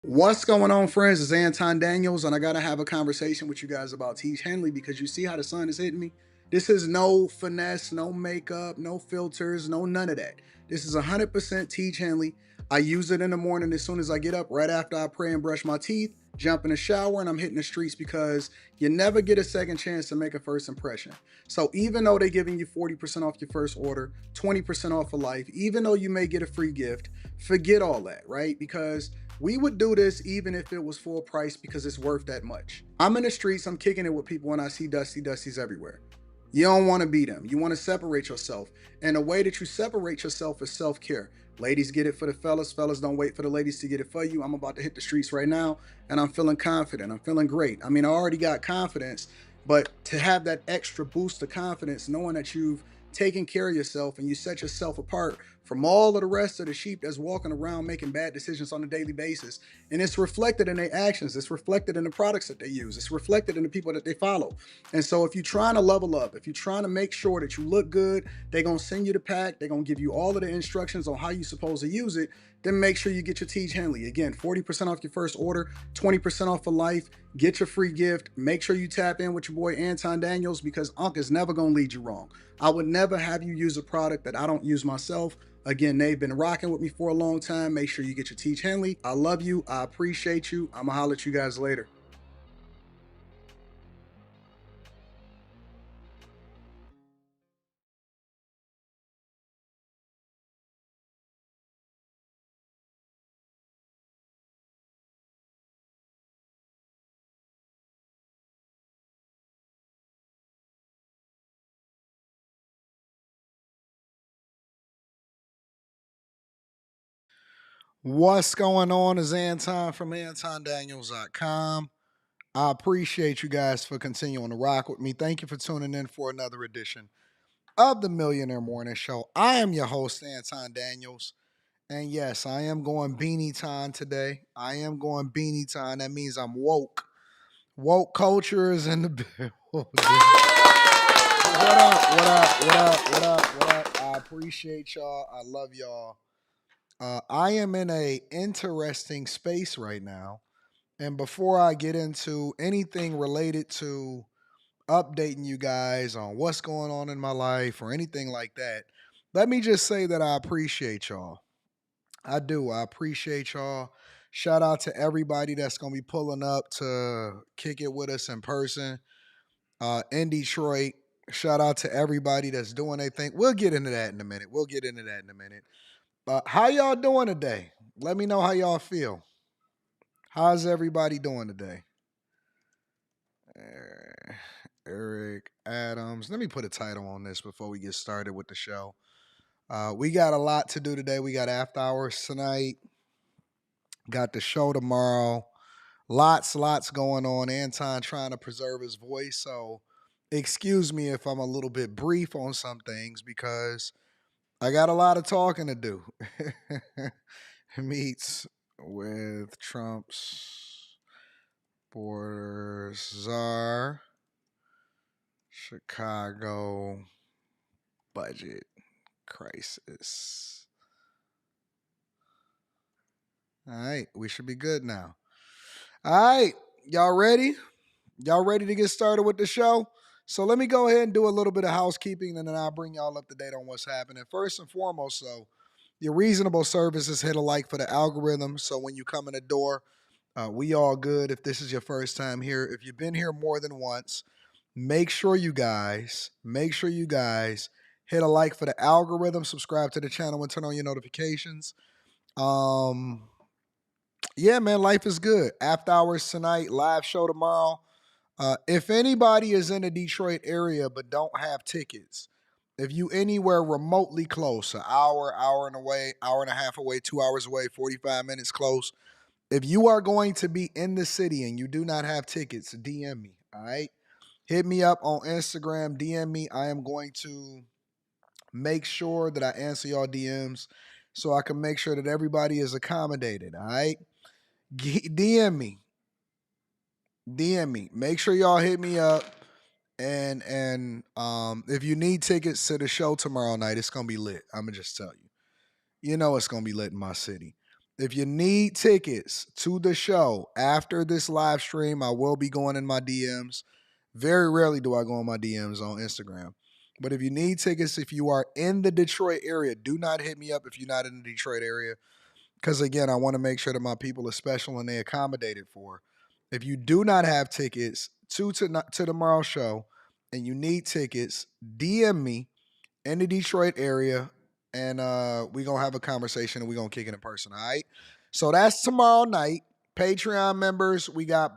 What's going on, friends? It's Anton Daniels, and I gotta have a conversation with you guys about Tiege Hanley because you see how the sun is hitting me. This is no finesse, no makeup, no filters, no none of that. This is 100% Tiege Hanley. I use it in the morning as soon as I get up, right after I pray and brush my teeth, jump in the shower, and I'm hitting the streets because you never get a second chance to make a first impression. So even though they're giving you 40% off your first order, 20% off for life, even though you may get a free gift, forget all that, right? Because we would do this even if it was full price because it's worth that much. I'm in the streets, I'm kicking it with people when I see Dusties everywhere. You don't want to be them. You want to separate yourself. And the way that you separate yourself is self care. Ladies get it for the fellas. Fellas don't wait for the ladies to get it for you. I'm about to hit the streets right now and I'm feeling confident. I'm feeling great. I mean, I already got confidence, but to have that extra boost of confidence, knowing that you've taken care of yourself and you set yourself apart from all of the rest of the sheep that's walking around making bad decisions on a daily basis. And it's reflected in their actions. It's reflected in the products that they use. It's reflected in the people that they follow. And so if you're trying to level up, if you're trying to make sure that you look good, they're going to send you the pack. They're going to give you all of the instructions on how you're supposed to use it. Then make sure you get your Tiege Hanley. Again, 40% off your first order, 20% off for life. Get your free gift. Make sure you tap in with your boy Anton Daniels because Unc is never going to lead you wrong. I would never have you use a product that I don't use myself. Again, they've been rocking with me for a long time. Make sure you get your Tiege Hanley. I love you. I appreciate you. I'm going to holler at you guys later. What's going on is Anton from AntonDaniels.com. I appreciate you guys for continuing to rock with me. Thank you for tuning in for another edition of the Millionaire Morning Show. I am your host, Anton Daniels. And yes, I am going beanie time today. I am going beanie time. That means I'm woke. Woke culture is in the building. What up? What up? What up? What up? What up? I appreciate y'all. I love y'all. I am in a interesting space right now, and before I get into anything related to updating you guys on what's going on in my life or anything like that, let me just say that I appreciate y'all. I do. I appreciate y'all. Shout out to everybody that's gonna be pulling up to kick it with us in person in Detroit. Shout out to everybody that's doing their thing. We'll get into that in a minute. We'll get into that in a minute. How y'all doing today? Let me know how y'all feel. How's everybody doing today? Uh, Eric Adams. Let me put a title on this before we get started with the show. We got a lot to do today. We got after hours tonight. Got the show tomorrow. Lots going on. Anton trying to preserve his voice. So excuse me if I'm a little bit brief on some things because I got a lot of talking to do. Meets with Trump's Border Czar, Chicago budget crisis. All right, we should be good now. All right, y'all ready? Y'all ready to get started with the show? So let me go ahead and do a little bit of housekeeping and then I'll bring y'all up to date on what's happening. First and foremost, so your reasonable services hit a like for the algorithm. So when you come in the door, we all good. If this is your first time here, if you've been here more than once, make sure you guys hit a like for the algorithm, subscribe to the channel, and turn on your notifications. Um, yeah, man, life is good. After hours tonight, live show tomorrow. If anybody is in the Detroit area but don't have tickets, if you anywhere remotely close, an hour and away, hour and a half away, 2 hours away, 45 minutes close, if you are going to be in the city and you do not have tickets, DM me. All right. Hit me up on Instagram, DM me. I am going to make sure that I answer y'all DMs so I can make sure that everybody is accommodated. All right. DM me. DM me. Make sure y'all hit me up. And if you need tickets to the show tomorrow night, it's gonna be lit. I'ma just tell you. You know it's gonna be lit in my city. If you need tickets to the show after this live stream, I will be going in my DMs. Very rarely do I go in my DMs on Instagram. But if you need tickets, if you are in the Detroit area, do not hit me up if you're not in the Detroit area. Because again, I want to make sure that my people are special and they accommodated for. If you do not have tickets to tomorrow's show and you need tickets, DM me in the Detroit area, and we're gonna have a conversation and we're gonna kick it in person. All right. So that's tomorrow night. Patreon members, we got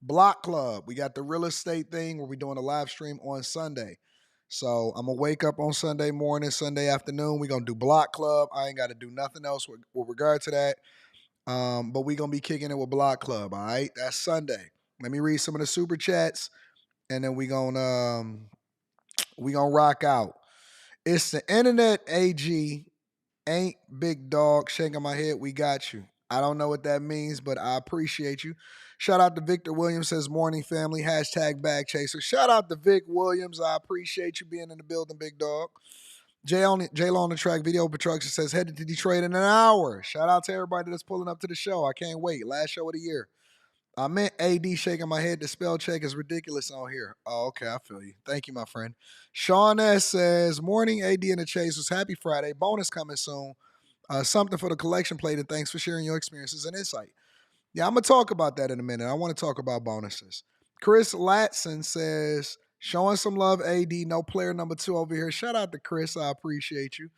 Block Club. We got the real estate thing where we're doing a live stream on Sunday. So I'm gonna wake up on Sunday morning, Sunday afternoon. We're gonna do Block Club. I ain't gotta do nothing else with regard to that. But we're gonna be kicking it with Block Club. All right. That's Sunday. Let me read some of the super chats, and then we gonna rock out. It's the internet AG, ain't big dog, shaking my head. We got you. I don't know what that means, but I appreciate you. Shout out to Victor Williams, says morning family, hashtag bag chaser. Shout out to Vic Williams. I appreciate you being in the building, big dog. J-Lo on the track video production says headed to Detroit in an hour. Shout out to everybody that's pulling up to the show. I can't wait. Last show of the year. I meant AD shaking my head. The spell check is ridiculous on here. Oh, okay. I feel you. Thank you, my friend. Sean S. says, morning AD and the Chasers. Happy Friday. Bonus coming soon. Something for the collection plate, and thanks for sharing your experiences and insight. Yeah, I'm going to talk about that in a minute. I want to talk about bonuses. Chris Latson says, showing some love, AD. No player number 2 over here. Shout out to Chris. I appreciate you.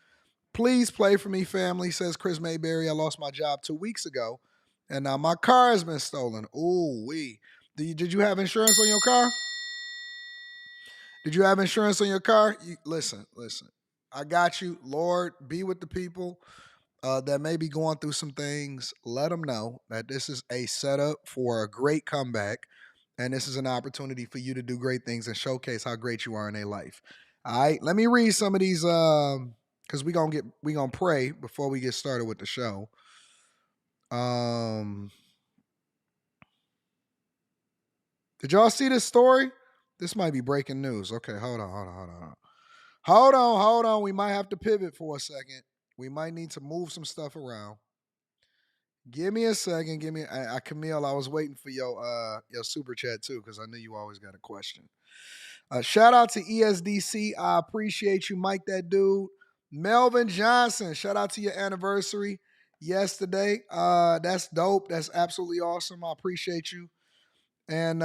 Please play for me, family, says Chris Mayberry. I lost my job 2 weeks ago. And now my car has been stolen. Ooh, wee. Did you have insurance on your car? Did you have insurance on your car? Listen. I got you. Lord, be with the people that may be going through some things. Let them know that this is a setup for a great comeback. And this is an opportunity for you to do great things and showcase how great you are in their life. All right. Let me read some of these because we gonna pray before we get started with the show. Did y'all see this story? This might be breaking news. Okay, hold on. We might have to pivot for a second. We might need to move some stuff around. Give me a second. Camille, I was waiting for your super chat too because I knew you always got a question. Shout out to ESDC. I appreciate you, Mike, that dude. Melvin Johnson, shout out to your anniversary yesterday. That's dope. That's absolutely awesome. I appreciate you. And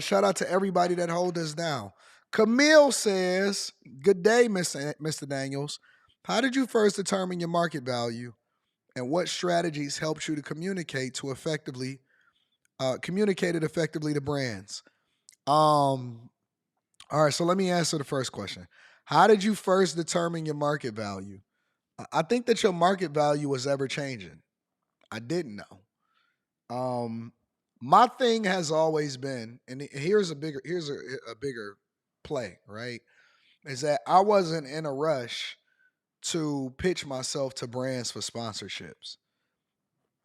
shout out to everybody that hold us down. Camille says, good day, Mr. Daniels. How did you first determine your market value? And what strategies helped you to communicate it effectively to brands? All right, so let me answer the first question. How did you first determine your market value? I think that your market value was ever changing. I didn't know. My thing has always been, and here's a bigger play, right? Is that I wasn't in a rush to pitch myself to brands for sponsorships.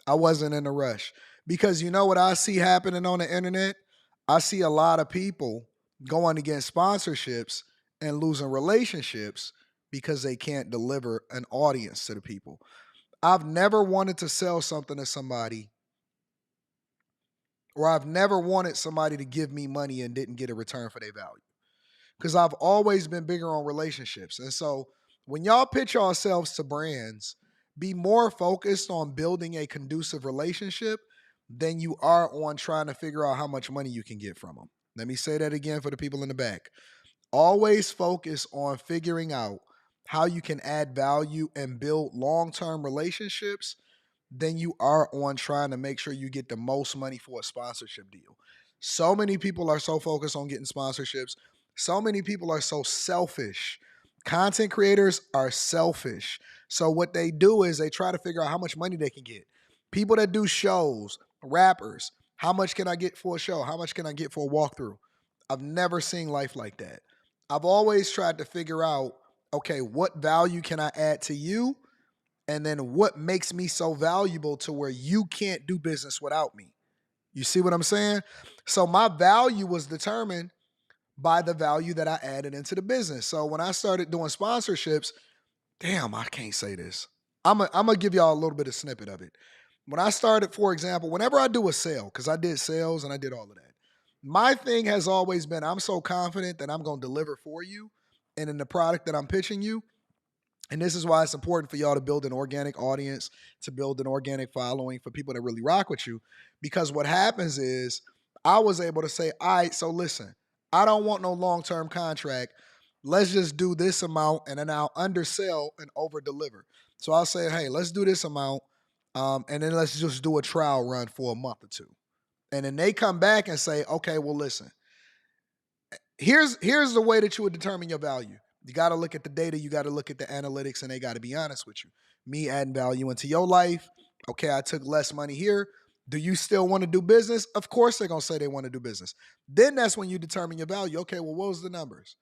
I wasn't in a rush because you know what I see happening on the internet? I see a lot of people going against sponsorships and losing relationships because they can't deliver an audience to the people. I've never wanted to sell something to somebody, or I've never wanted somebody to give me money and didn't get a return for their value. Because I've always been bigger on relationships. And so when y'all pitch yourselves to brands, be more focused on building a conducive relationship than you are on trying to figure out how much money you can get from them. Let me say that again for the people in the back. Always focus on figuring out how you can add value and build long-term relationships than you are on trying to make sure you get the most money for a sponsorship deal. So many people are so focused on getting sponsorships. So many people are so selfish. Content creators are selfish. So what they do is they try to figure out how much money they can get. People that do shows, rappers, how much can I get for a show? How much can I get for a walkthrough? I've never seen life like that. I've always tried to figure out, okay, what value can I add to you? And then what makes me so valuable to where you can't do business without me? You see what I'm saying? So my value was determined by the value that I added into the business. So when I started doing sponsorships, damn, I can't say this. I'm gonna give y'all a little bit of snippet of it. When I started, for example, whenever I do a sale, because I did sales and I did all of that, my thing has always been I'm so confident that I'm gonna deliver for you and in the product that I'm pitching you. And this is why it's important for y'all to build an organic audience, to build an organic following for people that really rock with you. Because what happens is I was able to say, all right, so listen, I don't want no long-term contract. Let's just do this amount and then I'll undersell and over deliver. So I'll say, hey, let's do this amount. And then let's just do a trial run for a month or two. And then they come back and say, okay, well, listen, here's the way that you would determine your value. You got to look at the data, you got to look at the analytics, and they got to be honest with you. Me adding value into your life. Okay, I took less money here. Do you still want to do business? Of course they're going to say they want to do business. Then that's when you determine your value. Okay, well, what was the numbers?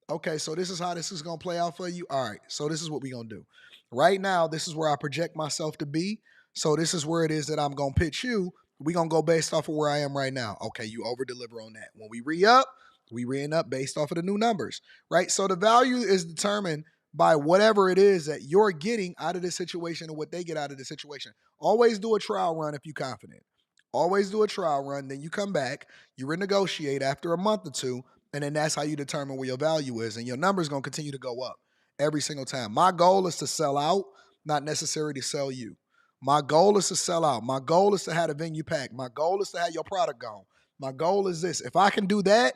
Okay, so this is how this is going to play out for you. All right, so this is what we're going to do. Right now, this is where I project myself to be. So this is where it is that I'm going to pitch you. We're going to go based off of where I am right now. Okay, you over deliver on that. When we re-up, we re up based off of the new numbers, right? So the value is determined by whatever it is that you're getting out of the situation and what they get out of the situation. Always do a trial run if you're confident. Always do a trial run. Then you come back, you renegotiate after a month or two, and then that's how you determine where your value is. And your number is going to continue to go up every single time. My goal is to sell out, not necessarily to sell you. My goal is to sell out. My goal is to have a venue packed. My goal is to have your product gone. My goal is this. If I can do that,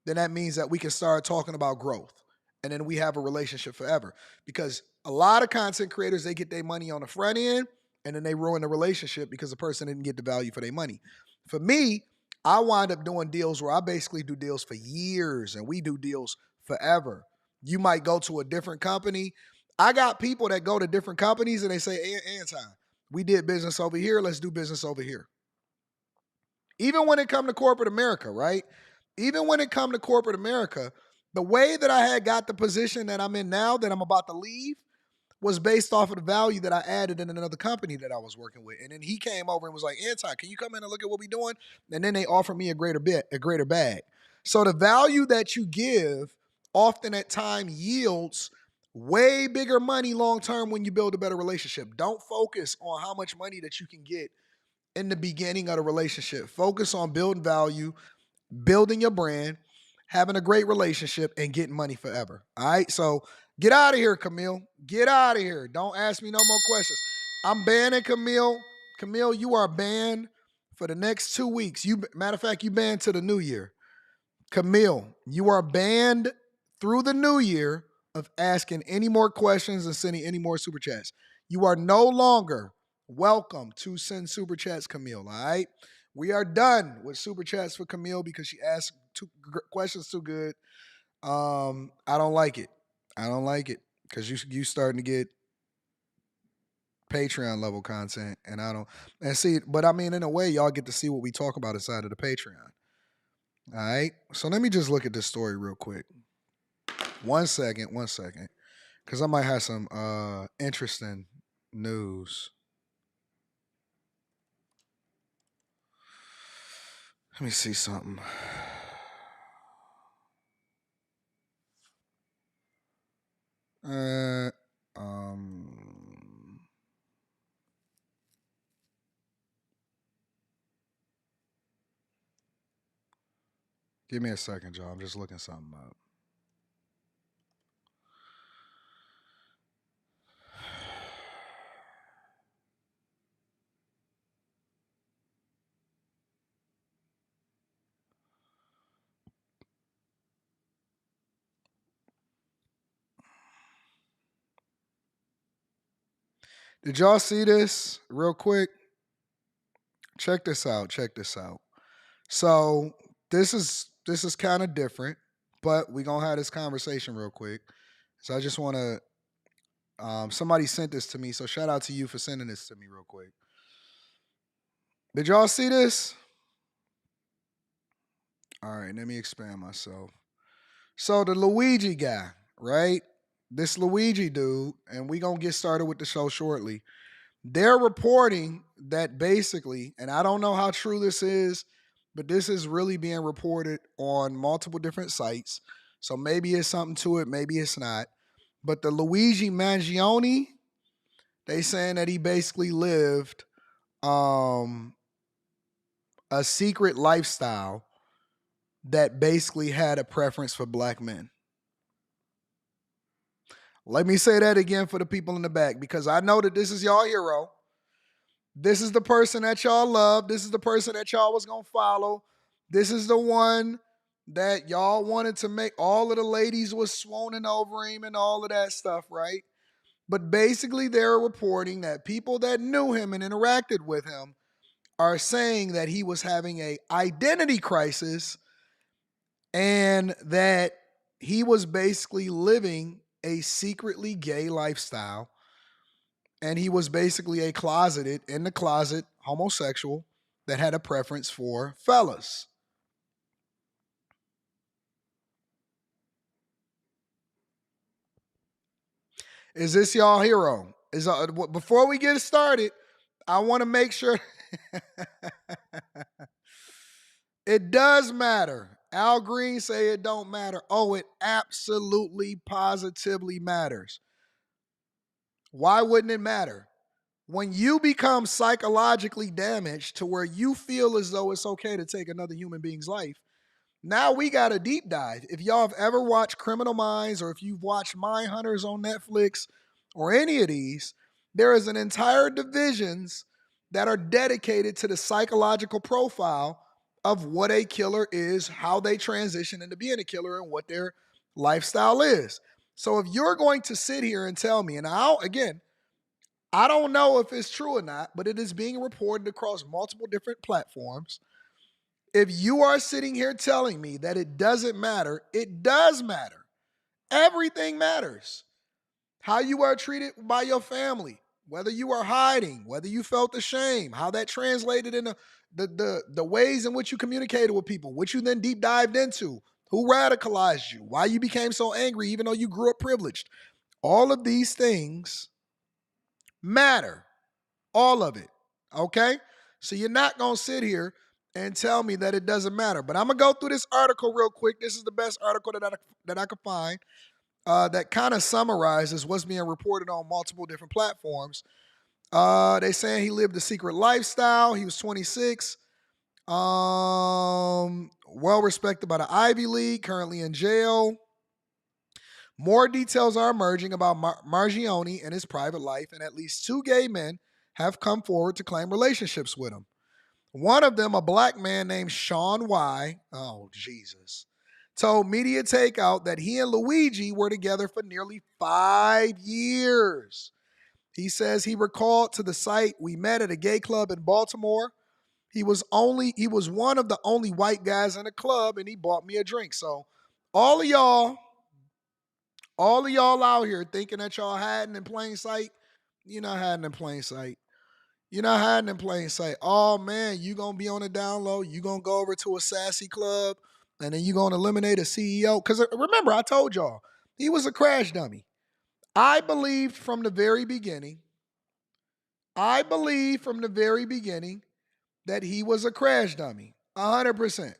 then that means that we can start talking about growth. And then we have a relationship forever. Because a lot of content creators, they get their money on the front end and then they ruin the relationship because the person didn't get the value for their money. For me, I wind up doing deals where I basically do deals for years and we do deals forever. You might go to a different company. I got people that go to different companies and they say, Anton, we did business over here. Let's do business over here. Even when it come to corporate America, right? Even when it come to corporate America, the way that I had got the position that I'm in now, that I'm about to leave, was based off of the value that I added in another company that I was working with. And then he came over and was like, Anton, can you come in and look at what we're doing? And then they offered me a greater bag. So the value that you give often at time yields way bigger money long term when you build a better relationship. Don't focus on how much money that you can get in the beginning of the relationship. Focus on building value, building your brand, having a great relationship, and getting money forever. All right. So get out of here, Camille. Get out of here. Don't ask me no more questions. I'm banning Camille. Camille, you are banned for the next 2 weeks. Matter of fact, you banned to the new year. Camille, you are banned through the new year of asking any more questions and sending any more super chats. You are no longer welcome to send super chats, Camille. All right. We are done with super chats for Camille because she asked questions too good. I don't like it. I don't like it because you starting to get Patreon level content, and I don't. And see, but I mean, in a way, y'all get to see what we talk about inside of the Patreon. All right. So let me just look at this story real quick. 1 second, because I might have some interesting news. Let me see something. Give me a second, Joe. I'm just looking something up. Did y'all see this real quick? Check this out. So this is kind of different, but we're gonna have this conversation real quick. So I just want to somebody sent this to me, so shout out to you for sending this to me real quick. Did y'all see this? All right, let me expand myself. So the Luigi guy, right? This Luigi dude, and we gonna get started with the show shortly. They're reporting that basically, and I don't know how true this is, but this is really being reported on multiple different sites. So maybe it's something to it, maybe it's not. But the Luigi Mangione, They saying that he basically lived a secret lifestyle that basically had a preference for black men. Let me say that again for the people in the back, because I know that this is y'all hero. This is the person that y'all love. This is the person that y'all was going to follow. This is the one that y'all wanted to make. All of the ladies was swooning over him and all of that stuff, right? But basically, they're reporting that people that knew him and interacted with him are saying that he was having a identity crisis and that he was basically living a secretly gay lifestyle, and he was basically a closeted, in the closet, homosexual that had a preference for fellas. Is this y'all hero? Before we get started, I want to make sure it does matter. Al Green say it don't matter. Oh, it absolutely positively matters. Why wouldn't it matter? When you become psychologically damaged to where you feel as though it's okay to take another human being's life, now we got a deep dive. If y'all have ever watched Criminal Minds, or if you've watched Mind Hunters on Netflix or any of these, there is an entire divisions that are dedicated to the psychological profile of what a killer is, how they transition into being a killer, and what their lifestyle is. So if you're going to sit here and tell me, and I don't know if it's true or not, but it is being reported across multiple different platforms. If you are sitting here telling me that it doesn't matter, it does matter. Everything matters. How you are treated by your family, whether you are hiding, whether you felt the shame, how that translated into the ways in which you communicated with people, which you then deep dived into, who radicalized you, why you became so angry even though you grew up privileged. All of these things matter. All of it. Okay? So you're not going to sit here and tell me that it doesn't matter. But I'm going to go through this article real quick. This is the best article that I could find that kind of summarizes what's being reported on multiple different platforms. They saying he lived a secret lifestyle. He was 26. Well respected by the Ivy League, currently in jail. More details are emerging about Mangione and his private life, and at least 2 gay men have come forward to claim relationships with him. One of them, a black man named Sean Y., oh, Jesus, told Media Takeout that he and Luigi were together for nearly 5 years. He says he recalled to the site, "We met at a gay club in Baltimore. He was one of the only white guys in the club, and he bought me a drink." So all of y'all out here thinking that y'all hiding in plain sight, you're not hiding in plain sight. You're not hiding in plain sight. Oh man, you gonna be on the down low. You gonna go over to a sassy club, and then you gonna eliminate a CEO. Because remember, I told y'all he was a crash dummy. I believed from the very beginning. That he was a crash dummy, 100%.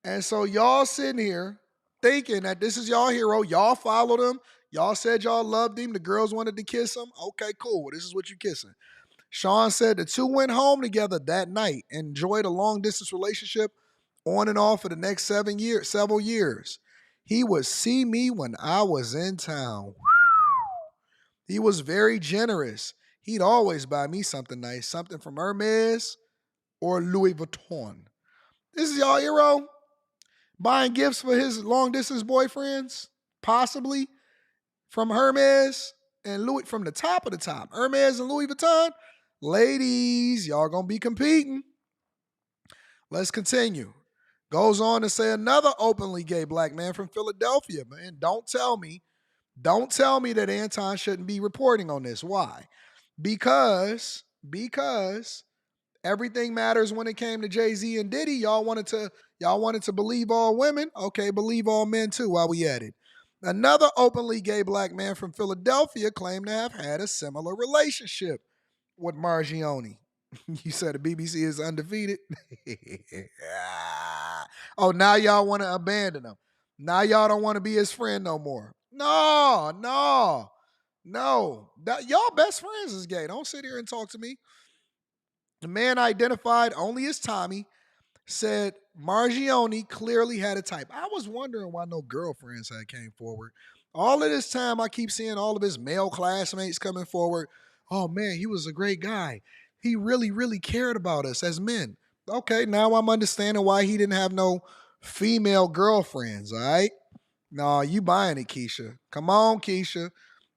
And so y'all sitting here thinking that this is y'all hero. Y'all followed him. Y'all said y'all loved him. The girls wanted to kiss him. Okay, cool. This is what you kissing. Sean said the two went home together that night and enjoyed a long distance relationship on and off for the next several years. He would see me when I was in town. He was very generous. He'd always buy me something nice, something from Hermes or Louis Vuitton. This is y'all hero buying gifts for his long distance boyfriends, possibly from Hermes and Louis, from the top of the top. Hermes and Louis Vuitton. Ladies, y'all gonna be competing. Let's continue. Goes on to say another openly gay black man from Philadelphia. Man, don't tell me that Anton shouldn't be reporting on this. Why? Because everything matters when it came to Jay-Z and Diddy. Y'all wanted to believe all women. Okay, believe all men too while we at it. Another openly gay black man from Philadelphia claimed to have had a similar relationship with Mangione. You said the BBC is undefeated. Oh, now y'all want to abandon him. Now y'all don't want to be his friend no more. No. No, that y'all best friends is gay. Don't sit here and talk to me. The man identified only as Tommy said Mangione clearly had a type. I was wondering why no girlfriends had came forward. All of this time, I keep seeing all of his male classmates coming forward. Oh man, he was a great guy. He really, really cared about us as men. Okay, now I'm understanding why he didn't have no female girlfriends. All right. No, you buying it, Keisha. Come on, Keisha.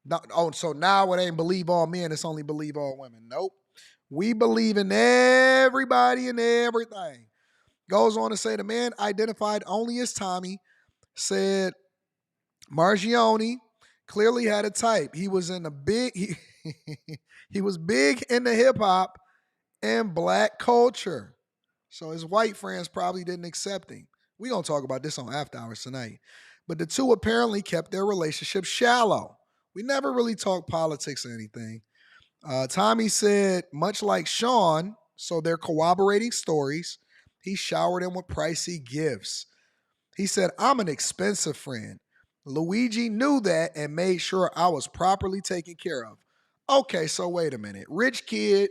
No, oh, so now it ain't believe all men, it's only believe all women. Nope. We believe in everybody and everything. Goes on to say the man identified only as Tommy said Mangione clearly had a type. He was in a big he was big into hip hop and black culture. So his white friends probably didn't accept him. We're going to talk about this on After Hours tonight. But the two apparently kept their relationship shallow. We never really talked politics or anything. Tommy said, much like Sean, so they're corroborating stories, he showered him with pricey gifts. He said, I'm an expensive friend. Luigi knew that and made sure I was properly taken care of. Okay, so wait a minute. Rich kid,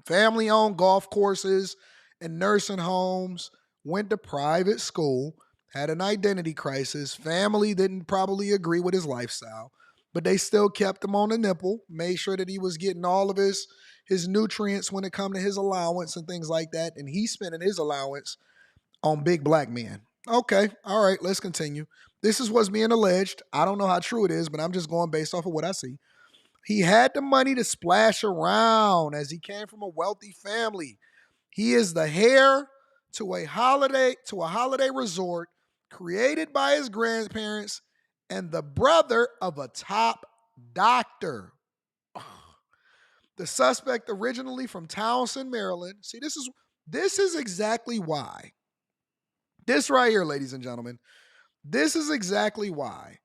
family owned golf courses and nursing homes, went to private school, had an identity crisis. Family didn't probably agree with his lifestyle, but they still kept him on the nipple, made sure that he was getting all of his nutrients when it come to his allowance and things like that. And he's spending his allowance on big black men. Okay, all right, let's continue. This is what's being alleged. I don't know how true it is, but I'm just going based off of what I see. He had the money to splash around as he came from a wealthy family. He is the heir to a holiday resort created by his grandparents and the brother of a top doctor. The suspect originally from Townsend, Maryland. See, this is exactly why. This right here, ladies and gentlemen, this is exactly why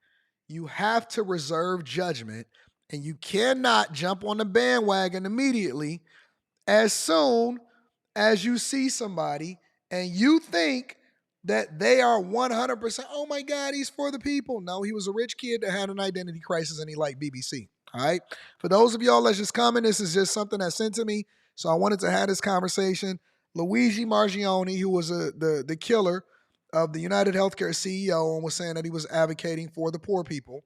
you have to reserve judgment and you cannot jump on the bandwagon immediately as soon as you see somebody and you think that they are 100%, oh my God, he's for the people. No, he was a rich kid that had an identity crisis and he liked BBC. All right. For those of y'all that's just coming, this is just something that's sent to me. So I wanted to have this conversation. Luigi Mangione, who was the killer of the United Healthcare CEO and was saying that he was advocating for the poor people,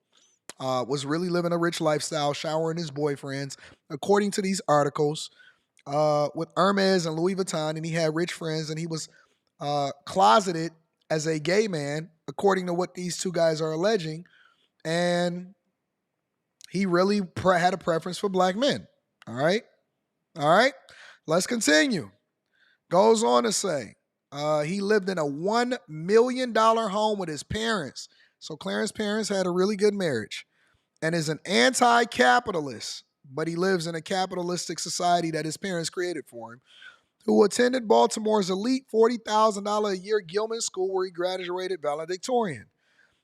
was really living a rich lifestyle, showering his boyfriends, according to these articles, with Hermes and Louis Vuitton, and he had rich friends, and he was closeted as a gay man, according to what these two guys are alleging, and he really had a preference for black men. All right, let's continue. Goes on to say, he lived in a $1 million home with his parents. So Clarence's parents had a really good marriage and is an anti-capitalist, but he lives in a capitalistic society that his parents created for him, who attended Baltimore's elite $40,000 a year Gilman School where he graduated valedictorian.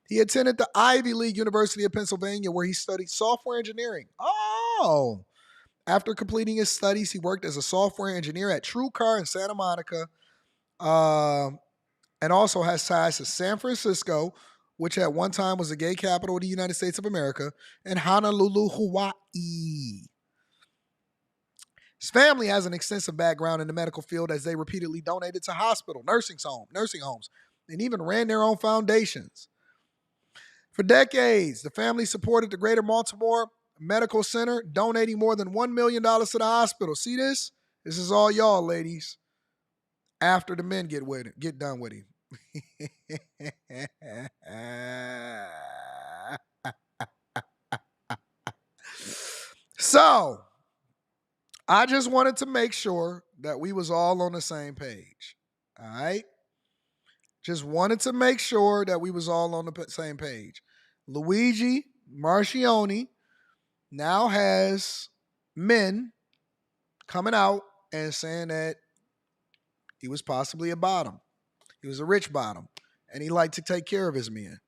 He attended the Ivy League University of Pennsylvania where he studied software engineering. Oh! After completing his studies, he worked as a software engineer at TrueCar in Santa Monica, and also has ties to San Francisco, which at one time was the gay capital of the United States of America, and Honolulu, Hawaii. His family has an extensive background in the medical field as they repeatedly donated to hospital, nursing homes, and even ran their own foundations. For decades, the family supported the Greater Baltimore Medical Center, donating more than $1 million to the hospital. See this? This is all y'all, ladies. After the men get done with him. So, I just wanted to make sure that we was all on the same page. All right? Just wanted to make sure that we was all on the same page. Luigi Mangione now has men coming out and saying that he was possibly a bottom. He was a rich bottom, and he liked to take care of his men.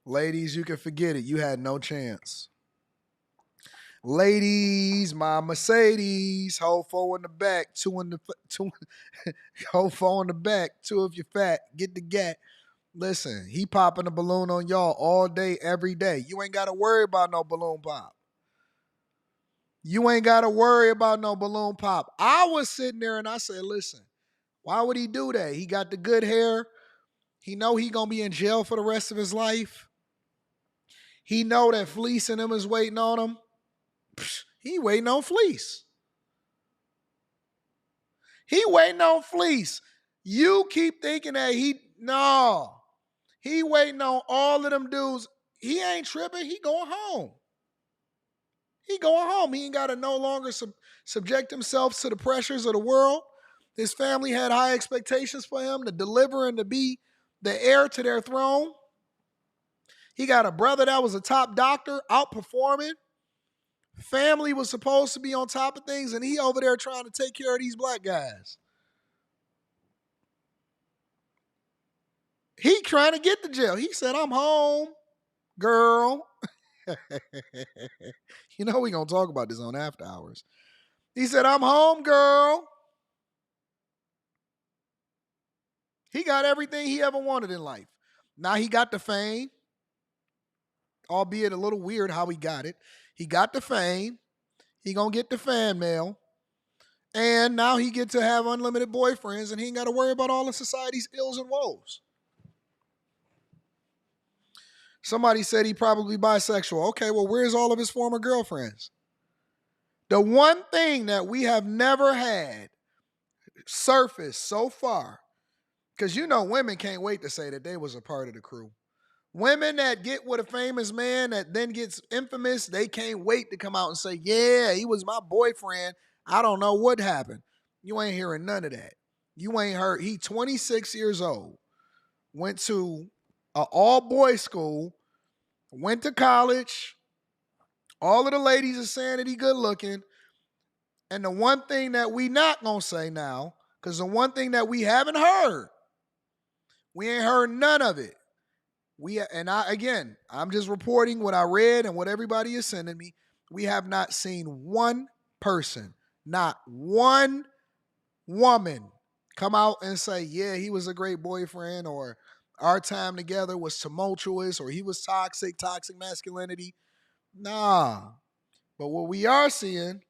Ladies, you can forget it. You had no chance. Ladies, my Mercedes, hold four in the back, two, hold four in the back, two if you're fat, get the gat. Listen, he popping a balloon on y'all all day, every day. You ain't got to worry about no balloon pop. You ain't got to worry about no balloon pop. I was sitting there and I said, listen, why would he do that? He got the good hair. He know he going to be in jail for the rest of his life. He know that Fleece and him is waiting on him. He waiting on Fleece. He waiting on Fleece. You keep thinking that no. He waiting on all of them dudes. He ain't tripping. He going home. He going home. He ain't got to no longer subject himself to the pressures of the world. His family had high expectations for him to deliver and to be the heir to their throne. He got a brother that was a top doctor, outperforming. Family was supposed to be on top of things, and he over there trying to take care of these black guys. He trying to get to jail. He said, I'm home, girl. You know we're going to talk about this on After Hours. He said, I'm home, girl. He got everything he ever wanted in life. Now he got the fame, albeit a little weird how he got it. He got the fame. He going to get the fan mail. And now he get to have unlimited boyfriends and he ain't got to worry about all of society's ills and woes. Somebody said he probably bisexual. Okay, well, where's all of his former girlfriends? The one thing that we have never had surface so far, because you know women can't wait to say that they was a part of the crew. Women that get with a famous man that then gets infamous, they can't wait to come out and say, yeah, he was my boyfriend. I don't know what happened. You ain't hearing none of that. You ain't heard. He 26 years old, went to an all-boys school, went to college. All of the ladies are saying that he good looking. And the one thing that we not going to say now, because the one thing that we haven't heard, we ain't heard none of it. I'm just reporting what I read and what everybody is sending me. We have not seen one person, not one woman come out and say, yeah, he was a great boyfriend, or our time together was tumultuous, or he was toxic masculinity. Nah. But what we are seeing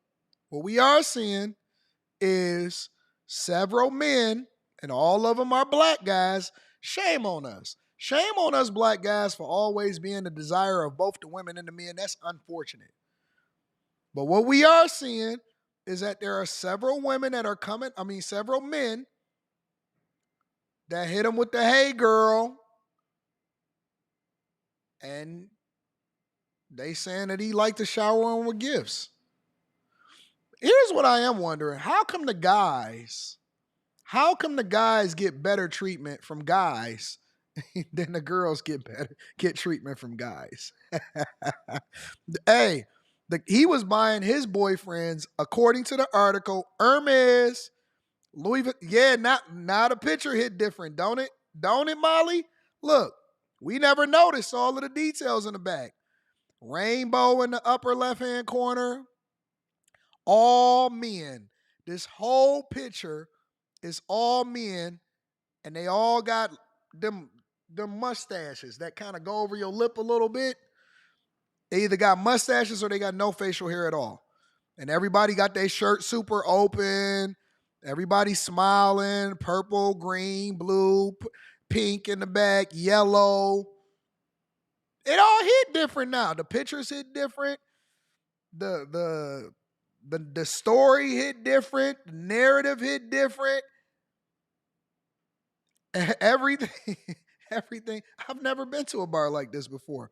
is several men, and all of them are black guys. Shame on us. Shame on us black guys for always being the desire of both the women and the men. That's unfortunate. But what we are seeing is that there are several women that are coming, several men that hit him with the hey girl, and they saying that he liked to shower him with gifts. Here's what I am wondering. How come the guys get better treatment from guys than the girls get treatment from guys? Hey, he was buying his boyfriends, according to the article, Hermes, Louis Vuitton. Yeah, now the picture hit different, don't it? Don't it, Molly? Look, we never noticed all of the details in the back. Rainbow in the upper left-hand corner. All men. This whole picture is all men, and they all got them mustaches that kind of go over your lip a little bit. They either got mustaches or they got no facial hair at all. And everybody got their shirt super open. Everybody smiling, purple, green, blue, pink in the back, yellow. It all hit different now. The pictures hit different. The story hit different. The narrative hit different. Everything. I've never been to a bar like this before.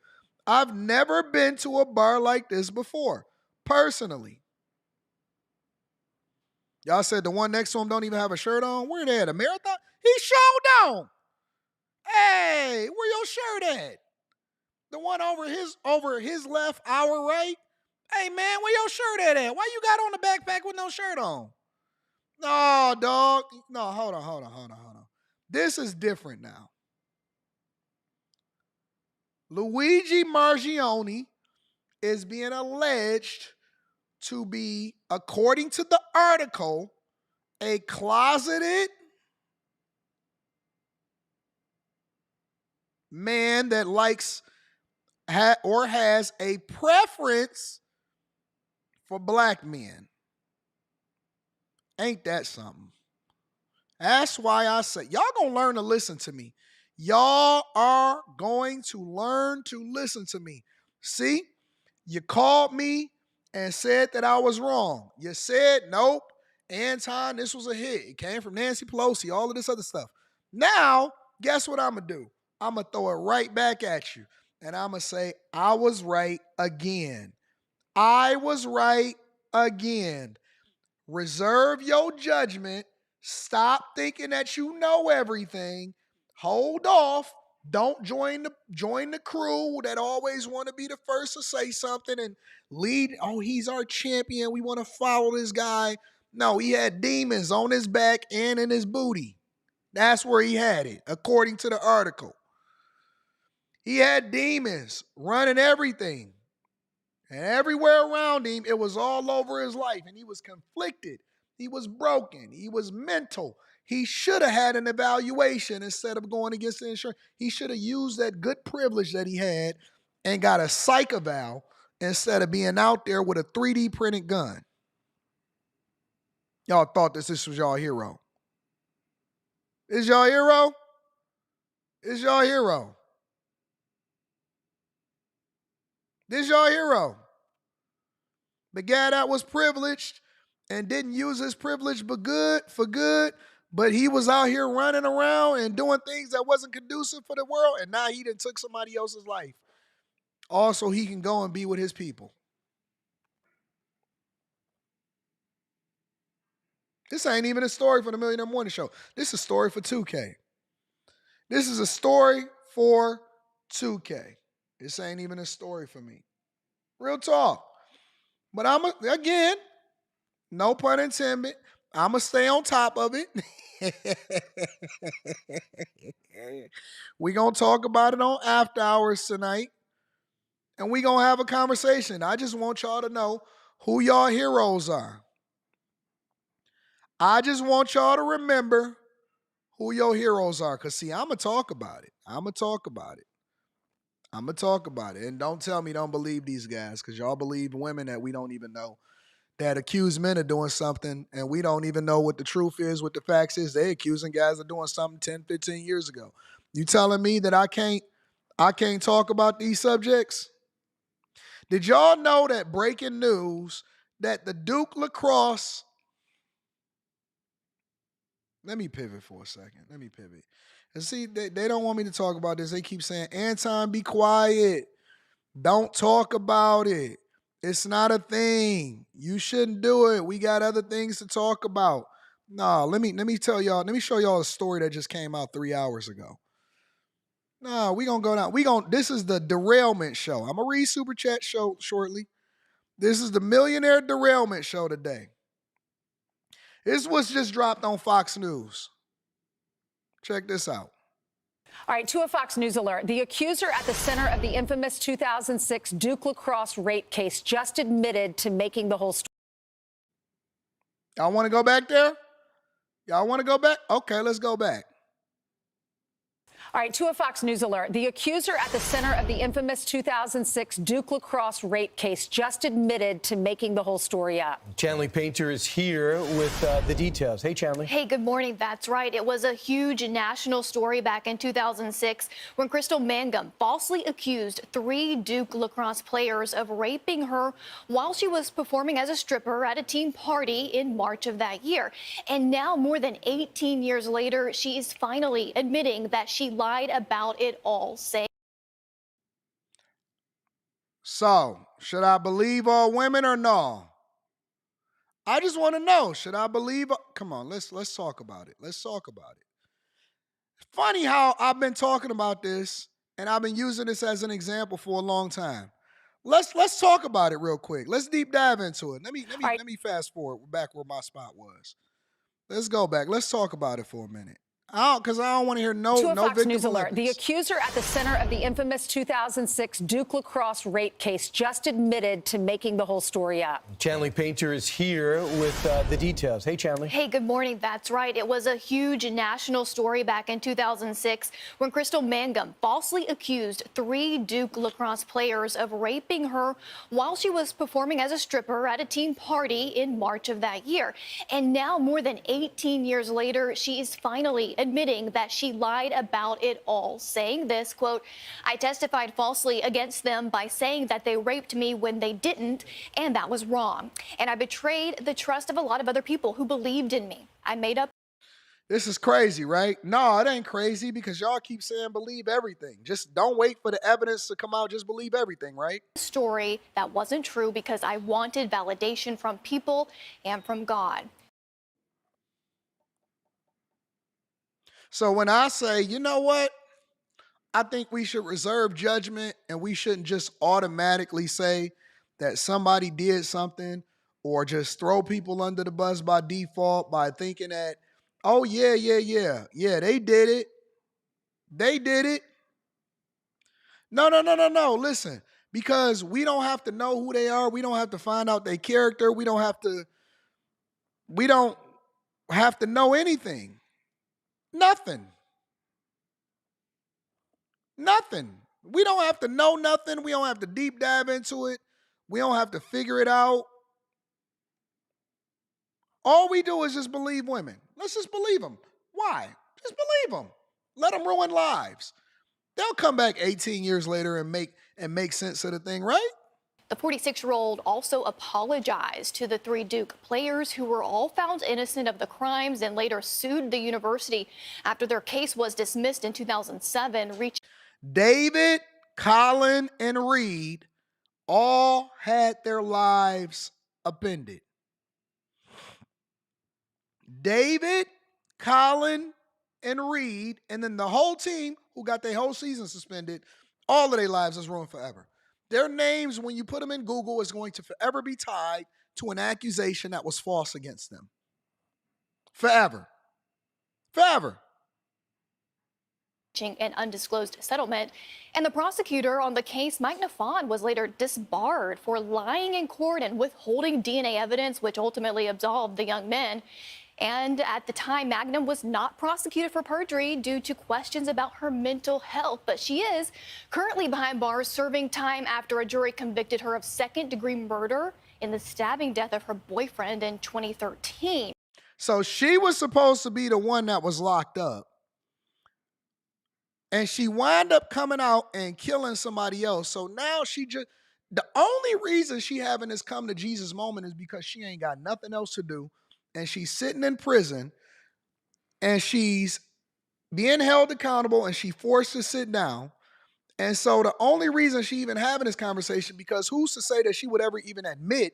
Personally. Y'all said the one next to him don't even have a shirt on. Where they at? A marathon? He showed on. Hey, where your shirt at? The one over his left, our right. Hey man, where your shirt at? Why you got on the backpack with no shirt on? No, dog. No, hold on. This is different now. Luigi Mangione is being alleged to be, according to the article, a closeted man that likes or has a preference for black men. Ain't that something? That's why I say, y'all gonna learn to listen to me. Y'all are going to learn to listen to me. See, you called me and said that I was wrong. You said, nope, Anton, this was a hit. It came from Nancy Pelosi, all of this other stuff. Now, guess what I'm going to do? I'm going to throw it right back at you. And I'm going to say, I was right again. I was right again. Reserve your judgment. Stop thinking that you know everything. Hold off. Don't join the crew that always want to be the first to say something and lead. Oh, he's our champion. We want to follow this guy. No, he had demons on his back and in his booty. That's where he had it, according to the article. He had demons running everything. And everywhere around him, it was all over his life. And he was conflicted. He was broken. He was mental. He should have had an evaluation instead of going against the insurance. He should have used that good privilege that he had and got a psych eval instead of being out there with a 3D printed gun. Y'all thought this was y'all hero. Is y'all hero? Is y'all hero? This y'all hero. The guy that was privileged and didn't use his privilege for good, but he was out here running around and doing things that wasn't conducive for the world, and now he done took somebody else's life. Also, he can go and be with his people. This ain't even a story for the Millionaire Morning Show. This is a story for 2K. This is a story for 2K. This ain't even a story for me. Real talk. But again, no pun intended, I'm going to stay on top of it. We're going to talk about it on After Hours tonight. And we're going to have a conversation. I just want y'all to know who y'all heroes are. I just want y'all to remember who your heroes are. Because, see, I'm going to talk about it. I'm going to talk about it. And don't tell me don't believe these guys, because y'all believe women that we don't even know, that accuse men of doing something, and we don't even know what the truth is, what the facts is. They accusing guys of doing something 10, 15 years ago. You telling me that I can't talk about these subjects? Did y'all know that breaking news that the Duke Lacrosse... Let me pivot for a second. And see, they don't want me to talk about this. They keep saying, Anton, be quiet. Don't talk about it. It's not a thing. You shouldn't do it. We got other things to talk about. No, let me tell y'all, let me show y'all a story that just came out 3 hours ago. No, we gonna go down. This is the derailment show. I'm gonna read Super Chat show shortly. This is the Millionaire Derailment Show today. This was just dropped on Fox News. Check this out. All right, to a Fox News alert. The accuser at the center of the infamous 2006 Duke Lacrosse rape case just admitted to making the whole story. Y'all want to go back there? Y'all want to go back? Okay, let's go back. All right, to a Fox News alert. The accuser at the center of the infamous 2006 Duke Lacrosse rape case just admitted to making the whole story up. Chanley Painter is here with the details. Hey, Chanley. Hey, good morning. That's right. It was a huge national story back in 2006 when Crystal Mangum falsely accused 3 Duke Lacrosse players of raping her while she was performing as a stripper at a teen party in March of that year. And now, more than 18 years later, she is finally admitting that she lied about it all, saying. So, should I believe all women or no? I just want to know, should I believe? Come on, let's talk about it. Let's talk about it. Funny how I've been talking about this and I've been using this as an example for a long time. Let's talk about it real quick. Let's deep dive into it. Let me fast forward back where my spot was. Let's go back. Let's talk about it for a minute. Because I don't want to hear To no a Fox Victim News alert. The Olympics. accuser at the center of the infamous 2006 Duke Lacrosse rape case just admitted to making the whole story up. Chanley Painter is here with the details. Hey, Chanley. Hey, good morning. That's right. It was a huge national story back in 2006 when Crystal Mangum falsely accused 3 Duke Lacrosse players of raping her while she was performing as a stripper at a team party in March of that year. And now, more than 18 years later, she is finally admitting that she lied about it all, saying this, quote, "I testified falsely against them by saying that they raped me when they didn't, and that was wrong. And I betrayed the trust of a lot of other people who believed in me. I made up." This is crazy, right? No, it ain't crazy because y'all keep saying believe everything. Just don't wait for the evidence to come out. Just believe everything, right? Story that wasn't true because I wanted validation from people and from God. So when I say, you know what? I think we should reserve judgment and we shouldn't just automatically say that somebody did something or just throw people under the bus by default by thinking that, oh, yeah, they did it. They did it. No. Listen, because we don't have to know who they are. We don't have to find out their character. We don't have to know anything. Nothing. We don't have to know nothing. We don't have to deep dive into it. We don't have to figure it out. All we do is just believe women. Let's just believe them. Why? Just believe them. Let them ruin lives. They'll come back 18 years later and make sense of the thing, right? The 46-year-old also apologized to the 3 Duke players who were all found innocent of the crimes and later sued the university after their case was dismissed in 2007. David, Colin, and Reed all had their lives upended. David, Colin, and Reed, and then the whole team who got their whole season suspended, all of their lives is ruined forever. Their names, when you put them in Google, is going to forever be tied to an accusation that was false against them. Forever. An undisclosed settlement. And the prosecutor on the case, Mike Nafon, was later disbarred for lying in court and withholding DNA evidence, which ultimately absolved the young men. And at the time, Magnum was not prosecuted for perjury due to questions about her mental health. But she is currently behind bars serving time after a jury convicted her of second-degree murder in the stabbing death of her boyfriend in 2013. So she was supposed to be the one that was locked up. And she wound up coming out and killing somebody else. So now the only reason she having this come to Jesus moment is because she ain't got nothing else to do. And she's sitting in prison and she's being held accountable and she forced to sit down. And so the only reason she even having this conversation, because who's to say that she would ever even admit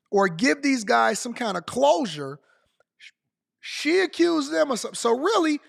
or give these guys some kind of closure? She accused them of something. So really,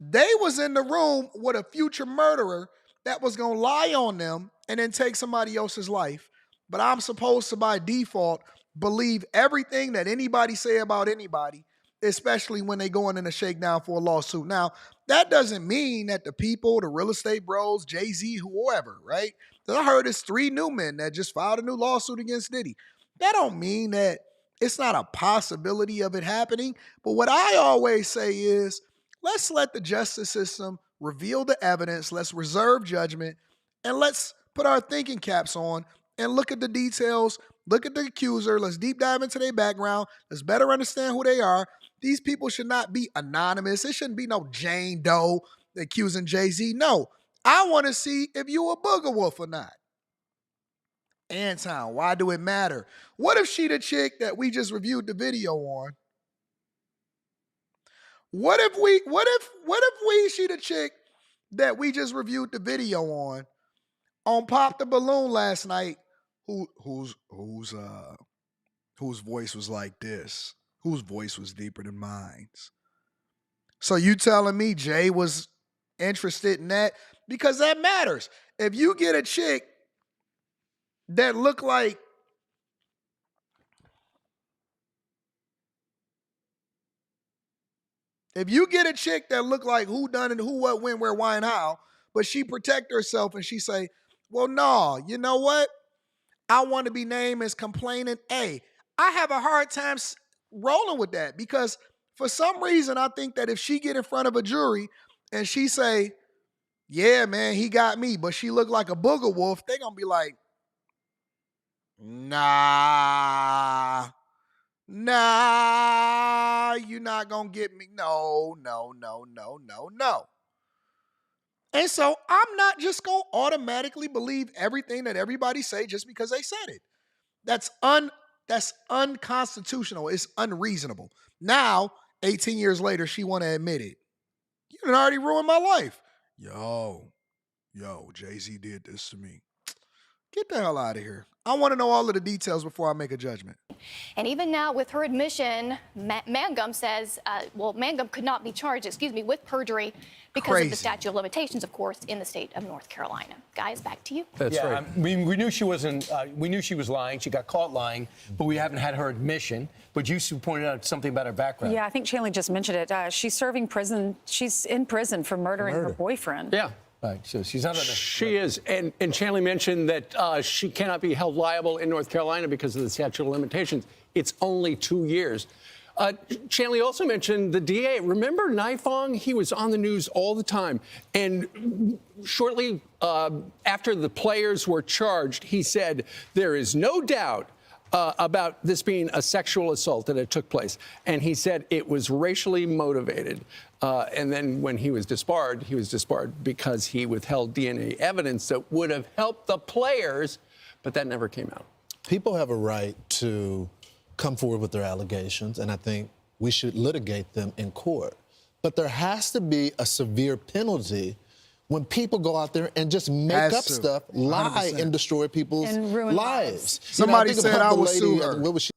they was in the room with a future murderer that was going to lie on them and then take somebody else's life. But I'm supposed to, by default, believe everything that anybody say about anybody, especially when they going in a shakedown for a lawsuit. Now, that doesn't mean that the people, the real estate bros, Jay-Z, whoever, right? I heard it's 3 new men that just filed a new lawsuit against Diddy. That don't mean that it's not a possibility of it happening. But what I always say is, let's let the justice system reveal the evidence. Let's reserve judgment. And let's put our thinking caps on and look at the details. Look at the accuser. Let's deep dive into their background. Let's better understand who they are. These people should not be anonymous. It shouldn't be no Jane Doe accusing Jay-Z. No, I want to see if you a booger wolf or not. Anton, why do it matter? What if she the chick that we just reviewed the video on? What if she the chick that we just reviewed the video on Pop the Balloon last night, whose voice was like this, whose voice was deeper than mine. So you telling me Jay was interested in that? Because that matters. If you get a chick that look like If you get a chick that look like who done it, who, what, when, where, why, and how, but she protect herself and she say, well, no, you know what? I want to be named as complainant A. I have a hard time rolling with that because for some reason, I think that if she get in front of a jury and she say, yeah, man, he got me, but she look like a booger wolf, they going to be like, nah, you're not going to get me. No. And so I'm not just going to automatically believe everything that everybody say just because they said it. That's unconstitutional. It's unreasonable. Now, 18 years later, she want to admit it. You done already ruined my life. Yo, Jay-Z did this to me. Get the hell out of here. I want to know all of the details before I make a judgment. And even now, with her admission, Mangum says, Mangum could not be charged, with perjury because of the statute of limitations, of course, in the state of North Carolina. Guys, back to you. That's right. We knew she wasn't. We knew she was lying. She got caught lying, but we haven't had her admission. But you pointed out something about her background. Yeah, I think Chanley just mentioned it. She's serving prison. She's in prison for murdering her boyfriend. Yeah. Right, so she's not. She is, and Chanley mentioned that she cannot be held liable in North Carolina because of the statute of limitations. It's only 2 years. Chanley also mentioned the DA. Remember Nifong? He was on the news all the time, and shortly after the players were charged, he said there is no doubt about this being a sexual assault that it took place. And he said it was racially motivated. And then when he was disbarred because he withheld DNA evidence that would have helped the players, but that never came out. People have a right to come forward with their allegations, and I think we should litigate them in court. But there has to be a severe penalty when people go out there and just make up stuff, lie, 100%. And destroy people's lives. Somebody said I would sue her. What was she?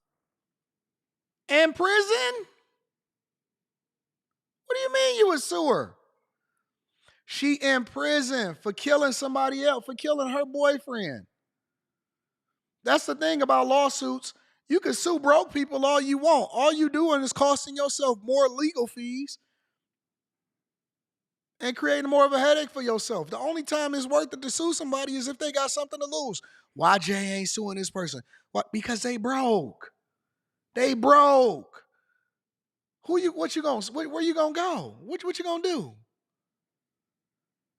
In prison? What do you mean you would sue her? She in prison for killing somebody else, for killing her boyfriend. That's the thing about lawsuits. You can sue broke people all you want. All you doing is costing yourself more legal fees and creating more of a headache for yourself. The only time it's worth it to sue somebody is if they got something to lose. Why Jay ain't suing this person? What? Because they broke. They broke. Where you gonna go? What you gonna do?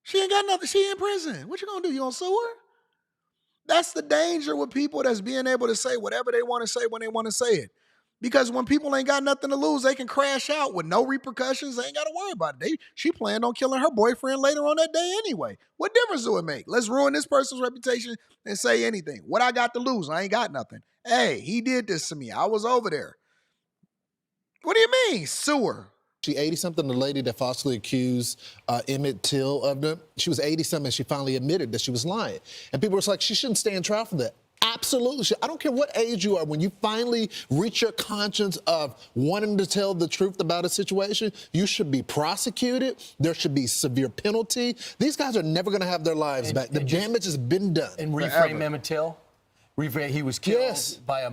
She ain't got nothing. She in prison. What you gonna do? You gonna sue her? That's the danger with people that's being able to say whatever they want to say when they want to say it. Because when people ain't got nothing to lose, they can crash out with no repercussions. They ain't got to worry about it. She planned on killing her boyfriend later on that day anyway. What difference do it make? Let's ruin this person's reputation and say anything. What I got to lose? I ain't got nothing. Hey, he did this to me. I was over there. What do you mean, sue her? She 80-something, the lady that falsely accused Emmett Till of them. She was 80-something, and she finally admitted that she was lying. And people were like, she shouldn't stand trial for that. Absolutely. I don't care what age you are. When you finally reach your conscience of wanting to tell the truth about a situation, you should be prosecuted. There should be severe penalty. These guys are never going to have their lives back. The damage has been done. And reframe Emmett Till? He was killed by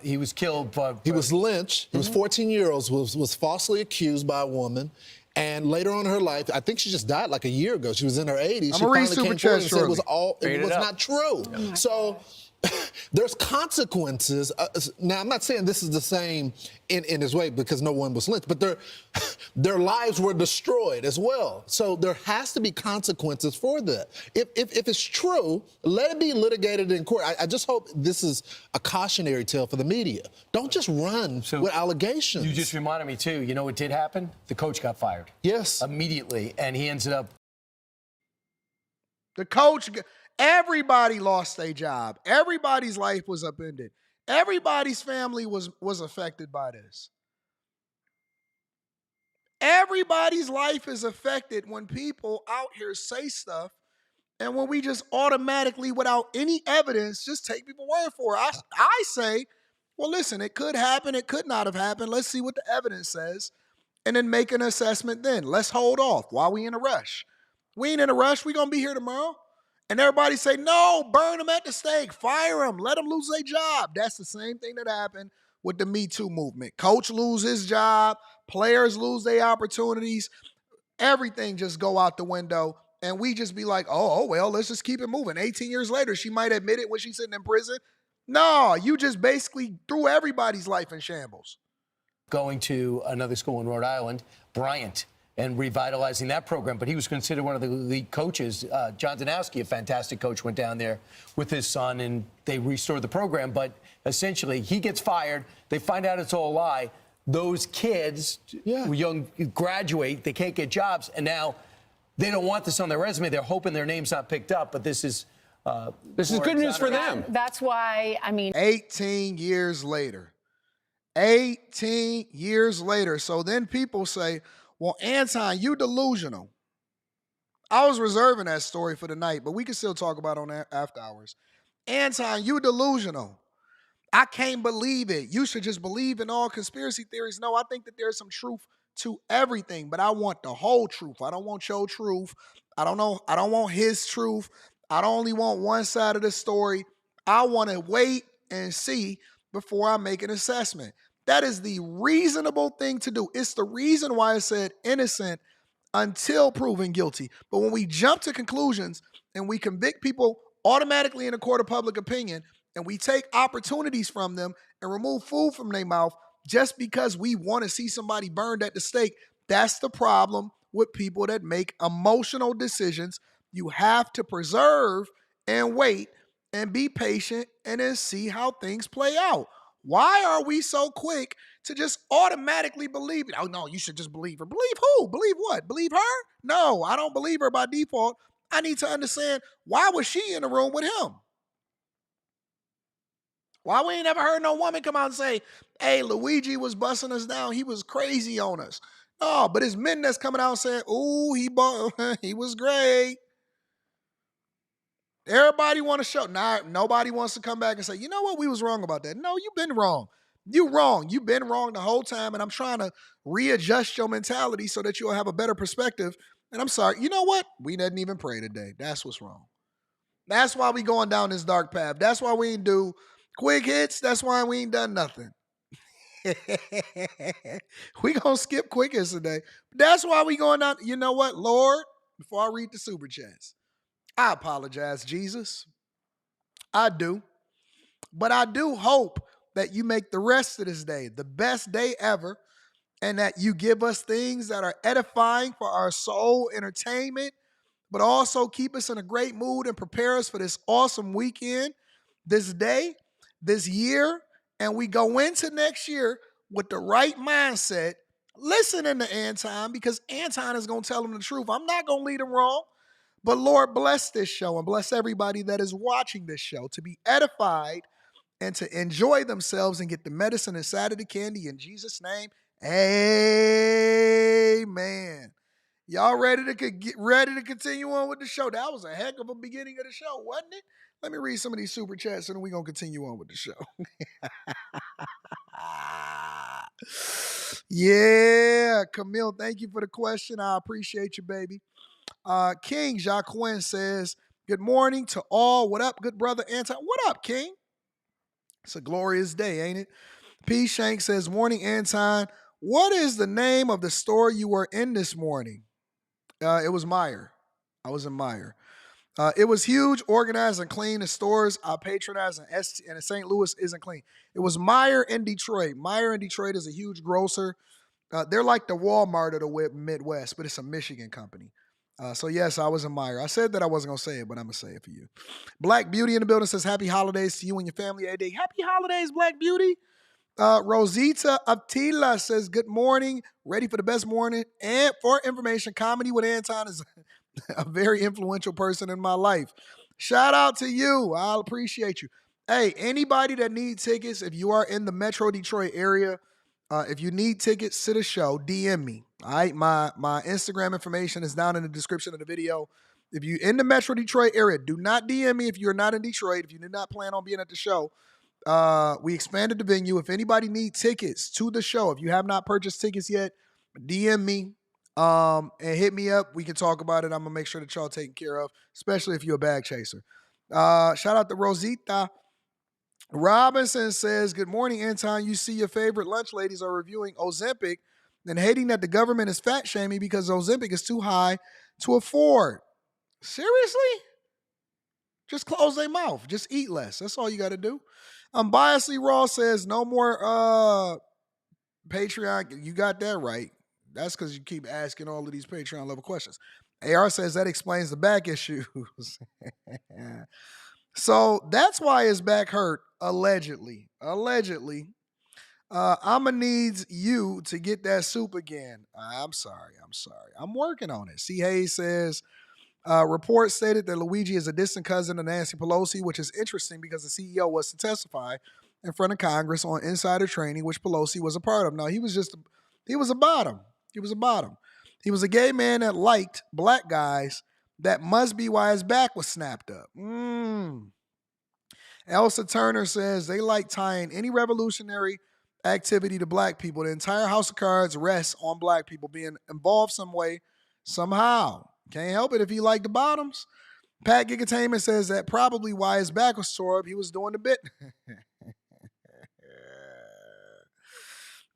he was killed by... He was lynched. He was 14 years old, was falsely accused by a woman. And later on in her life, I think she just died like a year ago. She was in her 80s. She finally came forward and said it was not true. Oh so... There's consequences. Now, I'm not saying this is the same in his way because no one was lynched, but their lives were destroyed as well. So there has to be consequences for that. If it's true, let it be litigated in court. I just hope this is a cautionary tale for the media. Don't just run with allegations. You just reminded me, too. You know what did happen? The coach got fired. Yes. Immediately, and he ended up... The coach... Everybody lost their job. Everybody's life was upended. Everybody's family was affected by this. Everybody's life is affected when people out here say stuff and when we just automatically, without any evidence, just take people's word for it. I say, well, listen, it could happen. It could not have happened. Let's see what the evidence says and then make an assessment then. Let's hold off while we in a rush. We ain't in a rush. We going to be here tomorrow. And everybody say, no, burn them at the stake, fire them, let them lose their job. That's the same thing that happened with the Me Too movement. Coach lose his job, Players lose their opportunities. Everything just go out the window. And we just be like, oh, well, let's just keep it moving. 18 years later, she might admit it when she's sitting in prison. No, you just basically threw everybody's life in shambles. Going to another school in Rhode Island, Bryant, and revitalizing that program. But he was considered one of the lead coaches. John Danowski, a fantastic coach, went down there with his son, and they restored the program. But essentially, he gets fired. They find out it's all a lie. Those kids, young, graduate. They can't get jobs, and now they don't want this on their resume. They're hoping their name's not picked up. But this is good news for them. That's why, 18 years later. 18 years later. So then people say, well, Anton, you delusional. I was reserving that story for tonight, but we can still talk about it on after hours. Anton, you delusional. I can't believe it. You should just believe in all conspiracy theories. No, I think that there's some truth to everything, but I want the whole truth. I don't want your truth. I don't want his truth. I don't only want one side of the story. I want to wait and see before I make an assessment. That is the reasonable thing to do. It's the reason why I said innocent until proven guilty. But when we jump to conclusions and we convict people automatically in a court of public opinion, and we take opportunities from them and remove food from their mouth just because we want to see somebody burned at the stake, that's the problem with people that make emotional decisions. You have to preserve and wait and be patient and then see how things play out. Why are we so quick to just automatically believe it? Oh, no, you should just believe her. Believe who? Believe what? Believe her? No, I don't believe her by default. I need to understand, why was she in the room with him? Why we ain't never heard no woman come out and say, hey, Luigi was busting us down. He was crazy on us. No, but it's men that's coming out saying, ooh, he was great. Everybody want to show. Nah, nobody wants to come back and say, you know what, we was wrong about that. No, you've been wrong. You wrong. You've been wrong the whole time, and I'm trying to readjust your mentality so that you'll have a better perspective. And I'm sorry. You know what? We didn't even pray today. That's what's wrong. That's why we going down this dark path. That's why we ain't do quick hits. That's why we ain't done nothing. We gonna skip quick hits today. That's why we going down. You know what, Lord? Before I read the super chats, I apologize, Jesus. I do. But I do hope that you make the rest of this day the best day ever, and that you give us things that are edifying for our soul entertainment, but also keep us in a great mood and prepare us for this awesome weekend, this day, this year, and we go into next year with the right mindset, listening to Anton, because Anton is going to tell him the truth. I'm not going to lead him wrong. But Lord, bless this show and bless everybody that is watching this show to be edified and to enjoy themselves and get the medicine inside of the candy. In Jesus' name, amen. Y'all ready to continue on with the show? That was a heck of a beginning of the show, wasn't it? Let me read some of these super chats and then we're going to continue on with the show. Yeah, Camille, thank you for the question. I appreciate you, baby. King Jacquin says, good morning to all. What up, good brother Anton? What up, King? It's a glorious day, ain't it? P. Shank says, morning, Anton. What is the name of the store you were in this morning? It was Meyer. I was in Meyer. It was huge, organized, and clean. The stores I patronize in St. Louis isn't clean. It was Meyer in Detroit. Meyer in Detroit is a huge grocer. They're like the Walmart of the Midwest, but it's a Michigan company. So, yes, I was in Meyer. I said that I wasn't going to say it, but I'm going to say it for you. Black Beauty in the building says, happy holidays to you and your family. Happy holidays, Black Beauty. Rosita Attila says, good morning. Ready for the best morning. And for information, Comedy with Anton is a very influential person in my life. Shout out to you. I'll appreciate you. Hey, anybody that needs tickets, if you are in the Metro Detroit area, if you need tickets to the show, DM me. All right, my Instagram information is down in the description of the video. If you're in the Metro Detroit area, do not DM me if you're not in Detroit, if you did not plan on being at the show. We expanded the venue. If anybody needs tickets to the show, if you have not purchased tickets yet, DM me and hit me up. We can talk about it. I'm going to make sure that y'all taken care of, especially if you're a bag chaser. Shout out to Rosita. Robinson says, good morning, Anton. You see your favorite lunch ladies are reviewing Ozempic and hating that the government is fat shaming because Ozempic is too high to afford. Seriously? Just close their mouth. Just eat less. That's all you got to do. Unbiasedly Raw says no more Patreon. You got that right. That's because you keep asking all of these Patreon level questions. AR says that explains the back issues. So that's why his back hurt, allegedly. Allegedly. I'ma needs you to get that soup again. I'm sorry. I'm working on it. C. Hayes says, report stated that Luigi is a distant cousin of Nancy Pelosi, which is interesting because the CEO was to testify in front of Congress on insider training, which Pelosi was a part of. No, he was a bottom. He was a bottom. He was a gay man that liked black guys. That must be why his back was snapped up. Elsa Turner says they like tying any revolutionary activity to black people. The entire House of Cards rests on black people being involved some way, somehow. Can't help it if he liked the bottoms. Pat Gigatayman says that probably why his back was sore up. He was doing the bit.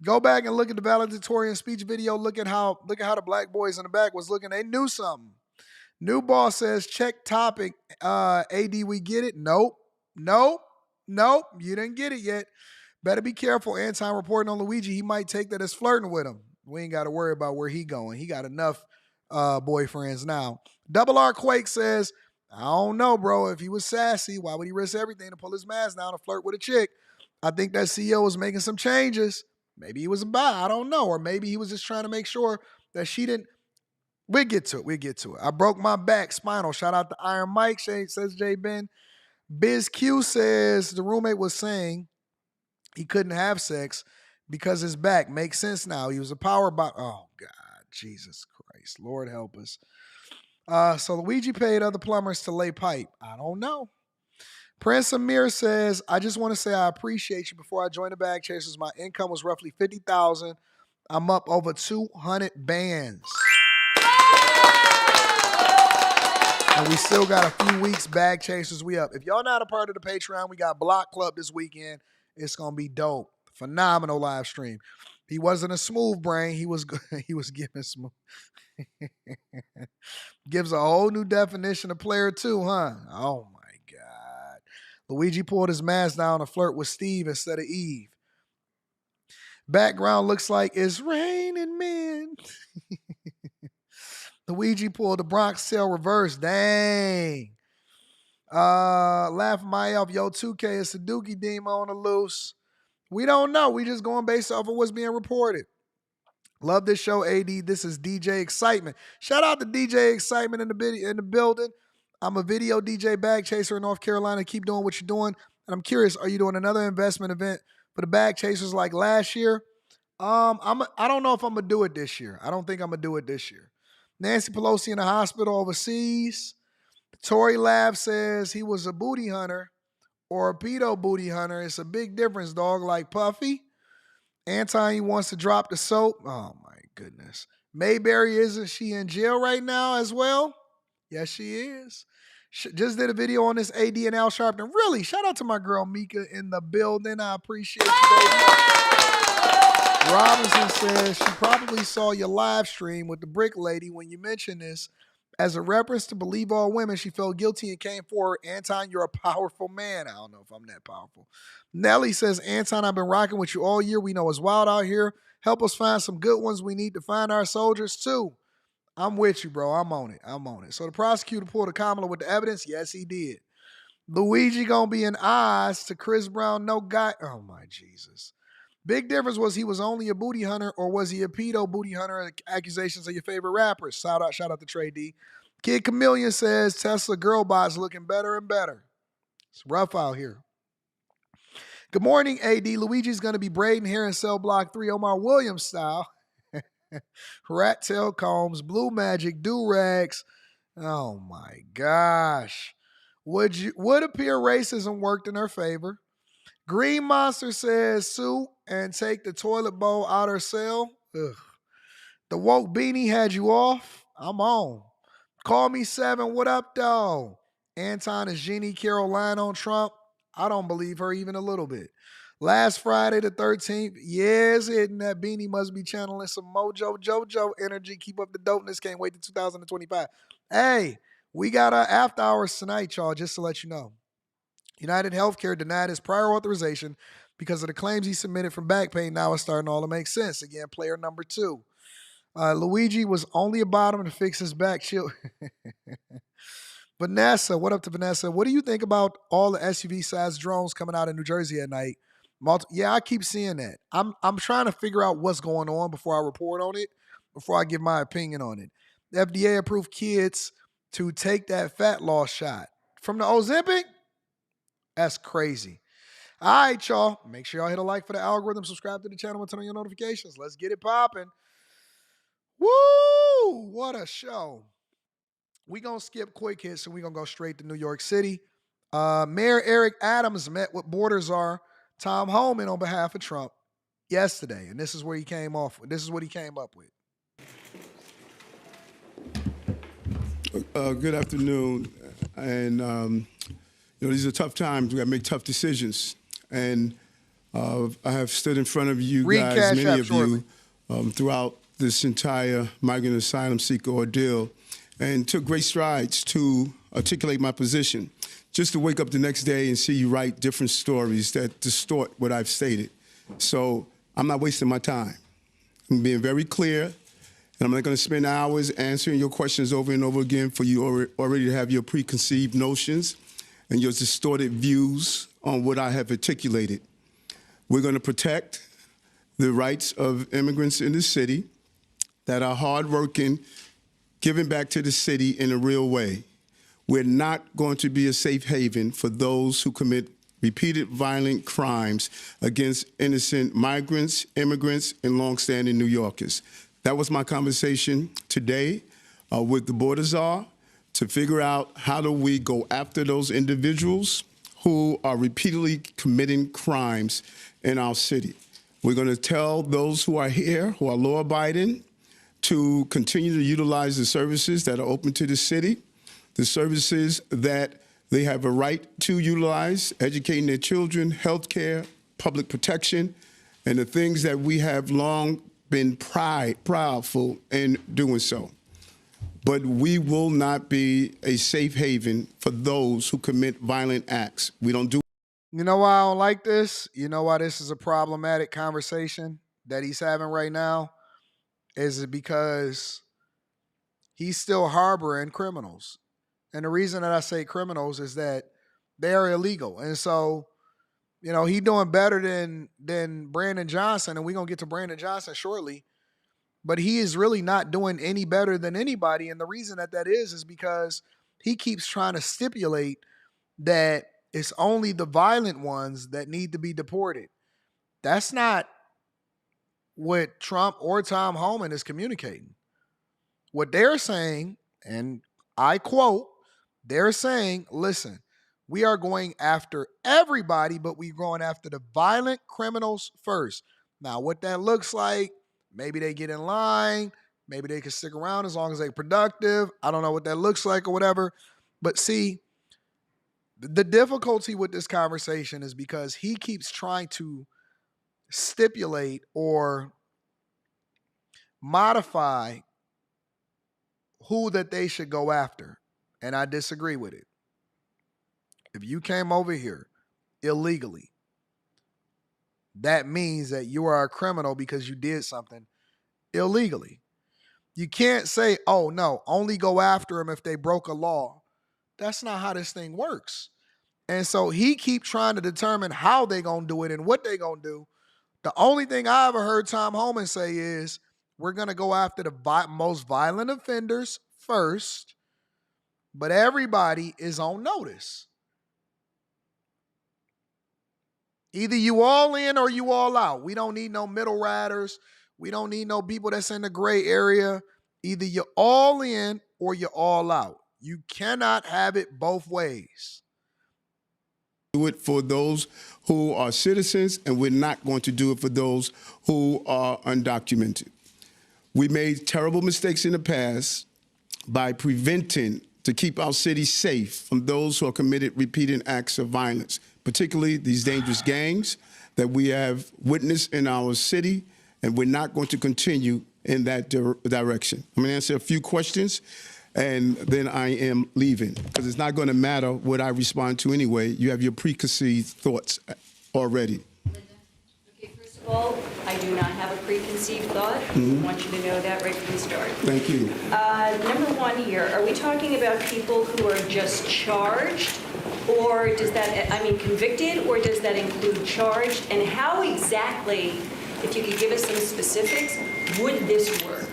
Go back and look at the valedictorian speech video. Look at how the black boys in the back was looking. They knew something. New boss says, check topic. AD, we get it? Nope. You didn't get it yet. Better be careful. Anton reporting on Luigi. He might take that as flirting with him. We ain't got to worry about where he going. He got enough boyfriends now. Double R Quake says, I don't know, bro. If he was sassy, why would he risk everything to pull his mask down and flirt with a chick? I think that CEO was making some changes. Maybe he was a bi. I don't know. Or maybe he was just trying to make sure that she didn't. We'll get to it. I broke my back, spinal. Shout out to Iron Mike, says J. Ben. Biz Q says the roommate was saying he couldn't have sex because his back makes sense now. He was a power bot. Oh, God. Jesus Christ. Lord help us. So Luigi paid other plumbers to lay pipe. I don't know. Prince Amir says, I just want to say I appreciate you. Before I joined the Bag Chasers, my income was roughly $50,000. I'm up over 200 bands. And we still got a few weeks. Bag Chasers, we up. If y'all not a part of the Patreon, we got Block Club this weekend. It's going to be dope. Phenomenal live stream. He wasn't a smooth brain. He was giving smooth. Gives a whole new definition of player two, huh? Oh, my God. Luigi pulled his mask down to flirt with Steve instead of Eve. Background looks like it's raining men. Luigi pulled the Bronx tail reverse. Dang. Laugh my off. Yo, 2K is Sudoku Demo on the loose. We don't know. We just going based off of what's being reported. Love this show, AD. This is DJ Excitement. Shout out to DJ Excitement in the building. I'm a video DJ bag chaser in North Carolina. Keep doing what you're doing. And I'm curious, are you doing another investment event for the bag chasers like last year? I don't know if I'm going to do it this year. I don't think I'm going to do it this year. Nancy Pelosi in the hospital overseas. Tory Lab says he was a booty hunter or a pedo booty hunter. It's a big difference, dog, like Puffy. Anton, he wants to drop the soap. Oh, my goodness. Mayberry, isn't she in jail right now as well? Yes, she is. Just did a video on this AD and Al Sharpton. Really, shout out to my girl Mika in the building. I appreciate you, baby. Robinson says she probably saw your live stream with the brick lady when you mentioned this. As a reference to believe all women, she felt guilty and came forward. Anton, you're a powerful man. I don't know if I'm that powerful. Nelly says, Anton, I've been rocking with you all year. We know it's wild out here. Help us find some good ones. We need to find our soldiers too. I'm with you, bro. I'm on it. So the prosecutor pulled a Kamala with the evidence. Yes, he did. Luigi gonna be in Oz to Chris Brown. No guy. Oh, my Jesus. Big difference was he was only a booty hunter or was he a pedo booty hunter? Accusations of your favorite rappers. Shout out to Trey D. Kid Chameleon says Tesla girl bots looking better and better. It's rough out here. Good morning, AD. Luigi's going to be braiding hair in cell block 3 Omar Williams style. Rat tail combs, blue magic, do-rags. Oh, my gosh. Would appear racism worked in her favor. Green Monster says sue and take the toilet bowl out her cell. Ugh. The woke beanie had you off. I'm on. Call me 7. What up, though? Anton is Jeannie Caroline on Trump. I don't believe her even a little bit. Last Friday the 13th, yes, hitting that beanie must be channeling some Mojo Jojo energy. Keep up the dopeness. Can't wait to 2025. Hey, we got our after hours tonight, y'all, just to let you know. United Healthcare denied his prior authorization because of the claims he submitted from back pain. Now it's starting all to make sense. Again, player number 2. Luigi was only a bottom to fix his back. Chill. Vanessa, what up to Vanessa? What do you think about all the SUV-sized drones coming out of New Jersey at night? Yeah, I keep seeing that. I'm trying to figure out what's going on before I report on it, before I give my opinion on it. The FDA approved kids to take that fat loss shot from the Ozempic. That's crazy. All right, y'all. Make sure y'all hit a like for the algorithm, subscribe to the channel, and turn on your notifications. Let's get it popping. Woo! What a show. We're going to skip quick hits and we're going to go straight to New York City. Mayor Eric Adams met with Border Czar Tom Homan on behalf of Trump yesterday, and this is where he came off with. This is what he came up with. Good afternoon, and these are tough times. We got to make tough decisions, and I have stood in front of you guys, many of you, throughout this entire migrant asylum seeker ordeal, and took great strides to articulate my position. Just to wake up the next day and see you write different stories that distort what I've stated. So I'm not wasting my time. I'm being very clear, and I'm not going to spend hours answering your questions over and over again for you already to have your preconceived notions and your distorted views on what I have articulated. We're going to protect the rights of immigrants in the city that are hardworking, giving back to the city in a real way. We're not going to be a safe haven for those who commit repeated violent crimes against innocent migrants, immigrants, and longstanding New Yorkers. That was my conversation today with the Border Czar to figure out how do we go after those individuals who are repeatedly committing crimes in our city. We're going to tell those who are here, who are law-abiding, to continue to utilize the services that are open to the city, the services that they have a right to utilize, educating their children, health care, public protection, and the things that we have long been proudful in doing so. But we will not be a safe haven for those who commit violent acts. We don't do. You know why I don't like this? You know why this is a problematic conversation that he's having right now? Is it because he's still harboring criminals? And the reason that I say criminals is that they are illegal. And so, he doing better than Brandon Johnson, and we're going to get to Brandon Johnson shortly. But he is really not doing any better than anybody. And the reason that is because he keeps trying to stipulate that it's only the violent ones that need to be deported. That's not what Trump or Tom Homan is communicating. What they're saying, and I quote, they're saying, listen, we are going after everybody, but we're going after the violent criminals first. Now, what that looks like, maybe they get in line, maybe they can stick around as long as they're productive. I don't know what that looks like or whatever. But see, the difficulty with this conversation is because he keeps trying to stipulate or modify who that they should go after. And I disagree with it. If you came over here illegally, that means that you are a criminal because you did something illegally. You can't say, oh, no, only go after them if they broke a law. That's not how this thing works. And so he keep trying to determine how they going to do it and what they going to do. The only thing I ever heard Tom Homan say is, we're going to go after the most violent offenders first, but everybody is on notice. Either you all in or you all out. We don't need no middle riders. We don't need no people that's in the gray area. Either you're all in or you're all out. You cannot have it both ways. Do it for those who are citizens, and we're not going to do it for those who are undocumented. We made terrible mistakes in the past by preventing to keep our city safe from those who are committed repeated acts of violence. particularly these dangerous gangs that we have witnessed in our city, and we're not going to continue in that direction. I'm going to answer a few questions, and then I am leaving, because it's not going to matter what I respond to anyway. You have your preconceived thoughts already. Okay, first of all, I do not have a preconceived thought. I want you to know that right from the start. Thank you. Number one here, are we talking about people who are just charged? Or does that, I mean, convicted, or does that include charged? And how exactly, if you could give us some specifics, would this work?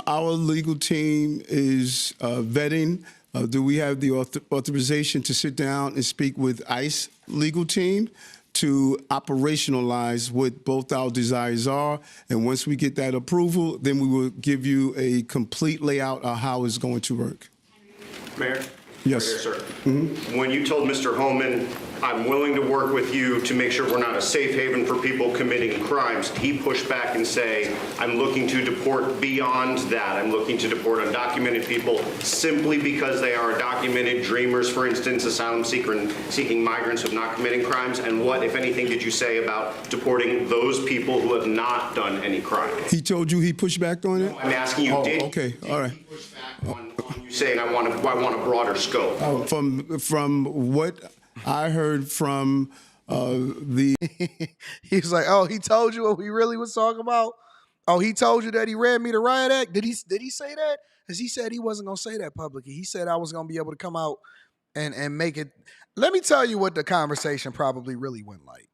Our legal team is vetting. Do we have the authorization to sit down and speak with ICE legal team to operationalize what both our desires are? And once we get that approval, then we will give you a complete layout of how it's going to work. Mayor? Yes. Right here, sir. When you told Mr. Holman, I'm willing to work with you to make sure we're not a safe haven for people committing crimes, he pushed back and say, I'm looking to deport beyond that. I'm looking to deport undocumented people simply because they are documented dreamers, for instance, asylum seeking migrants who have not committing crimes. And what, if anything, did you say about deporting those people who have not done any crime? He told you he pushed back on it? I'm asking you, did all right. he push back on you saying I want a broader scope? From what I heard from the... He's like, oh, he told you what we really was talking about? Oh, he told you that he read me the riot act? Did he say that? Because he said he wasn't going to say that publicly. He said I was going to be able to come out and make it. Let me tell you what the conversation probably really went like.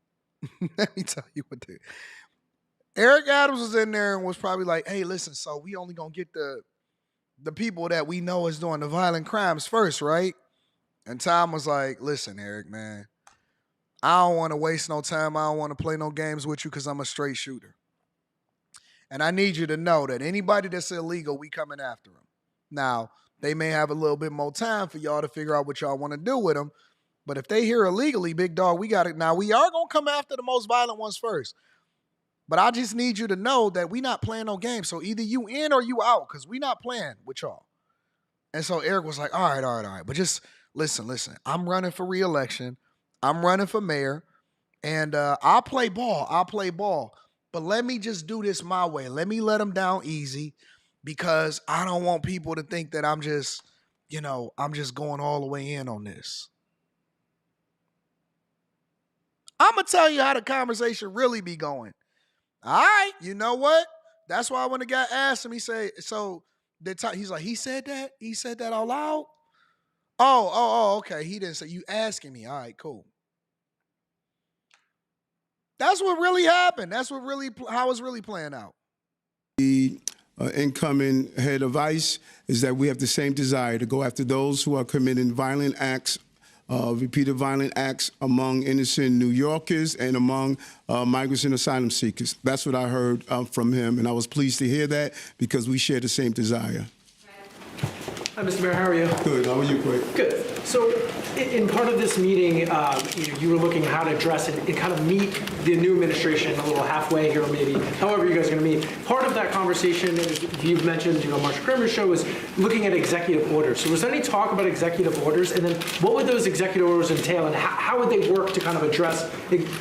Let me tell you what Eric Adams was in there and was probably like, hey, listen, so we only going to get the people that we know is doing the violent crimes first, right? And Tom was like, listen, Eric, man, I don't want to waste no time. I don't want to play no games with you because I'm a straight shooter. And I need you to know that anybody that's illegal, we coming after them. Now, they may have a little bit more time for y'all to figure out what y'all want to do with them. But if they here illegally, big dog, we got it. Now, we are going to come after the most violent ones first. But I just need you to know that we not playing no games. So either you in or you out, because we not playing with y'all. And so Eric was like, all right. But just listen. I'm running for re-election. I'm running for mayor. And I'll play ball. But let me just do this my way. Let me let them down easy, because I don't want people to think that I'm just going all the way in on this. I'm going to tell you how the conversation really be going. All right, you know what? That's why when the guy asked him, he said, so he's like, he said that? He said that out loud? Oh, okay. He didn't say, you asking me. All right, cool. That's what really happened. That's how it's really playing out. The incoming head of ICE is that we have the same desire to go after those who are committing violent acts, repeated violent acts among innocent New Yorkers and among migrants and asylum seekers. That's what I heard from him, and I was pleased to hear that because we share the same desire. Hi, Mr. Mayor. How are you? Good. How are you, Greg? Good. So, in part of this meeting, you were looking at how to address it and kind of meet the new administration a little halfway here, maybe, however you guys are going to meet. Part of that conversation, as you've mentioned, Marsha Kramer's show, is looking at executive orders. So, was there any talk about executive orders? And then, what would those executive orders entail, and how would they work to kind of address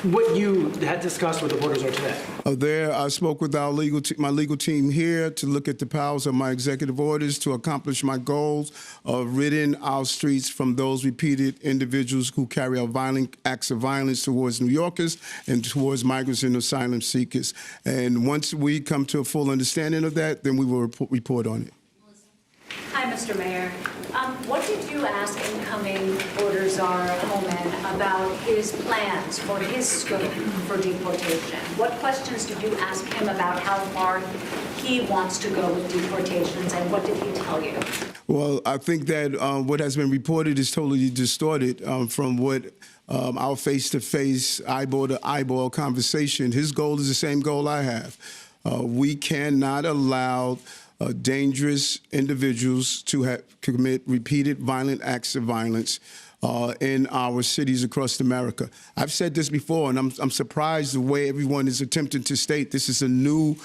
what you had discussed with the orders are today? I spoke with our my legal team here to look at the powers of my executive orders to accomplish my goals of ridding our streets from those repeated individuals who carry out violent acts of violence towards New Yorkers and towards migrants and asylum seekers. And once we come to a full understanding of that, then we will report on it. Hi, Mr. Mayor. What did you ask incoming Border Czar Holman about his plans for his scope for deportation? What questions did you ask him about how far he wants to go with deportations, and what did he tell you? Well, I think that what has been reported is totally distorted from what our face-to-face, eyeball-to-eyeball conversation. His goal is the same goal I have. We cannot allow dangerous individuals to commit repeated violent acts of violence in our cities across America. I've said this before, and I'm surprised the way everyone is attempting to state this is a new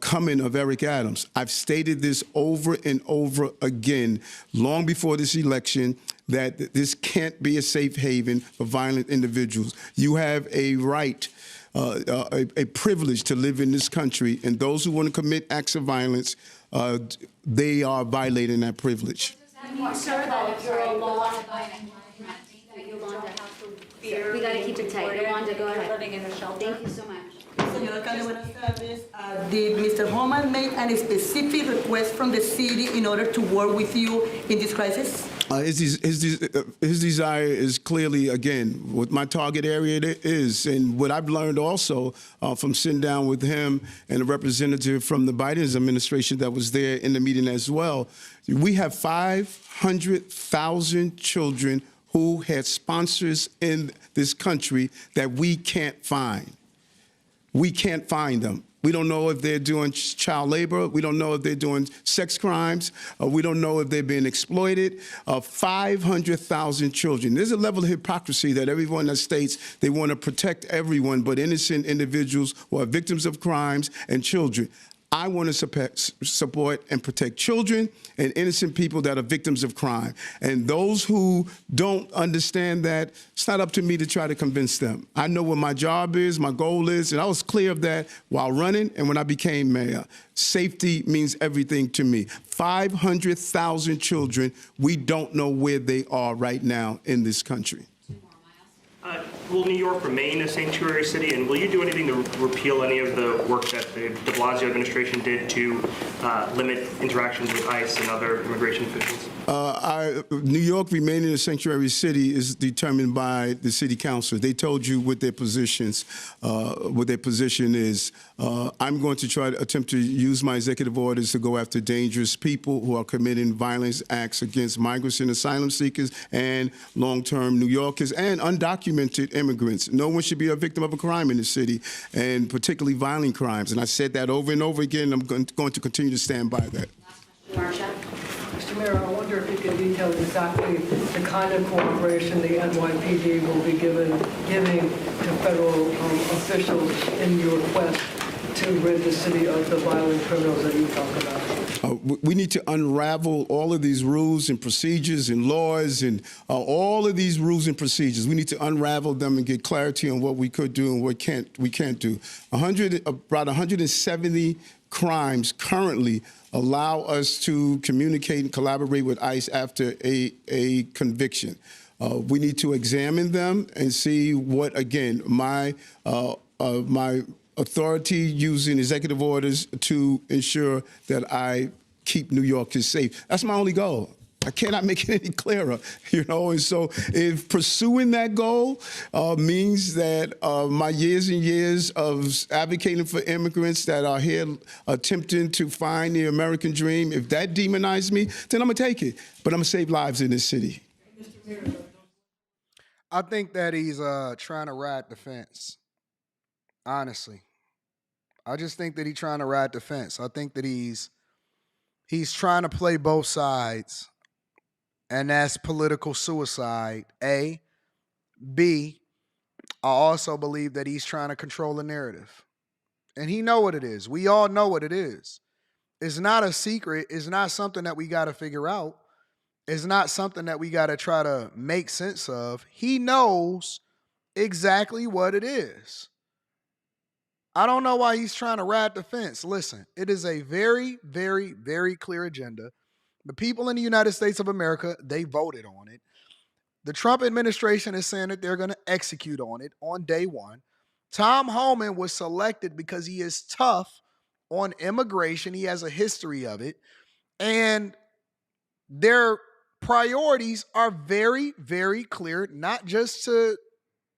coming of Eric Adams. I've stated this over and over again, long before this election, that this can't be a safe haven for violent individuals. You have a right, a privilege to live in this country, and those who want to commit acts of violence, they are violating that privilege. Sir, that if you're a law We got to keep it tight. Yolanda, go ahead. living in a shelter. Thank you so much. Señor alcalde, buenas tardes. Did Mr. Holman make any specific request from the city in order to work with you in this crisis? His desire is clearly, again, what my target area is. And what I've learned also from sitting down with him and a representative from the Biden administration that was there in the meeting as well, we have 500,000 children who had sponsors in this country that we can't find. We can't find them. We don't know if they're doing child labor. We don't know if they're doing sex crimes. We don't know if they're being exploited. 500,000 children. There's a level of hypocrisy that everyone that states they want to protect everyone but innocent individuals who are victims of crimes and children. I want to support and protect children and innocent people that are victims of crime. And those who don't understand that, it's not up to me to try to convince them. I know what my job is, my goal is, and I was clear of that while running and when I became mayor. Safety means everything to me. 500,000 children, we don't know where they are right now in this country. Will New York remain a sanctuary city, and will you do anything to repeal any of the work that the de Blasio administration did to limit interactions with ICE and other immigration officials? New York remaining a sanctuary city is determined by the city council. They told you what their positions, what their position is. I'm going to try to attempt to use my executive orders to go after dangerous people who are committing violence acts against migrants and asylum seekers and long-term New Yorkers and undocumented immigrants. No one should be a victim of a crime in the city, and particularly violent crimes. And I said that over and over again. I'm going to continue to stand by that. Mr. Mayor, I wonder if you can detail exactly the kind of cooperation the NYPD will be giving to federal officials in your quest to rid the city of the violent criminals that you talk about. We need to unravel all of these rules and procedures and laws and all of these rules and procedures. We need to unravel them and get clarity on what we could do and what we can't do. About 170 crimes currently allow us to communicate and collaborate with ICE after a conviction. We need to examine them and see what, again, my authority using executive orders to ensure that I keep New Yorkers safe. That's my only goal. I cannot make it any clearer, you know. And so if pursuing that goal means that my years and years of advocating for immigrants that are here attempting to find the American dream, if that demonizes me, then I'm going to take it. But I'm going to save lives in this city. I think that he's trying to ride the fence, honestly. I just think that he's trying to ride the fence. I think that he's trying to play both sides. And that's political suicide, A. B, I also believe that he's trying to control the narrative. And he know what it is. We all know what it is. It's not a secret. It's not something that we got to figure out. It's not something that we got to try to make sense of. He knows exactly what it is. I don't know why he's trying to ride the fence. Listen, it is a very, very, very clear agenda. The people in the United States of America, they voted on it. The Trump administration is saying that they're going to execute on it on day one. Tom Homan was selected because he is tough on immigration. He has a history of it. And their priorities are very, very clear, not just to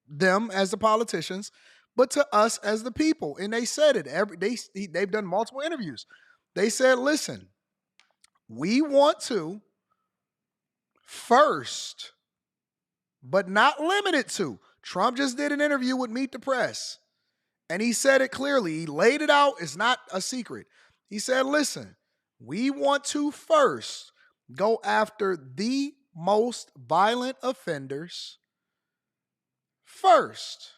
them as the politicians, but to us as the people. And they said it. They've done multiple interviews. They said, listen, we want to first, but not limited to. Trump just did an interview with Meet the Press, and he said it clearly. He laid it out. It's not a secret. He said, listen, we want to first go after the most violent offenders first.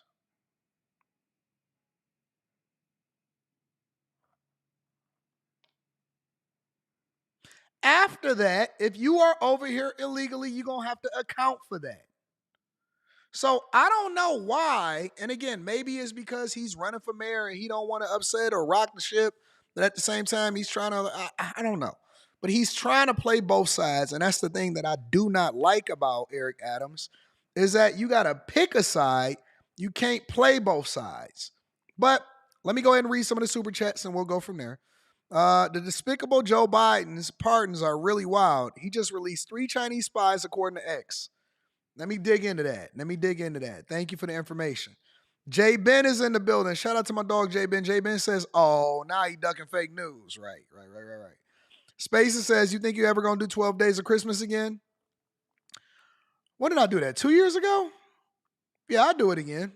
after that, if you are over here illegally, you're going to have to account for that. So I don't know why. And again, maybe it's because he's running for mayor and he don't want to upset or rock the ship. But at the same time, he's trying to, I don't know. But he's trying to play both sides. And that's the thing that I do not like about Eric Adams is that you got to pick a side. You can't play both sides. But let me go ahead and read some of the super chats and we'll go from there. The despicable Joe Biden's pardons are really wild. He just released 3 Chinese spies according to X. Let me dig into that. Thank you for the information. J Ben is in the building. Shout out to my dog J Ben. J Ben says, oh, now he ducking fake news. Right. Spacer says, you think you ever gonna do 12 days of Christmas again? When did I do that? 2 years ago? Yeah, I'll do it again.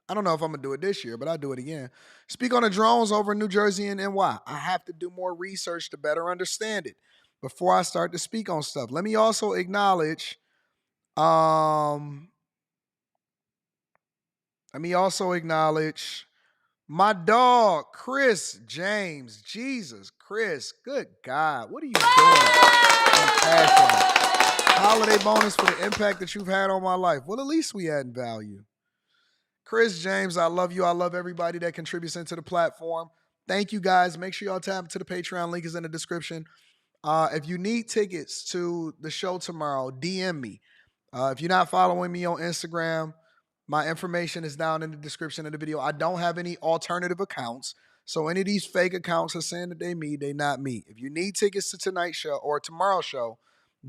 I don't know if I'm gonna do it this year, but I'll do it again. Speak on the drones over in New Jersey and NY. I have to do more research to better understand it before I start to speak on stuff. Let me also acknowledge my dog, Chris James. Jesus, Chris, good God. What are you doing? Holiday bonus for the impact that you've had on my life. Well, at least we add value. Chris James, I love you. I love everybody that contributes into the platform. Thank you, guys. Make sure y'all tap into the Patreon. Link is in the description. If you need tickets to the show tomorrow, DM me. If you're not following me on Instagram, my information is down in the description of the video. I don't have any alternative accounts. So any of these fake accounts are saying that they me, they not me. If you need tickets to tonight's show or tomorrow's show,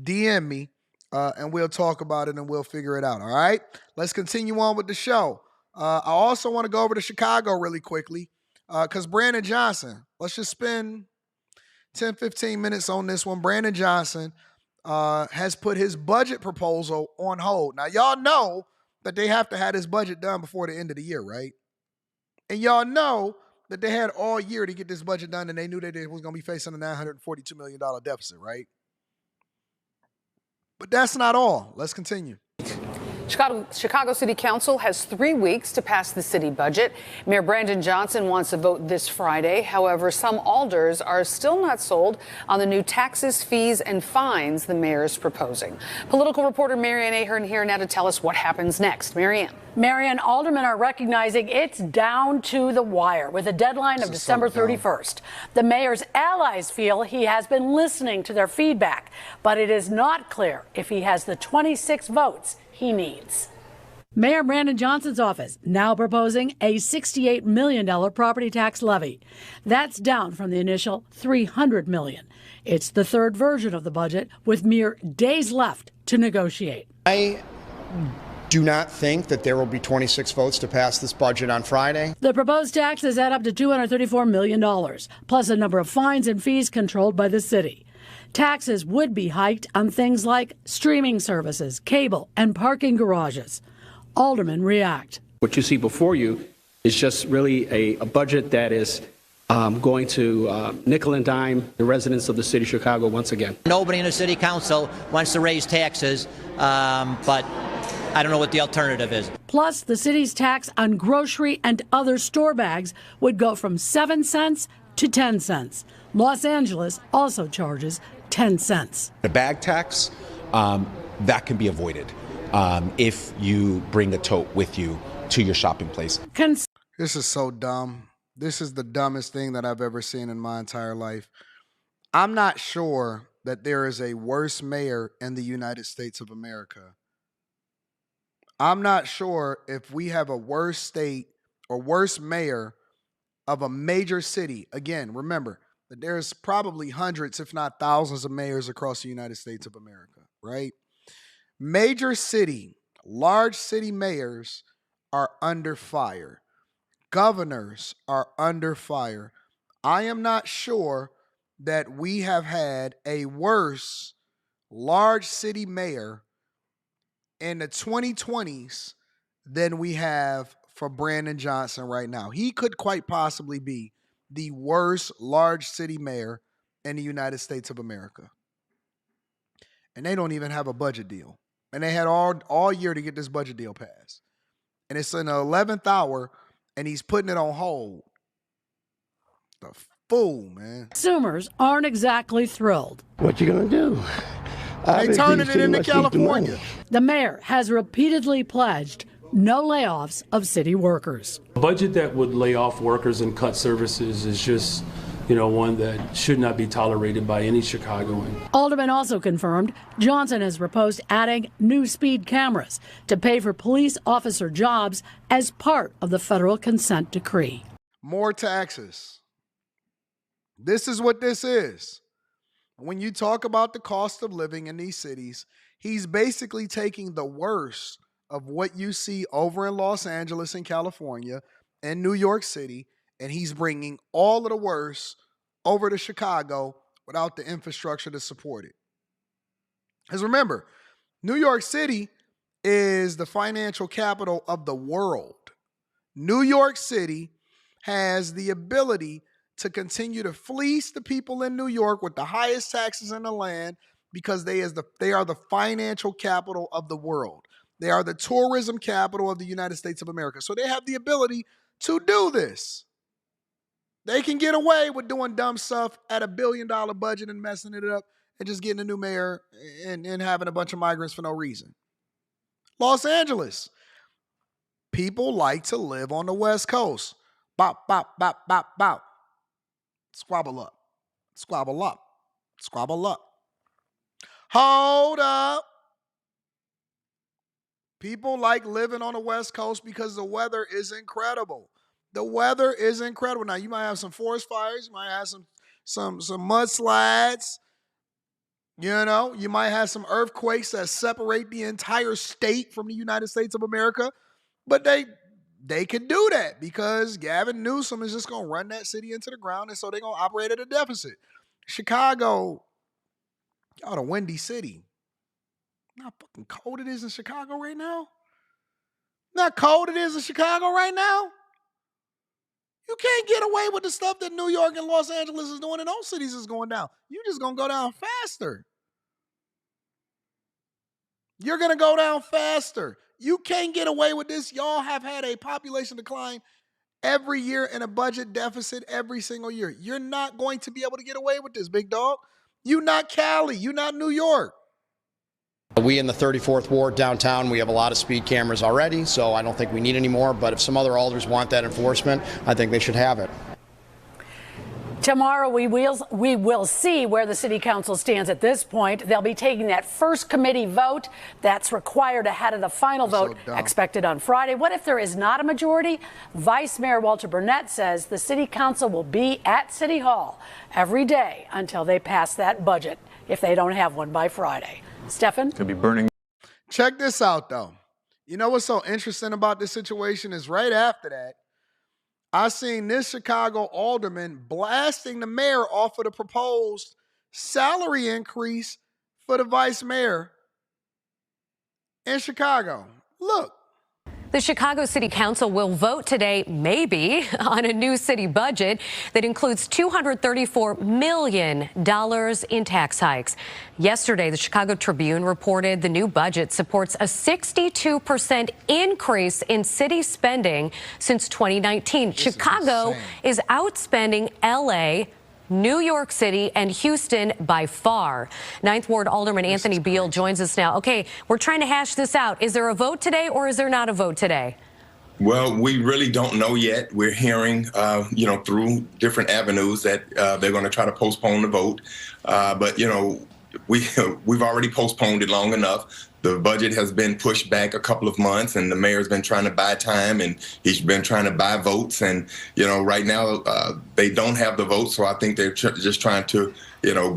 DM me and we'll talk about it and we'll figure it out. All right? Let's continue on with the show. I also want to go over to Chicago really quickly because Brandon Johnson, let's just spend 10, 15 minutes on this one. Brandon Johnson has put his budget proposal on hold. Now, y'all know that they have to have this budget done before the end of the year, right? And y'all know that they had all year to get this budget done, and they knew that they was going to be facing a $942 million deficit, right? But that's not all. Let's continue. Chicago City Council has 3 weeks to pass the city budget. Mayor Brandon Johnson wants a vote this Friday. However, some alders are still not sold on the new taxes, fees, and fines the mayor is proposing. Political reporter Marianne Ahern here now to tell us what happens next. Marianne, aldermen are recognizing it's down to the wire with a deadline of December 31st. The mayor's allies feel he has been listening to their feedback, but it is not clear if he has the 26 votes he needs. Mayor Brandon Johnson's office now proposing a $68 million property tax levy. That's down from the initial $300 million. It's the third version of the budget with mere days left to negotiate. I do not think that there will be 26 votes to pass this budget on Friday. The proposed taxes add up to $234 million, plus a number of fines and fees controlled by the city. Taxes would be hiked on things like streaming services, cable, and parking garages. Aldermen react. What you see before you is just really a budget that is going to nickel and dime the residents of the city of Chicago once again. Nobody in the city council wants to raise taxes, but I don't know what the alternative is. Plus, the city's tax on grocery and other store bags would go from 7 cents to 10 cents. Los Angeles also charges 10 cents. A bag tax, that can be avoided if you bring a tote with you to your shopping place. This is so dumb. This is the dumbest thing that I've ever seen in my entire life. I'm not sure that there is a worse mayor in the United States of America. I'm not sure if we have a worse state or worse mayor of a major city. Again, remember, there's probably hundreds, if not thousands of mayors across the United States of America, right? Major city, large city mayors are under fire. Governors are under fire. I am not sure that we have had a worse large city mayor in the 2020s than we have for Brandon Johnson right now. He could quite possibly be the worst large city mayor in the United States of America. And they don't even have a budget deal. And they had all year to get this budget deal passed. And it's in the 11th hour, and he's putting it on hold. fool, man. Consumers aren't exactly thrilled. What you gonna do? They turning it into California. The mayor has repeatedly pledged no layoffs of city workers. A budget that would lay off workers and cut services is just, one that should not be tolerated by any Chicagoan. Alderman also confirmed Johnson has proposed adding new speed cameras to pay for police officer jobs as part of the federal consent decree. More taxes. This is what this is. When you talk about the cost of living in these cities, he's basically taking the worst of what you see over in Los Angeles and California and New York City, and he's bringing all of the worst over to Chicago without the infrastructure to support it. Because remember, New York City is the financial capital of the world. New York City has the ability to continue to fleece the people in New York with the highest taxes in the land because they are the financial capital of the world. They are the tourism capital of the United States of America. So they have the ability to do this. They can get away with doing dumb stuff at $1 billion budget and messing it up and just getting a new mayor and having a bunch of migrants for no reason. Los Angeles. People like to live on the West Coast. Bop, bop, bop, bop, bop. Squabble up. Squabble up. Squabble up. Hold up. People like living on the West Coast because the weather is incredible. The weather is incredible. Now, you might have some forest fires. You might have some mudslides. You might have some earthquakes that separate the entire state from the United States of America. But they can do that because Gavin Newsom is just going to run that city into the ground, and so they're going to operate at a deficit. Chicago, y'all, a windy city. Not fucking cold it is in Chicago right now. Not cold it is in Chicago right now. You can't get away with the stuff that New York and Los Angeles is doing, and those cities is going down. You're just going to go down faster. You're going to go down faster. You can't get away with this. Y'all have had a population decline every year and a budget deficit every single year. You're not going to be able to get away with this, big dog. You're not Cali. You're not New York. We in the 34th Ward downtown, we have a lot of speed cameras already, so I don't think we need any more. But if some other alders want that enforcement, I think they should have it. Tomorrow, we will see where the city council stands at this point. They'll be taking that first committee vote that's required ahead of the final vote expected on Friday. What if there is not a majority? Vice Mayor Walter Burnett says the city council will be at City Hall every day until they pass that budget, if they don't have one by Friday. Stefan? Could be burning. Check this out, though. You know what's so interesting about this situation is right after that, I seen this Chicago alderman blasting the mayor off of the proposed salary increase for the vice mayor in Chicago. Look. The Chicago City Council will vote today, maybe, on a new city budget that includes $234 million in tax hikes. Yesterday, the Chicago Tribune reported the new budget supports a 62% increase in city spending since 2019. Chicago is outspending L.A., New York City, and Houston by far. Ninth Ward Alderman Anthony Beal joins us now. Okay, we're trying to hash this out. Is there a vote today or is there not a vote today? Well, we really don't know yet. We're hearing, through different avenues that they're going to try to postpone the vote. But we've already postponed it long enough. The budget has been pushed back a couple of months, and the mayor's been trying to buy time, and he's been trying to buy votes. And, right now they don't have the votes, so I think they're just trying to,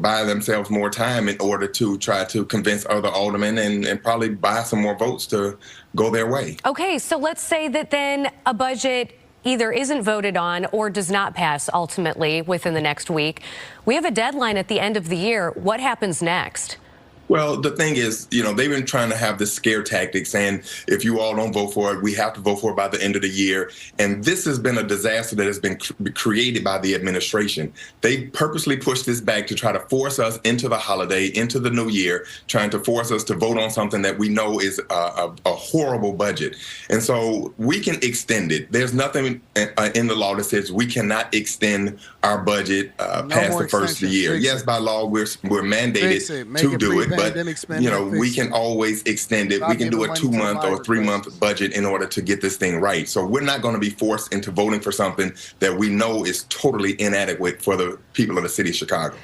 buy themselves more time in order to try to convince other aldermen and probably buy some more votes to go their way. Okay, so let's say that then a budget either isn't voted on or does not pass ultimately within the next week. We have a deadline at the end of the year. What happens next? Well, the thing is, they've been trying to have this scare tactic saying, if you all don't vote for it, we have to vote for it by the end of the year. And this has been a disaster that has been created by the administration. They purposely pushed this back to try to force us into the holiday, into the new year, trying to force us to vote on something that we know is a horrible budget. And so we can extend it. There's nothing in the law that says we cannot extend our budget past the first of the year. Yes, by law, we're mandated to do it. But, we can always extend it. We can do a 2-month or 3-month budget in order to get this thing right. So we're not going to be forced into voting for something that we know is totally inadequate for the people of the city of Chicago.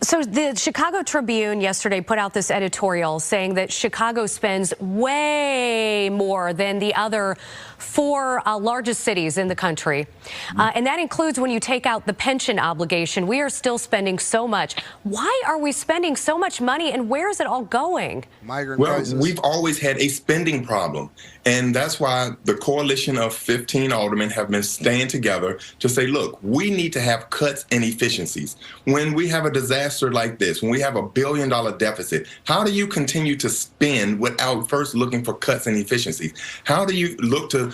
So the Chicago Tribune yesterday put out this editorial saying that Chicago spends way more than the other 4 largest cities in the country. And that includes when you take out the pension obligation. We are still spending so much. Why are we spending so much money, and where is it all going? We've always had a spending problem. And that's why the coalition of 15 aldermen have been staying together to say, look, we need to have cuts and efficiencies. When we have a disaster like this, when we have $1 billion deficit, how do you continue to spend without first looking for cuts and efficiencies? How do you look to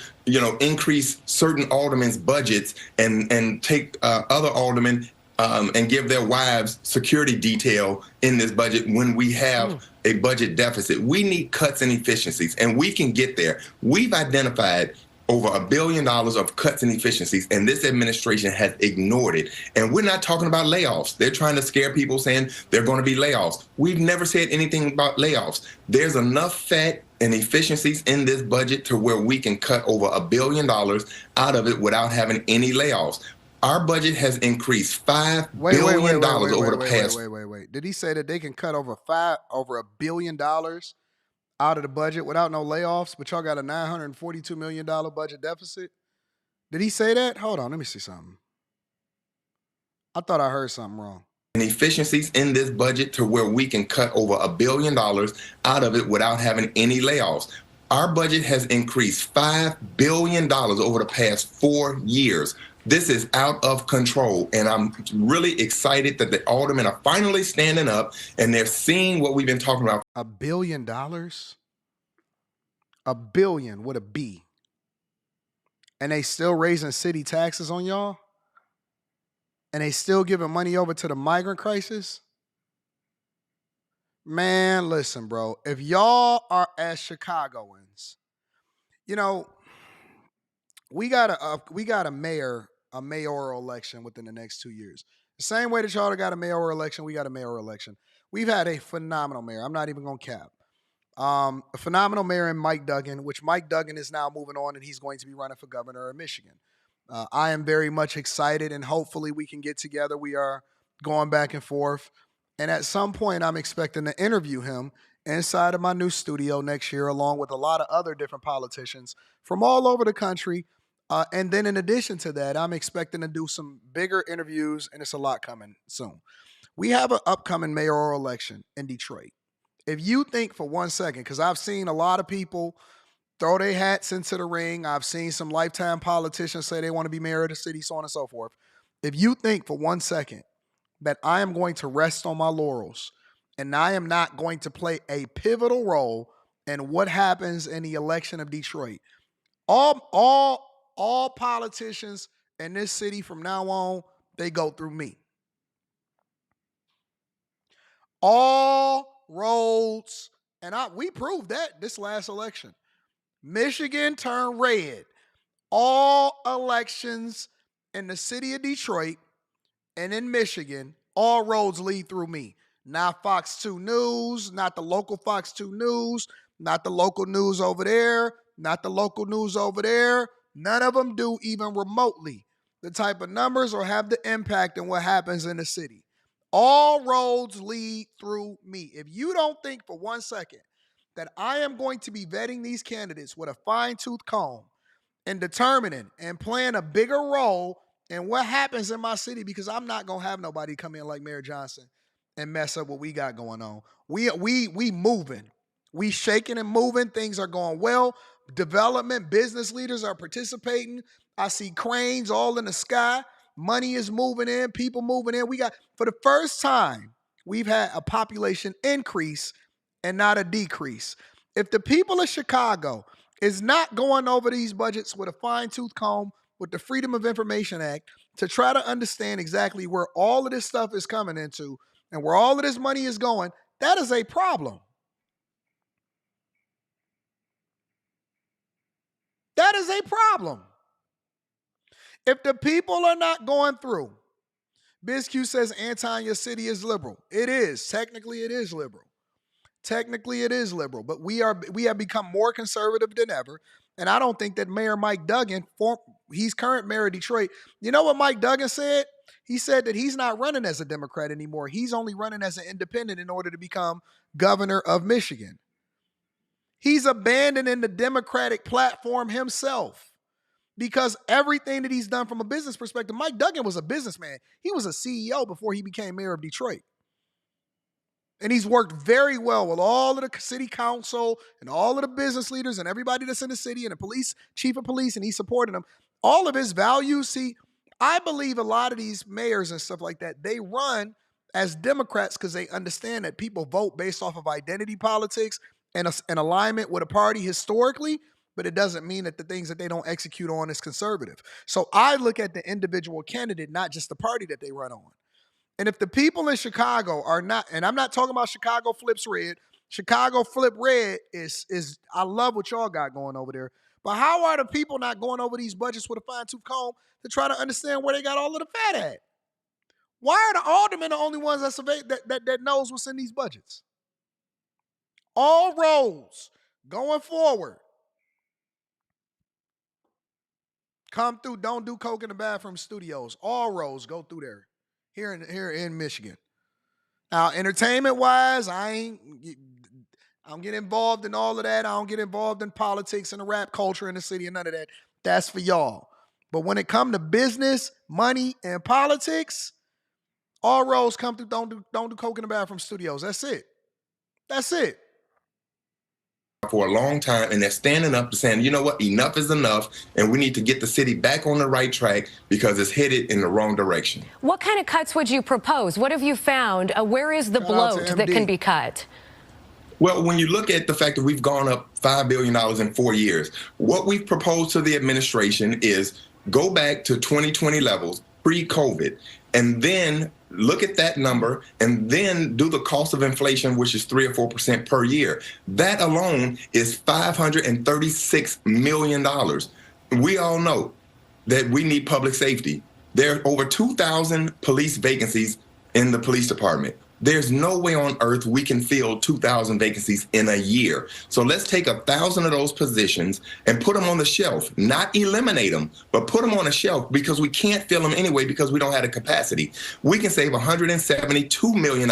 increase certain aldermen's budgets and take other aldermen and give their wives security detail in this budget when we have a budget deficit? We need cuts and efficiencies, and we can get there. We've identified over $1 billion of cuts and efficiencies, and this administration has ignored it. And we're not talking about layoffs. They're trying to scare people saying they're going to be layoffs. We've never said anything about layoffs. There's enough fat and efficiencies in this budget to where we can cut over $1 billion out of it without having any layoffs. Our budget has increased $5 billion over the past. Wait. Did he say that they can cut over $1 billion out of the budget without no layoffs, but y'all got a $942 million budget deficit? Did he say that? Hold on, let me see something. I thought I heard something wrong. And efficiencies in this budget to where we can cut over $1 billion out of it without having any layoffs. Our budget has increased $5 billion over the past 4 years. This is out of control, and I'm really excited that the aldermen are finally standing up and they're seeing what we've been talking about. $1 billion? A billion with a B. And they still raising city taxes on y'all? And they still giving money over to the migrant crisis? Man, listen, bro. If y'all are as Chicagoans, we got a mayoral election within the next 2 years. The same way that y'all got a mayoral election, we got a mayoral election. We've had a phenomenal mayor. I'm not even going to cap. A phenomenal mayor in Mike Duggan, which Mike Duggan is now moving on, and he's going to be running for governor of Michigan. I am very much excited, and hopefully we can get together. We are going back and forth. And at some point, I'm expecting to interview him inside of my new studio next year, along with a lot of other different politicians from all over the country. And then in addition to that, I'm expecting to do some bigger interviews, and it's a lot coming soon. We have an upcoming mayoral election in Detroit. If you think for 1 second, because I've seen a lot of people throw their hats into the ring. I've seen some lifetime politicians say they want to be mayor of the city, so on and so forth. If you think for 1 second that I am going to rest on my laurels and I am not going to play a pivotal role in what happens in the election of Detroit, all politicians in this city from now on, they go through me. All roads, and we proved that this last election. Michigan turned red. All elections in the city of Detroit and in Michigan, all roads lead through me. Not Fox 2 News, not the local Fox 2 News, not the local news over there, not the local news over there. None of them do even remotely the type of numbers or have the impact on what happens in the city. All roads lead through me. If you don't think for 1 second that I am going to be vetting these candidates with a fine-tooth comb and determining and playing a bigger role in what happens in my city, because I'm not going to have nobody come in like Mayor Johnson and mess up what we got going on. We moving. We shaking and moving. Things are going well. Development, business leaders are participating. I see cranes all in the sky. Money is moving in, people moving in. We got, for the first time we've had a population increase and not a decrease. If the people of Chicago is not going over these budgets with a fine-tooth comb, with the Freedom of Information Act, to try to understand exactly where all of this stuff is coming into and where all of this money is going, that is a problem. That is a problem. If the people are not going through, BizQ says, Anton, your city is liberal. It is. Technically, it is liberal. Technically, it is liberal, but we have become more conservative than ever. And I don't think that Mayor Mike Duggan, he's current mayor of Detroit. You know what Mike Duggan said? He said that he's not running as a Democrat anymore. He's only running as an independent in order to become governor of Michigan. He's abandoning the Democratic platform himself because everything that he's done from a business perspective, Mike Duggan was a businessman. He was a CEO before he became mayor of Detroit. And he's worked very well with all of the city council and all of the business leaders and everybody that's in the city and the police, chief of police, and he's supporting them. All of his values, see, I believe a lot of these mayors and stuff like that, they run as Democrats because they understand that people vote based off of identity politics and an alignment with a party historically, but it doesn't mean that the things that they don't execute on is conservative. So I look at the individual candidate, not just the party that they run on. And if the people in Chicago are not, and I'm not talking about Chicago flips red, Chicago flip red is I love what y'all got going over there. But how are the people not going over these budgets with a fine-tooth comb to try to understand where they got all of the fat at? Why are the aldermen the only ones that knows what's in these budgets? All roads going forward come through. Don't do coke in the bathroom studios. All roads go through there. Here in Michigan. Now, entertainment-wise, I don't get involved in all of that. I don't get involved in politics and the rap culture in the city and none of that. That's for y'all. But when it comes to business, money, and politics, all roads come through. Don't do coke in the bathroom studios. That's it. That's it. For a long time, and they're standing up to saying, you know what, enough is enough, and we need to get the city back on the right track because it's headed in the wrong direction. What kind of cuts would you propose? What have you found? Where is the bloat that can be cut? Well, when you look at the fact that we've gone up $5 billion in 4 years, what we've proposed to the administration is go back to 2020 levels, pre-COVID, and then look at that number and then do the cost of inflation, which is 3 or 4% per year. That alone is $536 million. We all know that we need public safety. There are over 2,000 police vacancies in the police department. There's no way on earth we can fill 2,000 vacancies in a year. So let's take 1,000 of those positions and put them on the shelf, not eliminate them, but put them on a shelf because we can't fill them anyway because we don't have the capacity. We can save $172 million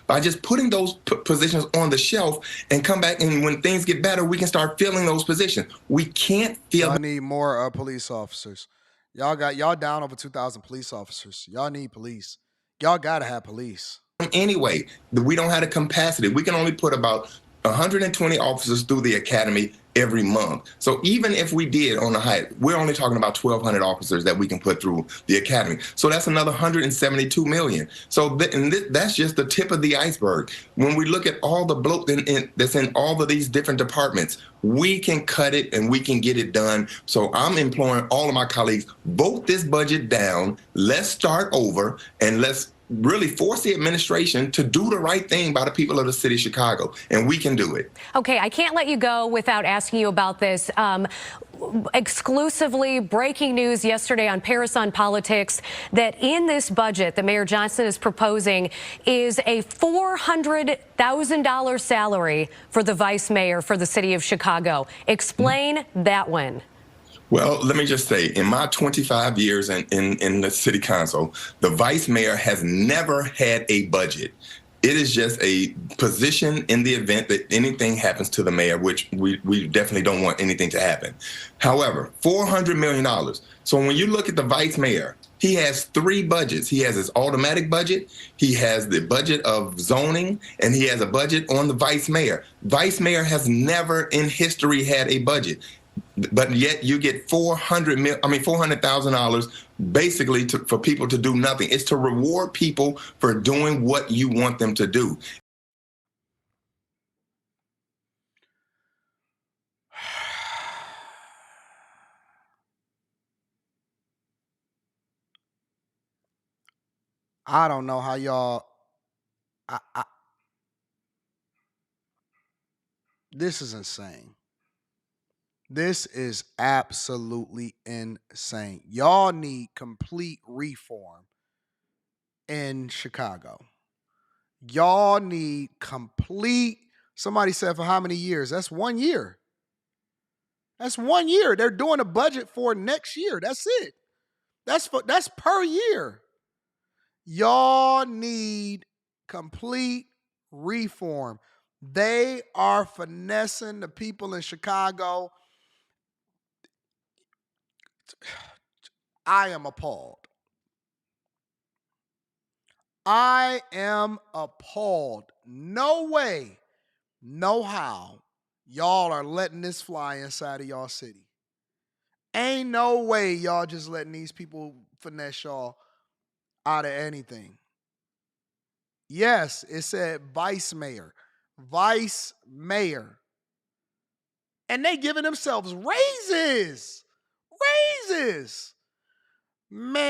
by just putting those positions on the shelf and come back, and when things get better, we can start filling those positions. We can't fill. Y'all need more police officers. Y'all down over 2,000 police officers. Y'all need police. Y'all gotta have police. Anyway, we don't have the capacity. We can only put about 120 officers through the academy every month. So even if we did on the height, we're only talking about 1,200 officers that we can put through the academy. So that's another $172 million. So that's just the tip of the iceberg. When we look at all the bloat that's in all of these different departments, we can cut it and we can get it done. So I'm imploring all of my colleagues, vote this budget down. Let's start over and let's really force the administration to do the right thing by the people of the city of Chicago, and we can do it. Okay, I can't let you go without asking you about this. Exclusively breaking news yesterday on Paris on Politics that in this budget that Mayor Johnson is proposing is a $400,000 salary for the vice mayor for the city of Chicago. Explain that one. Well, let me just say, in my 25 years in the city council, the vice mayor has never had a budget. It is just a position in the event that anything happens to the mayor, which we definitely don't want anything to happen. However, $400 million. So when you look at the vice mayor, he has 3 budgets. He has his automatic budget, he has the budget of zoning, and he has a budget on the vice mayor. Vice mayor has never in history had a budget. but yet you get $400,000 basically for people to do nothing. It's to reward people for doing what you want them to do. I don't know how y'all. This is insane. This is absolutely insane. Y'all need complete reform in Chicago. Y'all need complete. Somebody said for how many years? That's 1 year. That's 1 year. They're doing a budget for next year. That's it. That's per year. Y'all need complete reform. They are finessing the people in Chicago. I am appalled. I am appalled. No way, no how y'all are letting this fly inside of y'all city. Ain't no way y'all just letting these people finesse y'all out of anything. Yes, it said vice mayor. Vice mayor. And they giving themselves raises. Raises. Man,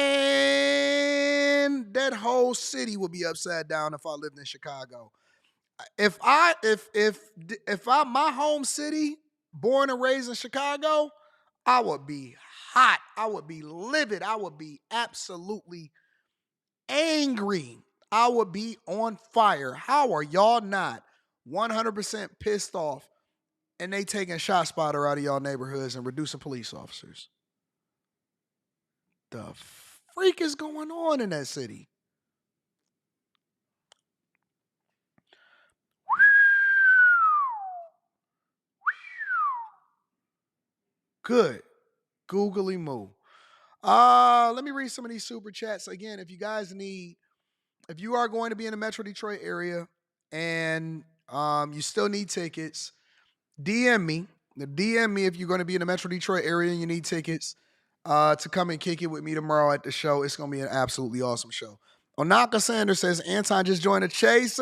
that whole city would be upside down if I lived in Chicago. If my home city, born and raised in Chicago, I would be hot. I would be livid. I would be absolutely angry. I would be on fire. How are y'all not 100% pissed off and they taking shot spotter out of y'all neighborhoods and reducing police officers? The freak is going on in that city? Good. Googly moo. Let me read some of these super chats. Again, if you are going to be in the Metro Detroit area and you still need tickets, DM me. DM me if you're going to be in the Metro Detroit area and you need tickets to come and kick it with me tomorrow at the show. It's going to be an absolutely awesome show. Onaka Sanders says, Anton just joined the Chasers.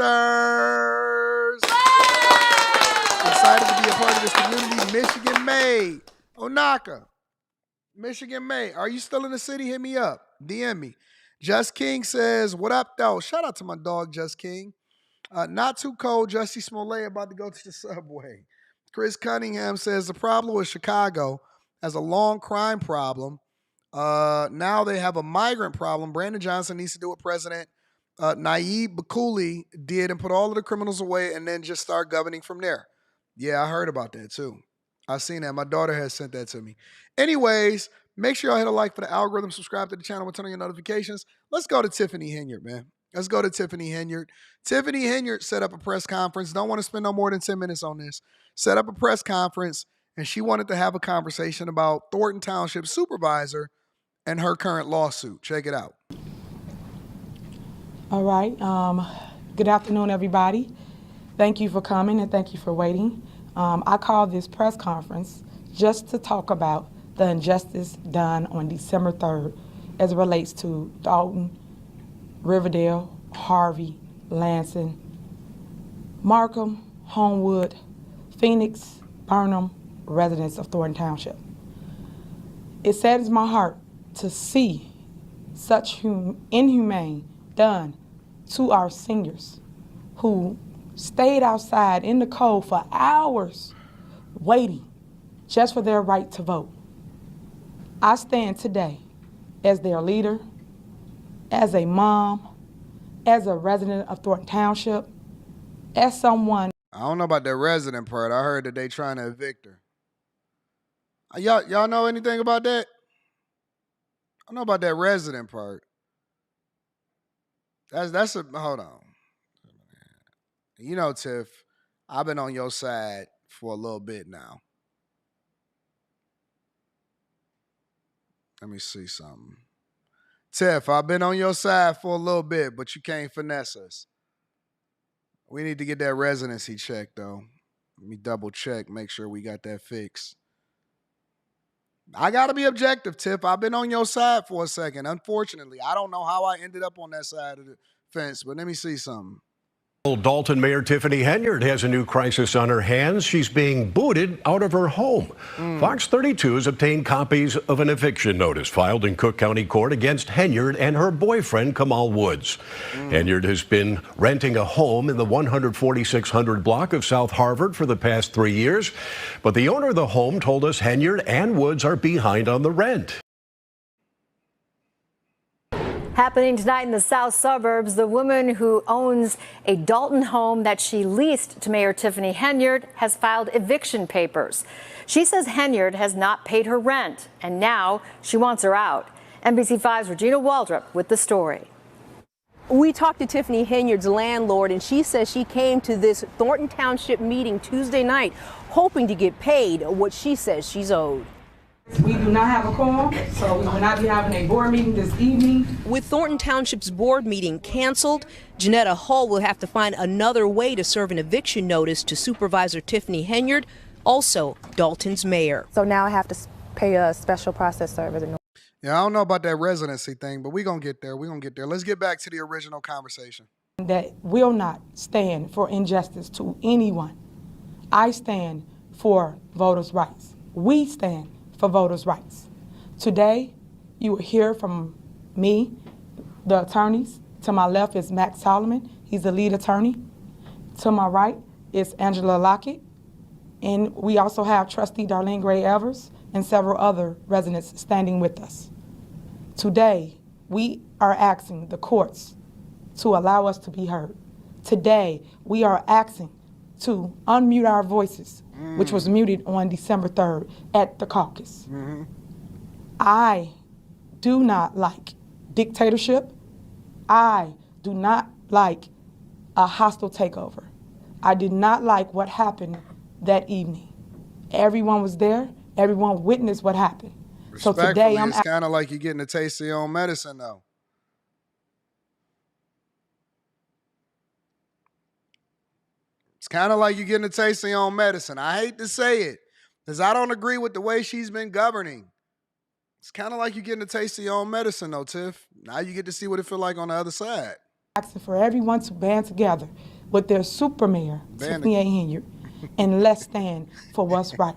Excited to be a part of this community. Michigan made. Onaka, Michigan made. Are you still in the city? Hit me up. DM me. Just King says, what up, though? Shout out to my dog, Just King. Not too cold. Jussie Smollett about to go to the subway. Chris Cunningham says, the problem with Chicago has a long crime problem. Now they have a migrant problem. Brandon Johnson needs to do what President Nayib Bukele did and put all of the criminals away and then just start governing from there. Yeah, I heard about that too. I seen that. My daughter has sent that to me. Anyways, make sure y'all hit a like for the algorithm, subscribe to the channel, and turn on your notifications. Let's go to Tiffany Henyard, man. Let's go to Tiffany Henyard. Tiffany Henyard set up a press conference. Don't want to spend no more than 10 minutes on this. Set up a press conference, and she wanted to have a conversation about Thornton Township supervisor and her current lawsuit. Check it out. All right. Good afternoon, everybody. Thank you for coming and thank you for waiting. I called this press conference just to talk about the injustice done on December 3rd as it relates to Thornton, Riverdale, Harvey, Lansing, Markham, Homewood, Phoenix, Burnham, residents of Thornton Township. It saddens my heart to see such inhumane done to our seniors who stayed outside in the cold for hours waiting just for their right to vote. I stand today as their leader, as a mom, as a resident of Thornton Township, as someone. I don't know about that resident part. I heard that they trying to evict her. Y'all know anything about that? I don't know about that resident part. That's a hold on. You know, Tiff, I've been on your side for a little bit now. Let me see something. Tiff, I've been on your side for a little bit, but you can't finesse us. We need to get that residency check, though. Let me double check, make sure we got that fixed. I got to be objective, Tiff. I've been on your side for a second. Unfortunately, I don't know how I ended up on that side of the fence, but let me see something. Dalton Mayor Tiffany Henyard has a new crisis on her hands. She's being booted out of her home. Fox 32 has obtained copies of an eviction notice filed in Cook County Court against Henyard and her boyfriend, Kamal Woods. Henyard has been renting a home in the 14600 block of South Harvard for the past 3 years. But the owner of the home told us Henyard and Woods are behind on the rent. Happening tonight in the south suburbs, the woman who owns a Dalton home that she leased to Mayor Tiffany Henyard has filed eviction papers. She says Henyard has not paid her rent, and now she wants her out. NBC5's Regina Waldrop with the story. We talked to Tiffany Henyard's landlord, and she says she came to this Thornton Township meeting Tuesday night hoping to get paid what she says she's owed. We do not have a quorum, so we will not be having a board meeting this evening. With Thornton Township's board meeting canceled, Janetta Hull will have to find another way to serve an eviction notice to Supervisor Tiffany Henyard, also Dalton's mayor. So now I have to pay a special process service. Yeah, I don't know about that residency thing, but we're going to get there. We're going to get there. Let's get back to the original conversation. That will not stand for injustice to anyone. I stand for voters' rights. We stand for voters' rights. Today, you will hear from me, the attorneys. To my left is Max Solomon. He's the lead attorney. To my right is Angela Lockett. And we also have Trustee Darlene Gray Evers and several other residents standing with us. Today, we are asking the courts to allow us to be heard. Today, we are asking to unmute our voices, which was muted on December 3rd at the caucus. I do not like dictatorship. I do not like a hostile takeover. I did not like what happened that evening. Everyone was there. Everyone witnessed what happened. So today it's kind of like you're getting a taste of your own medicine, though. It's kind of like you're getting a taste of your own medicine. I hate to say it, because I don't agree with the way she's been governing. It's kind of like you're getting a taste of your own medicine, though, Tiff. Now you get to see what it feels like on the other side. Asking for everyone to band together with their super mayor, Tiffany Henyard, and let's stand for what's right.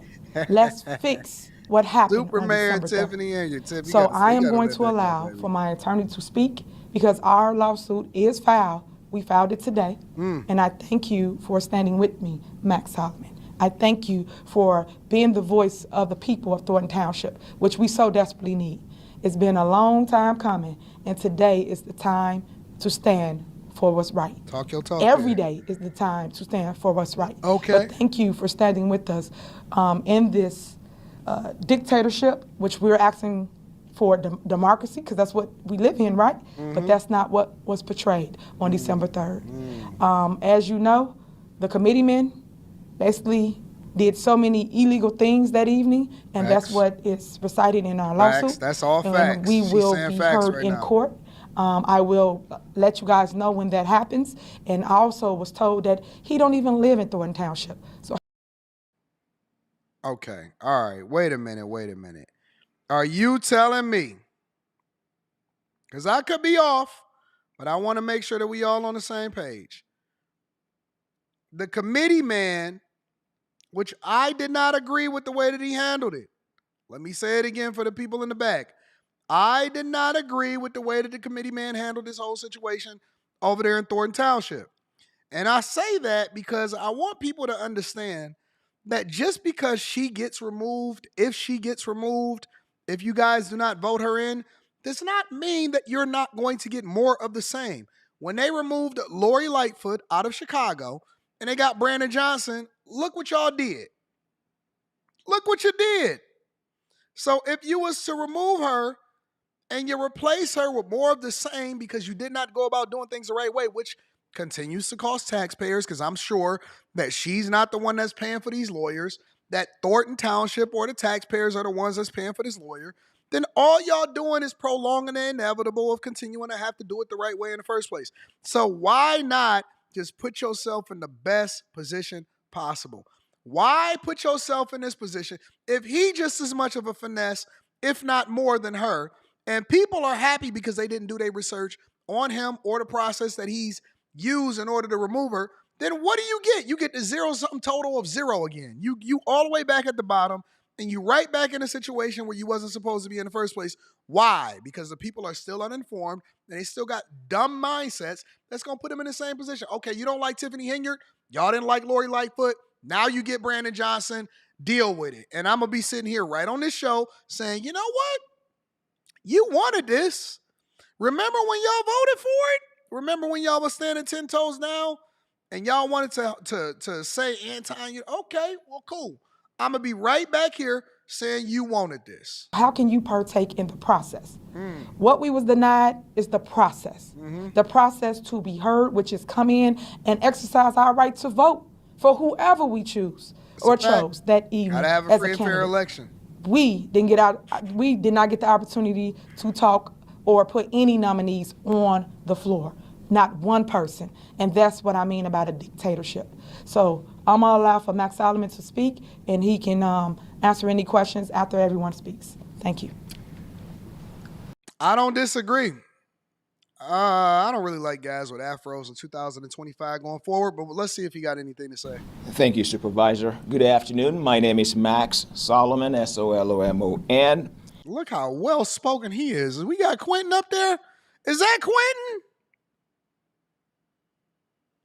Let's fix what happened. Super on Mayor December 3rd. Tiffany Henyard. So I am going to allow for my attorney to speak because our lawsuit is filed. We filed it today. And I thank you for standing with me, Max Solomon. I thank you for being the voice of the people of Thornton Township, which we so desperately need. It's been a long time coming, and today is the time to stand for what's right. Talk your talk. Every day is the time to stand for what's right. Okay. But thank you for standing with us in this dictatorship, which we're asking for democracy, because that's what we live in, right? But that's not what was portrayed on December 3rd. As you know, the committeemen basically did so many illegal things that evening, and that's what is recited in our lawsuit. That's all and facts. We She's will saying be facts heard right in now. court. I will let you guys know when that happens. And I also was told that he don't even live in Thornton Township. So. Okay. All right. Wait a minute. Are you telling me, because I could be off, but I want to make sure that we all on the same page. The committee man, which I did not agree with the way that he handled it. Let me say it again for the people in the back. I did not agree with the way that the committee man handled this whole situation over there in Thornton Township. And I say that because I want people to understand that just because she gets removed, if you guys do not vote her in, does not mean that you're not going to get more of the same. When they removed Lori Lightfoot out of Chicago and they got Brandon Johnson, look what y'all did. Look what you did. So if you was to remove her and you replace her with more of the same because you did not go about doing things the right way, which continues to cost taxpayers, because I'm sure that she's not the one that's paying for these lawyers, that Thornton Township or the taxpayers are the ones that's paying for this lawyer, then all y'all doing is prolonging the inevitable of continuing to have to do it the right way in the first place. So why not just put yourself in the best position possible? Why put yourself in this position if he just as much of a finesse, if not more than her, and people are happy because they didn't do their research on him or the process that he's used in order to remove her, then what do you get? You get the zero-something total of zero again. You all the way back at the bottom, and you right back in a situation where you wasn't supposed to be in the first place. Why? Because the people are still uninformed, and they still got dumb mindsets that's going to put them in the same position. Okay, you don't like Tiffany Henyard? Y'all didn't like Lori Lightfoot? Now you get Brandon Johnson. Deal with it. And I'm going to be sitting here right on this show saying, you know what? You wanted this. Remember when y'all voted for it? Remember when y'all was standing 10 toes down and y'all wanted to say Anton? Okay, well, cool. I'm going to be right back here saying you wanted this. How can you partake in the process? What we was denied is the process. The process to be heard, which is come in and exercise our right to vote for whoever we choose or chose that evening. Gotta have a free and fair election. We did not get the opportunity to talk or put any nominees on the floor. Not one person. And that's what I mean about a dictatorship. So I'm going to allow for Max Solomon to speak, and he can answer any questions after everyone speaks. Thank you. I don't disagree. I don't really like guys with afros in 2025 going forward, but let's see if he got anything to say. Thank you, Supervisor. Good afternoon. My name is Max Solomon, S-O-L-O-M-O-N. Look how well-spoken he is. We got Quentin up there. Is that Quentin?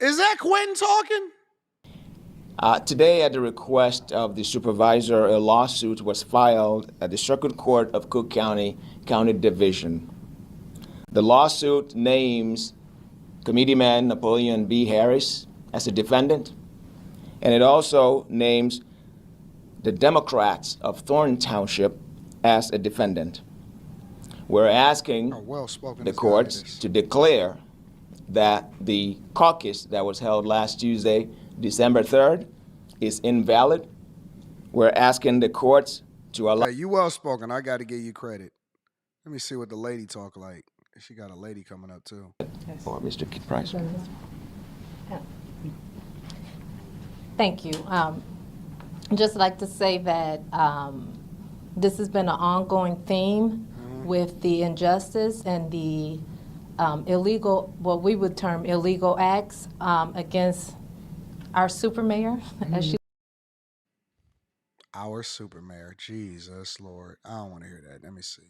Is that Quentin talking? Today, at the request of the supervisor, a lawsuit was filed at the Circuit Court of Cook County, County Division. The lawsuit names Committeeman Napoleon B. Harris as a defendant, and it also names the Democrats of Thornton Township as a defendant. We're asking the courts to declare that the caucus that was held last Tuesday, December 3rd, is invalid. We're asking the courts to allow... Hey, you well-spoken. I got to give you credit. Let me see what the lady talk like. She got a lady coming up, too. Yes. Or Mr. Price. Thank you. Just like to say that this has been an ongoing theme with the injustice and the illegal, what we would term illegal acts against our super mayor. As she Our super mayor. Jesus, Lord. I don't want to hear that. Let me see.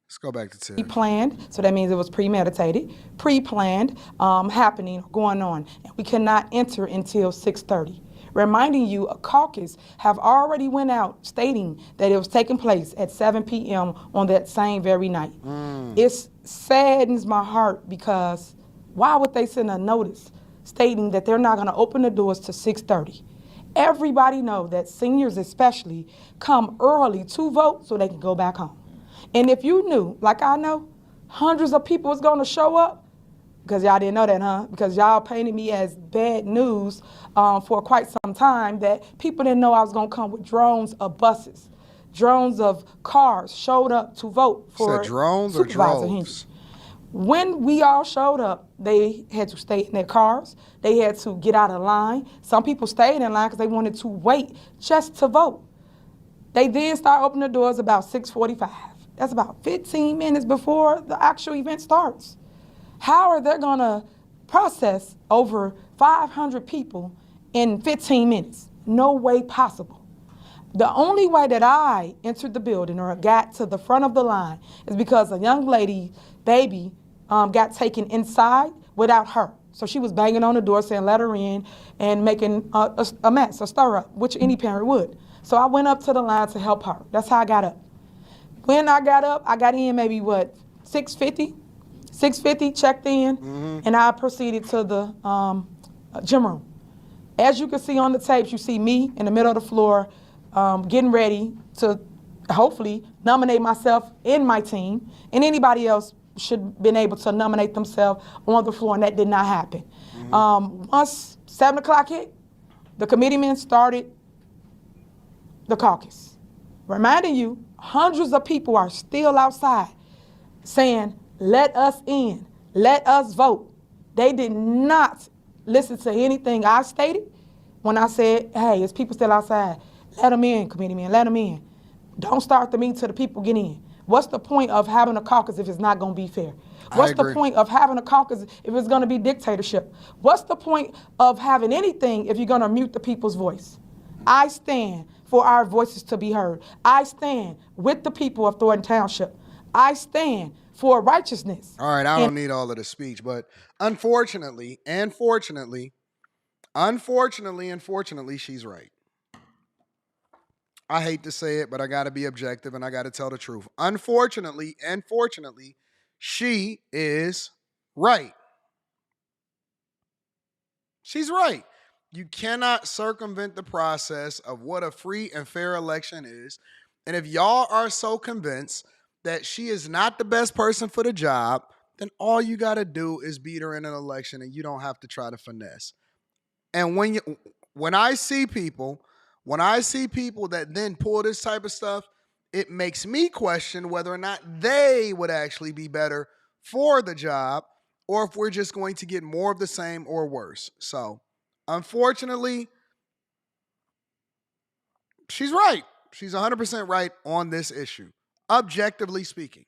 Let's go back to Tim. Pre-planned, so that means it was premeditated, pre-planned, happening, going on. And we cannot enter until 6:30. Reminding you, a caucus have already went out stating that it was taking place at 7 p.m. on that same very night. It saddens my heart because why would they send a notice stating that they're not going to open the doors to 6:30? Everybody know that seniors especially come early to vote so they can go back home. And if you knew, like I know, hundreds of people was going to show up, because y'all didn't know that, huh? Because y'all painted me as bad news for quite some time, that people didn't know I was going to come with drones of buses, drones of cars showed up to vote for drones or droves? When we all showed up, they had to stay in their cars. They had to get out of line. Some people stayed in line because they wanted to wait just to vote. They then start opening the doors about 6:45. That's about 15 minutes before the actual event starts. How are they going to process over 500 people in 15 minutes? No way possible. The only way that I entered the building or got to the front of the line is because a young lady, baby, got taken inside without her. So she was banging on the door saying, let her in, and making a mess, a stir up, which any parent would. So I went up to the line to help her. That's how I got up. When I got up, I got in maybe, 6:50? 6:50, checked in, and I proceeded to the gym room. As you can see on the tapes, you see me in the middle of the floor getting ready to hopefully nominate myself and my team, and anybody else should have been able to nominate themselves on the floor, and that did not happen. Once 7 o'clock hit, the committeemen started the caucus. Reminding you, hundreds of people are still outside saying, let us in, let us vote. They did not listen to anything I stated, when I said, hey, is people still outside? Let them in, committee man, let them in. Don't start the meeting till the people get in. What's the point of having a caucus if it's not going to be fair? What's the point of having a caucus if it's going to be dictatorship? What's the point of having anything if you're going to mute the people's voice? I stand for our voices to be heard. I stand with the people of Thornton Township. I stand for righteousness. All right, I don't need all of the speech, but unfortunately, she's right. I hate to say it, but I got to be objective and I got to tell the truth. Unfortunately, she is right. She's right. You cannot circumvent the process of what a free and fair election is. And if y'all are so convinced that she is not the best person for the job, then all you got to do is beat her in an election and you don't have to try to finesse. And when I see people that then pull this type of stuff, it makes me question whether or not they would actually be better for the job or if we're just going to get more of the same or worse. So, unfortunately, she's right. She's 100% right on this issue, objectively speaking.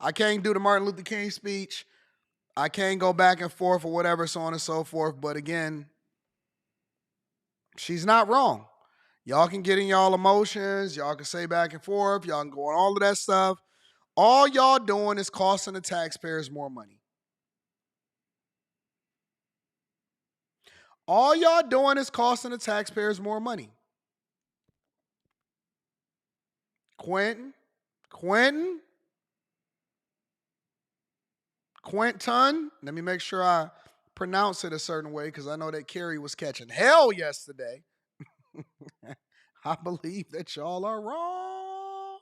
I can't do the Martin Luther King speech. I can't go back and forth or whatever, so on and so forth. But again, she's not wrong. Y'all can get in y'all emotions. Y'all can say back and forth. Y'all can go on all of that stuff. All y'all doing is costing the taxpayers more money. All y'all doing is costing the taxpayers more money. Quentin, let me make sure I pronounce it a certain way because I know that Kerry was catching hell yesterday. I believe that y'all are wrong.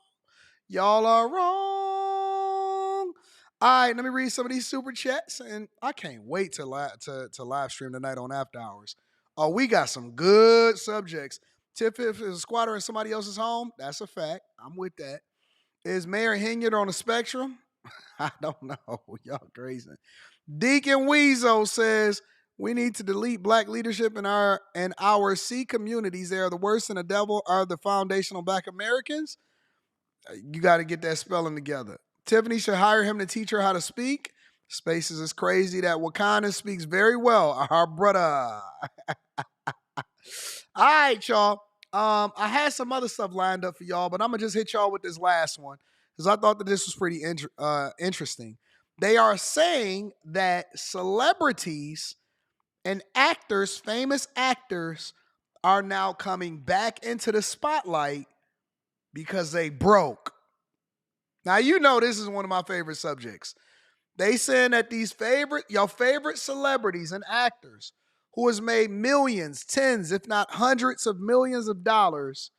Y'all are wrong. All right, let me read some of these super chats, and I can't wait to live stream tonight on After Hours. Oh, we got some good subjects. Tiff, if it's a squatter in somebody else's home, that's a fact. I'm with that. Is Mayor Henyard on the spectrum? I don't know. Y'all crazy. Deacon Weezo says we need to delete black leadership in our C communities. They are the worst and the devil are the foundational black Americans. You got to get that spelling together. Tiffany should hire him to teach her how to speak. Spaces is crazy. That Wakanda speaks very well. Our brother. All right, y'all. I had some other stuff lined up for y'all, but I'm going to just hit y'all with this last one because I thought that this was pretty interesting. They are saying that celebrities and actors, famous actors, are now coming back into the spotlight because they broke. Now, you know this is one of my favorite subjects. They saying that your favorite celebrities and actors who has made millions, tens, if not hundreds of millions of dollars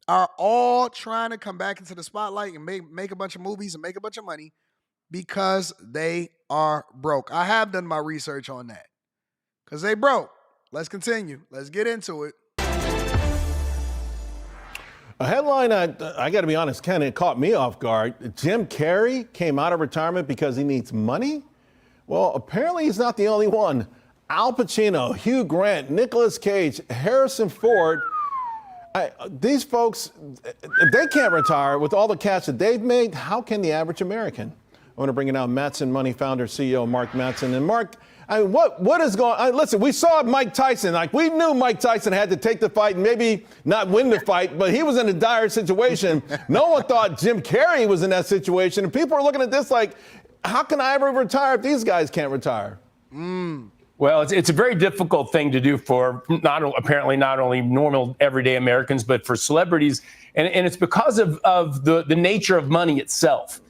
are all trying to come back into the spotlight and make a bunch of movies and make a bunch of money because they are broke. I have done my research on that because they broke. Let's continue. Let's get into it. A headline, I got to be honest, kind of caught me off guard. Jim Carrey came out of retirement because he needs money? Well, apparently he's not the only one. Al Pacino, Hugh Grant, Nicolas Cage, Harrison Ford, these folks, if they can't retire with all the cash that they've made, how can the average American? I want to bring in now Matson Money founder, CEO Mark Matson. And Mark, what is going on? Listen, we saw Mike Tyson. Like, we knew Mike Tyson had to take the fight and maybe not win the fight, but he was in a dire situation. No one thought Jim Carrey was in that situation. And people are looking at this like, how can I ever retire if these guys can't retire? Well, it's a very difficult thing to do for not only normal everyday Americans, but for celebrities. And it's because of the nature of money itself.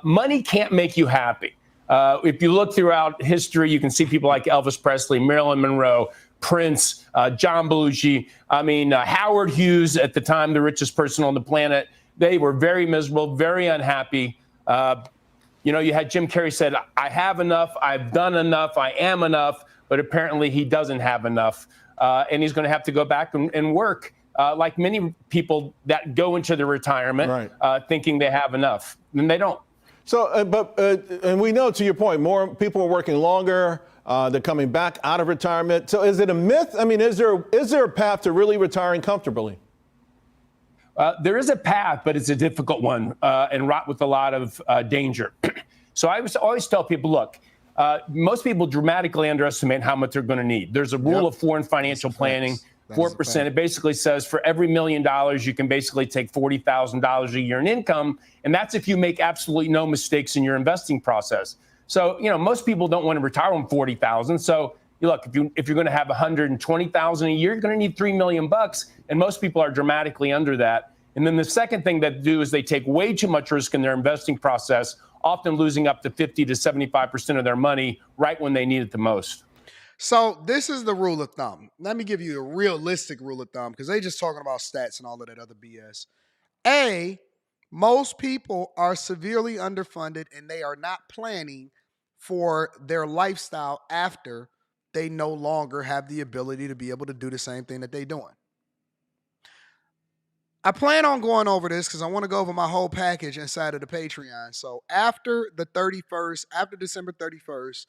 Money can't make you happy. If you look throughout history, you can see people like Elvis Presley, Marilyn Monroe, Prince, John Belushi. Howard Hughes, at the time, the richest person on the planet. They were very miserable, very unhappy. You had Jim Carrey said, I have enough, I've done enough, I am enough, but apparently he doesn't have enough. And he's going to have to go back and work like many people that go into the retirement thinking they have enough, and they don't. So, and we know, to your point, more people are working longer. They're coming back out of retirement. So is it a myth? I mean, is there a path to really retiring comfortably? There is a path, but it's a difficult one and wrought with a lot of danger. So I always tell people, look, most people dramatically underestimate how much they're going to need. There's a rule of 4 in financial planning, 4%. It basically says for every $1 million, you can basically take $40,000 a year in income. And that's if you make absolutely no mistakes in your investing process. So, most people don't want to retire on $40,000. So look, if you're going to have $120,000 a year, you're going to need $3 million bucks. And most people are dramatically under that. And then the second thing that they do is they take way too much risk in their investing process, often losing up to 50 to 75% of their money right when they need it the most. So this is the rule of thumb. Let me give you a realistic rule of thumb because they just talking about stats and all of that other BS. Most people are severely underfunded and they are not planning for their lifestyle after they no longer have the ability to be able to do the same thing that they're doing. I plan on going over this because I want to go over my whole package inside of the Patreon. So after the 31st, after December 31st,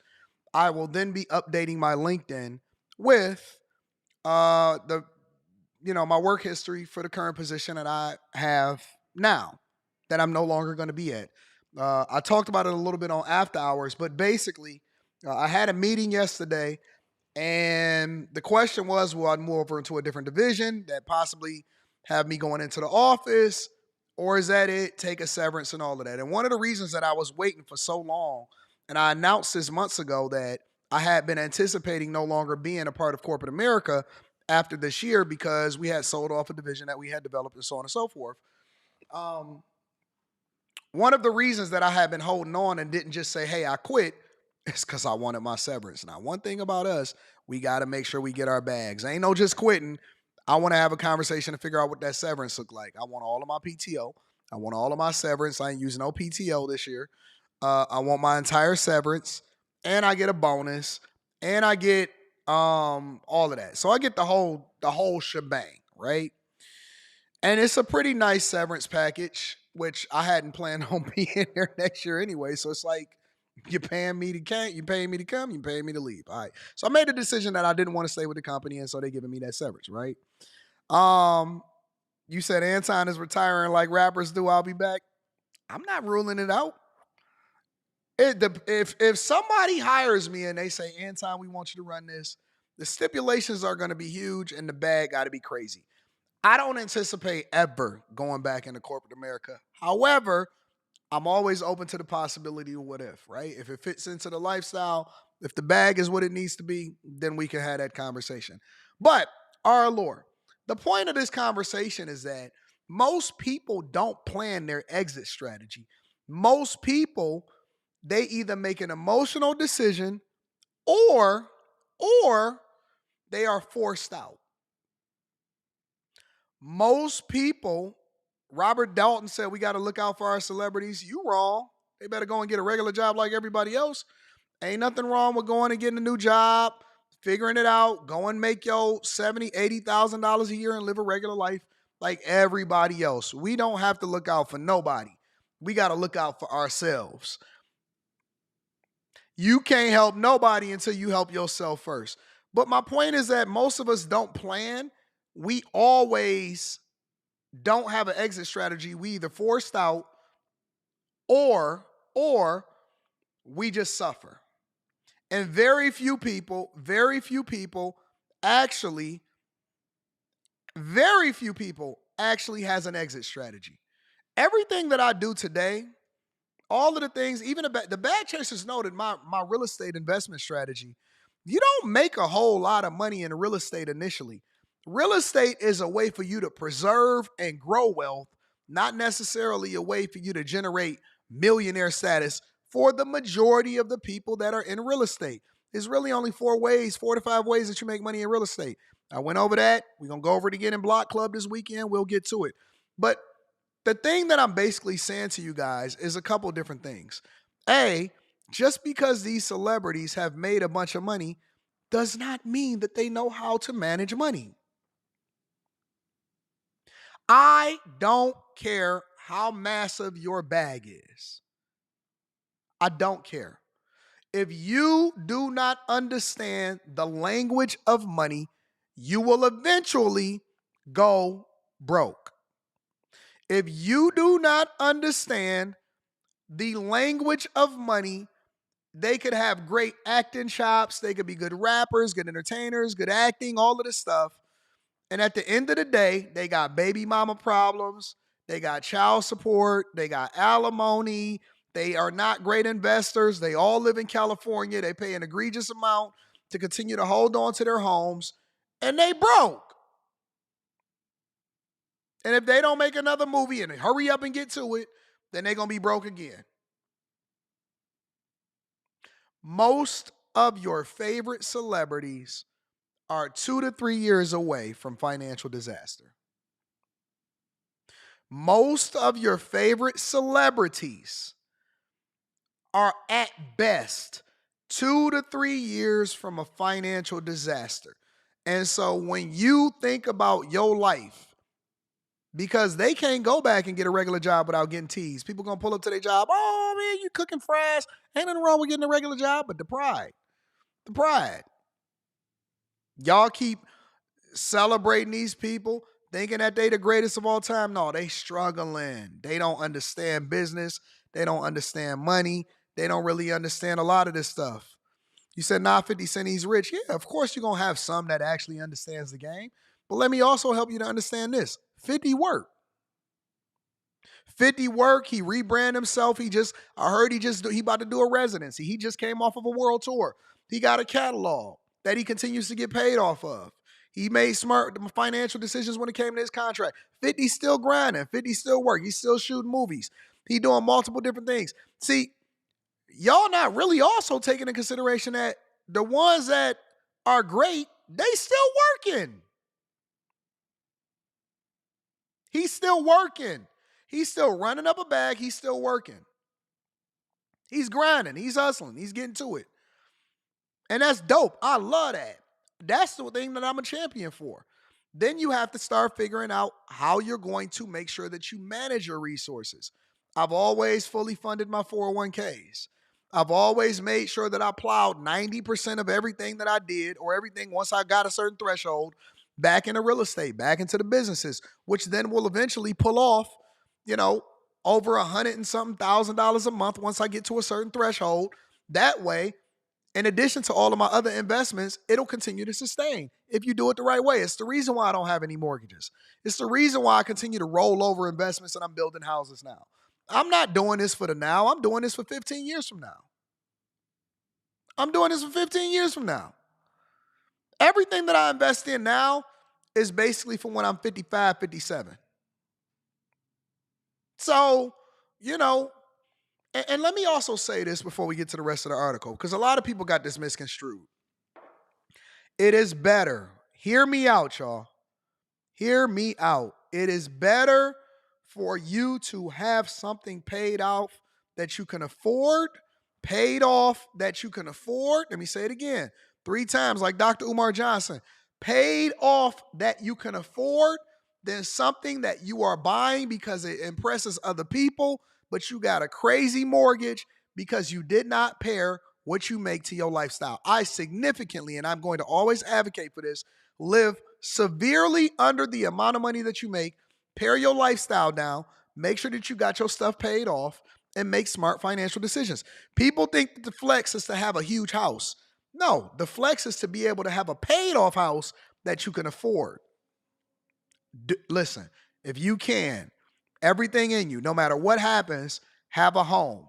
I will then be updating my LinkedIn with my work history for the current position that I have now that I'm no longer going to be at. I talked about it a little bit on After Hours, but basically I had a meeting yesterday and the question was, will I move over into a different division that possibly have me going into the office, or is that it, take a severance and all of that? And one of the reasons that I was waiting for so long, and I announced this months ago that I had been anticipating no longer being a part of corporate America after this year because we had sold off a division that we had developed and so on and so forth. One of the reasons that I had been holding on and didn't just say, hey, I quit, is because I wanted my severance. Now, one thing about us, we got to make sure we get our bags. Ain't no just quitting. I want to have a conversation to figure out what that severance look like. I want all of my PTO. I want all of my severance. I ain't using no PTO this year. I want my entire severance, and I get a bonus, and I get all of that. So I get the whole shebang, right? And it's a pretty nice severance package, which I hadn't planned on being here next year anyway. So it's like, you're paying me to come, you're paying me to come, you're paying me to leave. All right. So I made the decision that I didn't want to stay with the company, and so they're giving me that severance, right? You said Anton is retiring like rappers do. I'll be back. I'm not ruling it out. If somebody hires me and they say, Anton, we want you to run this, the stipulations are going to be huge and the bag got to be crazy. I don't anticipate ever going back into corporate America. However, I'm always open to the possibility of what if, right? If it fits into the lifestyle, if the bag is what it needs to be, then we can have that conversation. But our Lord, the point of this conversation is that most people don't plan their exit strategy. Most people, they either make an emotional decision or they are forced out. Most people, Robert Dalton said we got to look out for our celebrities. You wrong. They better go and get a regular job like everybody else. Ain't nothing wrong with going and getting a new job, figuring it out, go and make your $70,000, $80,000 a year and live a regular life like everybody else. We don't have to look out for nobody. We got to look out for ourselves. You can't help nobody until you help yourself first. But my point is that most of us don't plan. We always don't have an exit strategy. We either forced out or we just suffer. And very few people actually has an exit strategy. Everything that I do today, all of the things, even the bad chasers know that my real estate investment strategy, you don't make a whole lot of money in real estate initially. Real estate is a way for you to preserve and grow wealth, not necessarily a way for you to generate millionaire status for the majority of the people that are in real estate. There's really only 4 to 5 ways that you make money in real estate. I went over that. We're going to go over it again in Block Club this weekend. We'll get to it. But the thing that I'm basically saying to you guys is a couple different things. A, just because these celebrities have made a bunch of money does not mean that they know how to manage money. I don't care how massive your bag is. I don't care. If you do not understand the language of money, you will eventually go broke. If you do not understand the language of money, they could have great acting chops. They could be good rappers, good entertainers, good acting, all of this stuff. And at the end of the day, they got baby mama problems. They got child support. They got alimony. They are not great investors. They all live in California. They pay an egregious amount to continue to hold on to their homes. And they broke. And if they don't make another movie and hurry up and get to it, then they're going to be broke again. Most of your favorite celebrities are 2 to 3 years away from financial disaster. Most of your favorite celebrities are at best 2 to 3 years from a financial disaster. And so when you think about your life, because they can't go back and get a regular job without getting teased. People going to pull up to their job. Oh, man, you cooking fries. Ain't nothing wrong with getting a regular job, but the pride. The pride. Y'all keep celebrating these people, thinking that they the greatest of all time. No, they struggling. They don't understand business. They don't understand money. They don't really understand a lot of this stuff. You said, nah, 50 Cent, he's rich. Yeah, of course you're going to have some that actually understands the game. But let me also help you to understand this. 50 work. 50 work. He rebranded himself. I heard he about to do a residency. He just came off of a world tour. He got a catalog that he continues to get paid off of. He made smart financial decisions when it came to his contract. 50 still grinding. 50 still work. He's still shooting movies. He doing multiple different things. See, y'all not really also taking into consideration that the ones that are great, they still working. He's still working. He's still running up a bag. He's still working. He's grinding. He's hustling. He's getting to it. And that's dope. I love that. That's the thing that I'm a champion for. Then you have to start figuring out how you're going to make sure that you manage your resources. I've always fully funded my 401ks. I've always made sure that I plowed 90% of everything that I did, or everything once I got a certain threshold, back into real estate, back into the businesses, which then will eventually pull off, over $100 and something thousand a month once I get to a certain threshold. That way, in addition to all of my other investments, it'll continue to sustain if you do it the right way. It's the reason why I don't have any mortgages. It's the reason why I continue to roll over investments and I'm building houses now. I'm not doing this for the now. I'm doing this for 15 years from now. I'm doing this for 15 years from now. Everything that I invest in now is basically for when I'm 55, 57. So, and let me also say this before we get to the rest of the article, because a lot of people got this misconstrued. It is better. Hear me out, y'all. Hear me out. It is better for you to have something paid off that you can afford, paid off that you can afford. Let me say it again. 3 times, like Dr. Umar Johnson. Paid off that you can afford, than something that you are buying because it impresses other people, but you got a crazy mortgage because you did not pair what you make to your lifestyle. I significantly, and I'm going to always advocate for this, live severely under the amount of money that you make. Pare your lifestyle down. Make sure that you got your stuff paid off and make smart financial decisions. People think that the flex is to have a huge house. No, the flex is to be able to have a paid off house that you can afford. Listen, if you can, everything in you, no matter what happens, have a home.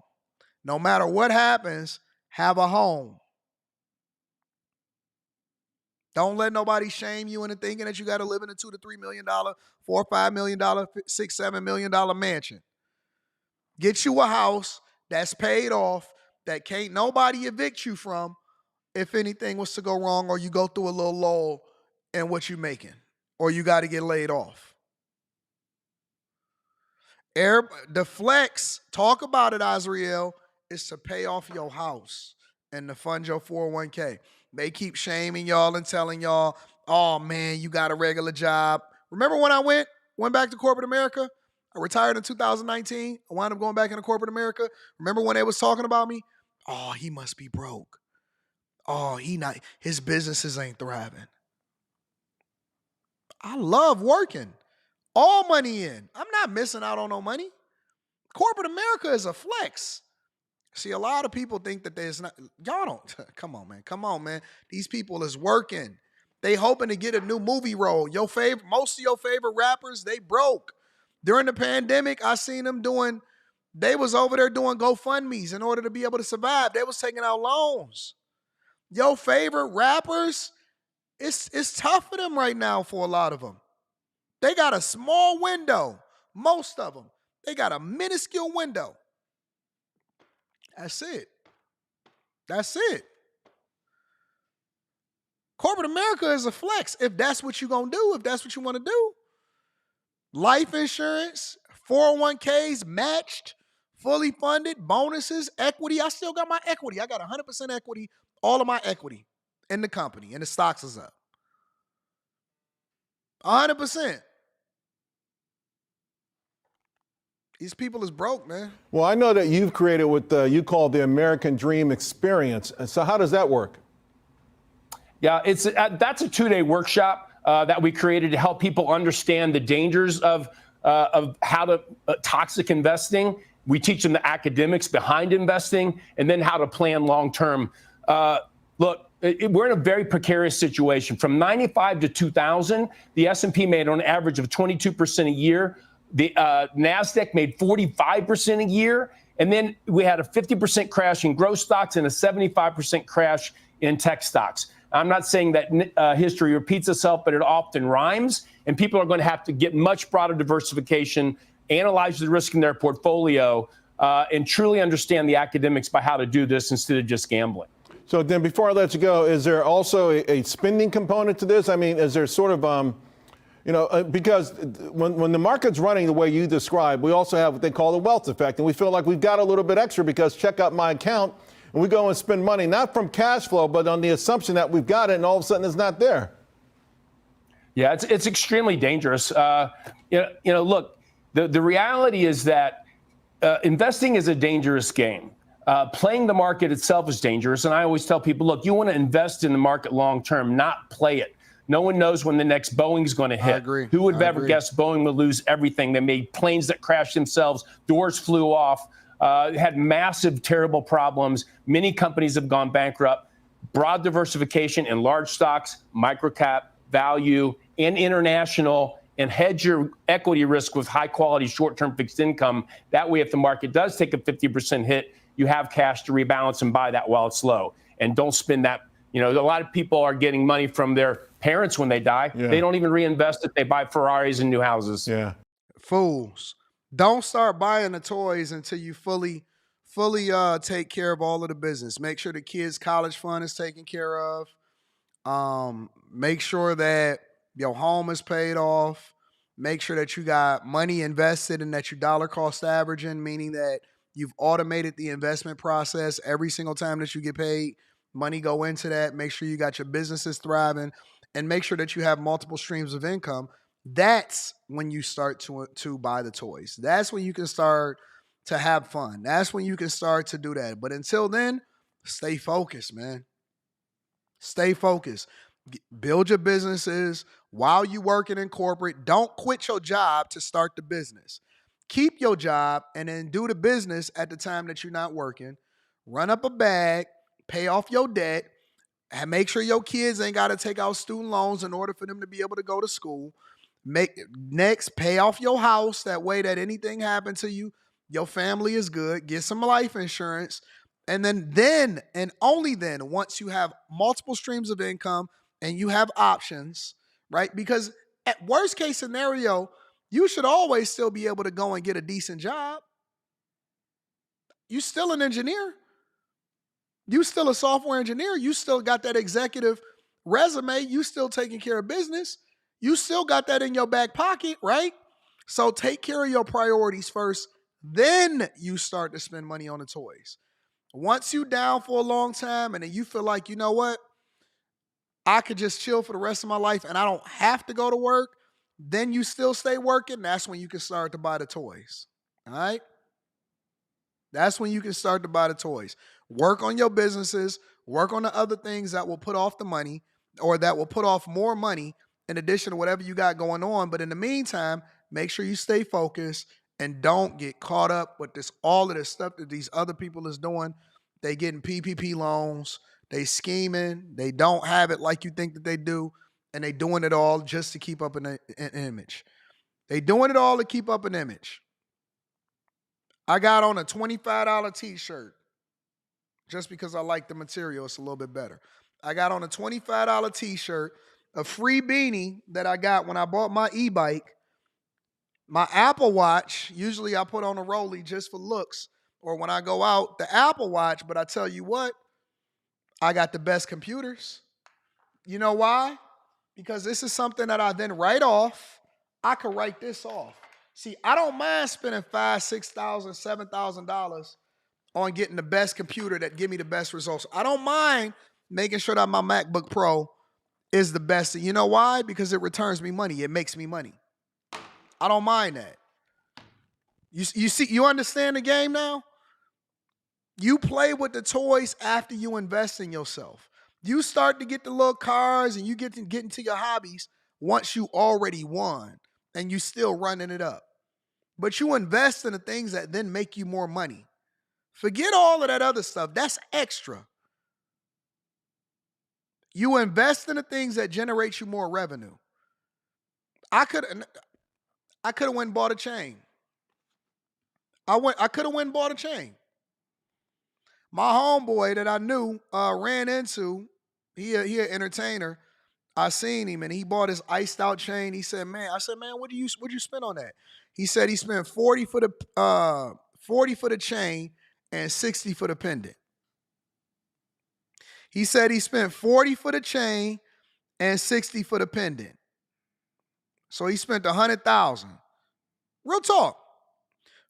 No matter what happens, have a home. Don't let nobody shame you into thinking that you got to live in a $2 to $3 million, $4 or $5 million, $6, $7 million mansion. Get you a house that's paid off, that can't nobody evict you from if anything was to go wrong, or you go through a little lull in what you're making, or you got to get laid off. The flex, talk about it, Azriel, is to pay off your house and to fund your 401k. They keep shaming y'all and telling y'all, oh man, you got a regular job. Remember when I went back to corporate America? I retired in 2019. I wound up going back into corporate America. Remember when they was talking about me? Oh, he must be broke. Oh, his businesses ain't thriving. I love working. All money in. I'm not missing out on no money. Corporate America is a flex. See, a lot of people think that there's not. Y'all don't. Come on, man. Come on, man. These people is working. They hoping to get a new movie role. Most of your favorite rappers, they broke. During the pandemic, I seen them they was over there doing GoFundMes in order to be able to survive. They was taking out loans. Your favorite rappers, it's tough for them right now for a lot of them. They got a small window. Most of them. They got a minuscule window. That's it. That's it. Corporate America is a flex if that's what you're going to do, if that's what you want to do. Life insurance, 401ks matched, fully funded, bonuses, equity. I still got my equity. I got 100% equity, all of my equity in the company, and the stocks is up. 100%. These people is broke, man. Well, I know that you've created what you call the American Dream Experience. So how does that work? Yeah, that's a 2-day workshop that we created to help people understand the dangers of how to toxic investing. We teach them the academics behind investing and then how to plan long term. Look, we're in a very precarious situation. From 95 to 2000, the S&P made on average of 22% a year. The NASDAQ made 45% a year. And then we had a 50% crash in growth stocks and a 75% crash in tech stocks. I'm not saying that history repeats itself, but it often rhymes. And people are going to have to get much broader diversification, analyze the risk in their portfolio, and truly understand the academics by how to do this instead of just gambling. So then before I let you go, is there also a spending component to this? I mean, is there sort of, because when the market's running the way you describe, we also have what they call the wealth effect. And we feel like we've got a little bit extra because check out my account. And we go and spend money, not from cash flow, but on the assumption that we've got it, and all of a sudden it's not there. Yeah, it's extremely dangerous. Look, the reality is that investing is a dangerous game. Playing the market itself is dangerous. And I always tell people, look, you want to invest in the market long term, not play it. No one knows when the next Boeing's going to hit. I agree. Who would have ever guessed Boeing would lose everything? They made planes that crashed themselves, doors flew off. Had massive, terrible problems. Many companies have gone bankrupt. Broad diversification in large stocks, microcap, value, and international, and hedge your equity risk with high-quality short-term fixed income. That way, if the market does take a 50% hit, you have cash to rebalance and buy that while it's low. And don't spend that. A lot of people are getting money from their parents when they die. Yeah. They don't even reinvest it. They buy Ferraris and new houses. Yeah. Fools. Don't start buying the toys until you fully take care of all of the business. Make sure the kids' college fund is taken care of. Make sure that your home is paid off. Make sure that you got money invested and that you dollar cost averaging, meaning that you've automated the investment process. Every single time that you get paid, money go into that. Make sure you got your businesses thriving, and make sure that you have multiple streams of income. That's when you start to buy the toys. That's when you can start to have fun. That's when you can start to do that. But until then, stay focused, man. Stay focused. Build your businesses while you're working in corporate. Don't quit your job to start the business. Keep your job and then do the business at the time that you're not working. Run up a bag, pay off your debt, and make sure your kids ain't got to take out student loans in order for them to be able to go to school. Pay off your house. That way that anything happens to you, your family is good. Get some life insurance. And then and only then, once you have multiple streams of income and you have options, right? Because at worst case scenario, you should always still be able to go and get a decent job. You still an engineer. You still a software engineer. You still got that executive resume. You still taking care of business. You still got that in your back pocket, right? So take care of your priorities first. Then you start to spend money on the toys. Once you down for a long time and then you feel like, you know what? I could just chill for the rest of my life and I don't have to go to work. then you still stay working, that's when you can start to buy the toys. All right? That's when you can start to buy the toys. Work on your businesses, work on the other things that will put off the money or that will put off more money in addition to whatever you got going on. But in the meantime, make sure you stay focused and don't get caught up with all of this stuff that these other people is doing. They getting PPP loans, they scheming, they don't have it like you think that they do, and they doing it all just to keep up an image. They doing it all to keep up an image. I got on a $25 t-shirt just because I like the material. It's a little bit better. I got on a $25 t-shirt, a free beanie that I got when I bought my e-bike, my Apple Watch. Usually I put on a Rollie just for looks, or when I go out, the Apple Watch. But I tell you what, I got the best computers. You know why? Because this is something that I then write off. I could write this off. See, I don't mind spending $5,000, $6,000, $7,000 on getting the best computer that give me the best results. I don't mind making sure that my MacBook Pro is the best. You know why? Because it returns me money. It makes me money. I don't mind that. You see, you understand the game now? You play with the toys after you invest in yourself. You start to get the little cars and you get into your hobbies once you already won and you still running it up. But you invest in the things that then make you more money. Forget all of that other stuff. That's extra. You invest in the things that generate you more revenue. I could have went and bought a chain. I could have went and bought a chain. My homeboy that I knew ran into, he an entertainer. I seen him and he bought his iced out chain. He said, "Man," I said, "Man, what'd you spend on that?" He said he spent 40 for the chain and 60 for the pendant. He said he spent 40 for the chain and 60 for the pendant. So he spent 100,000. Real talk.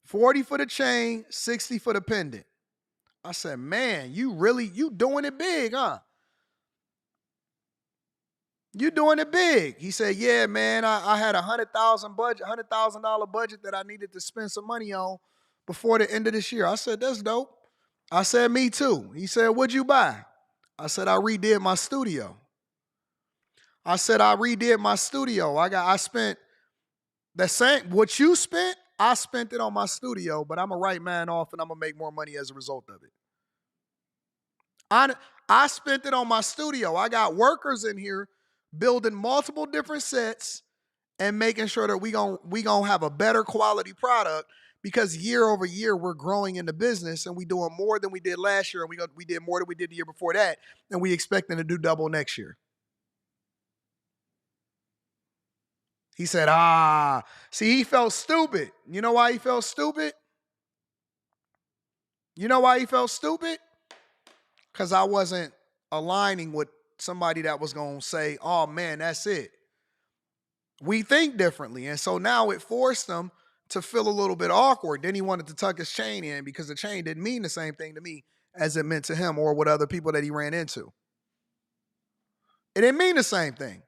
40 for the chain, 60 for the pendant. I said, "Man, you doing it big, huh? You doing it big." He said, "Yeah, man, I had $100,000 budget that I needed to spend some money on before the end of this year." I said, "That's dope." I said, "Me too." He said, "What'd you buy?" I said, "I redid my studio." I spent the same, what you spent, I spent it on my studio, but I'm going to write mine off and I'm going to make more money as a result of it. I spent it on my studio. I got workers in here building multiple different sets and making sure that we gonna have a better quality product, because year over year we're growing in the business and we doing more than we did last year, and we did more than we did the year before that, and we expecting to do double next year. He said, see, he felt stupid. You know why he felt stupid? Because I wasn't aligning with somebody that was going to say, "Oh man, that's it." We think differently. And so now it forced him to feel a little bit awkward. Then he wanted to tuck his chain in because the chain didn't mean the same thing to me as it meant to him or with other people that he ran into. It didn't mean the same thing.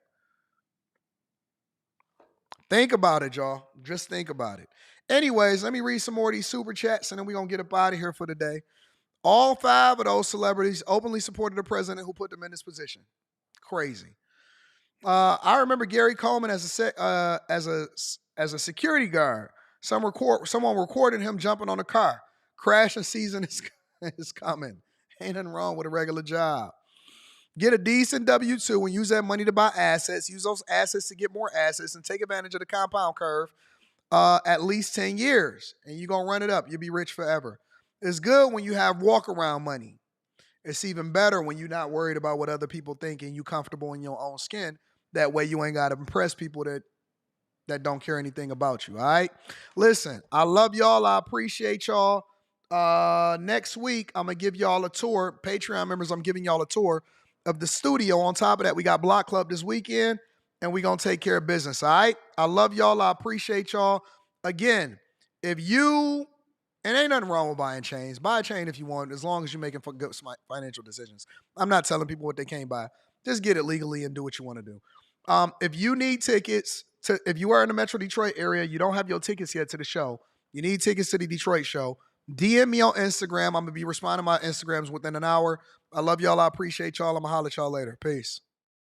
Think about it, y'all. Just think about it. Anyways, let me read some more of these super chats and then we're going to get up out of here for the day. All 5 of those celebrities openly supported the president who put them in this position. Crazy. I remember Gary Coleman as a security guard. Someone recorded him jumping on a car. Crashing season is coming. Ain't nothing wrong with a regular job. Get a decent W-2 and use that money to buy assets. Use those assets to get more assets and take advantage of the compound curve at least 10 years. And you're going to run it up. You'll be rich forever. It's good when you have walk-around money. It's even better when you're not worried about what other people think and you're comfortable in your own skin. That way you ain't got to impress people that don't care anything about you, all right? Listen, I love y'all. I appreciate y'all. Next week, I'm going to give y'all a tour. Patreon members, I'm giving y'all a tour of the studio. On top of that, we got Block Club this weekend, and we're going to take care of business, all right? I love y'all. I appreciate y'all. Again, and ain't nothing wrong with buying chains. Buy a chain if you want, as long as you're making good financial decisions. I'm not telling people what they can't buy. Just get it legally and do what you want to do. If you need tickets if you are in the Metro Detroit area, you don't have your tickets yet to the show. You need tickets to the Detroit show. DM me on Instagram. I'm going to be responding to my Instagrams within an hour. I love y'all. I appreciate y'all. I'm going to holler at y'all later. Peace.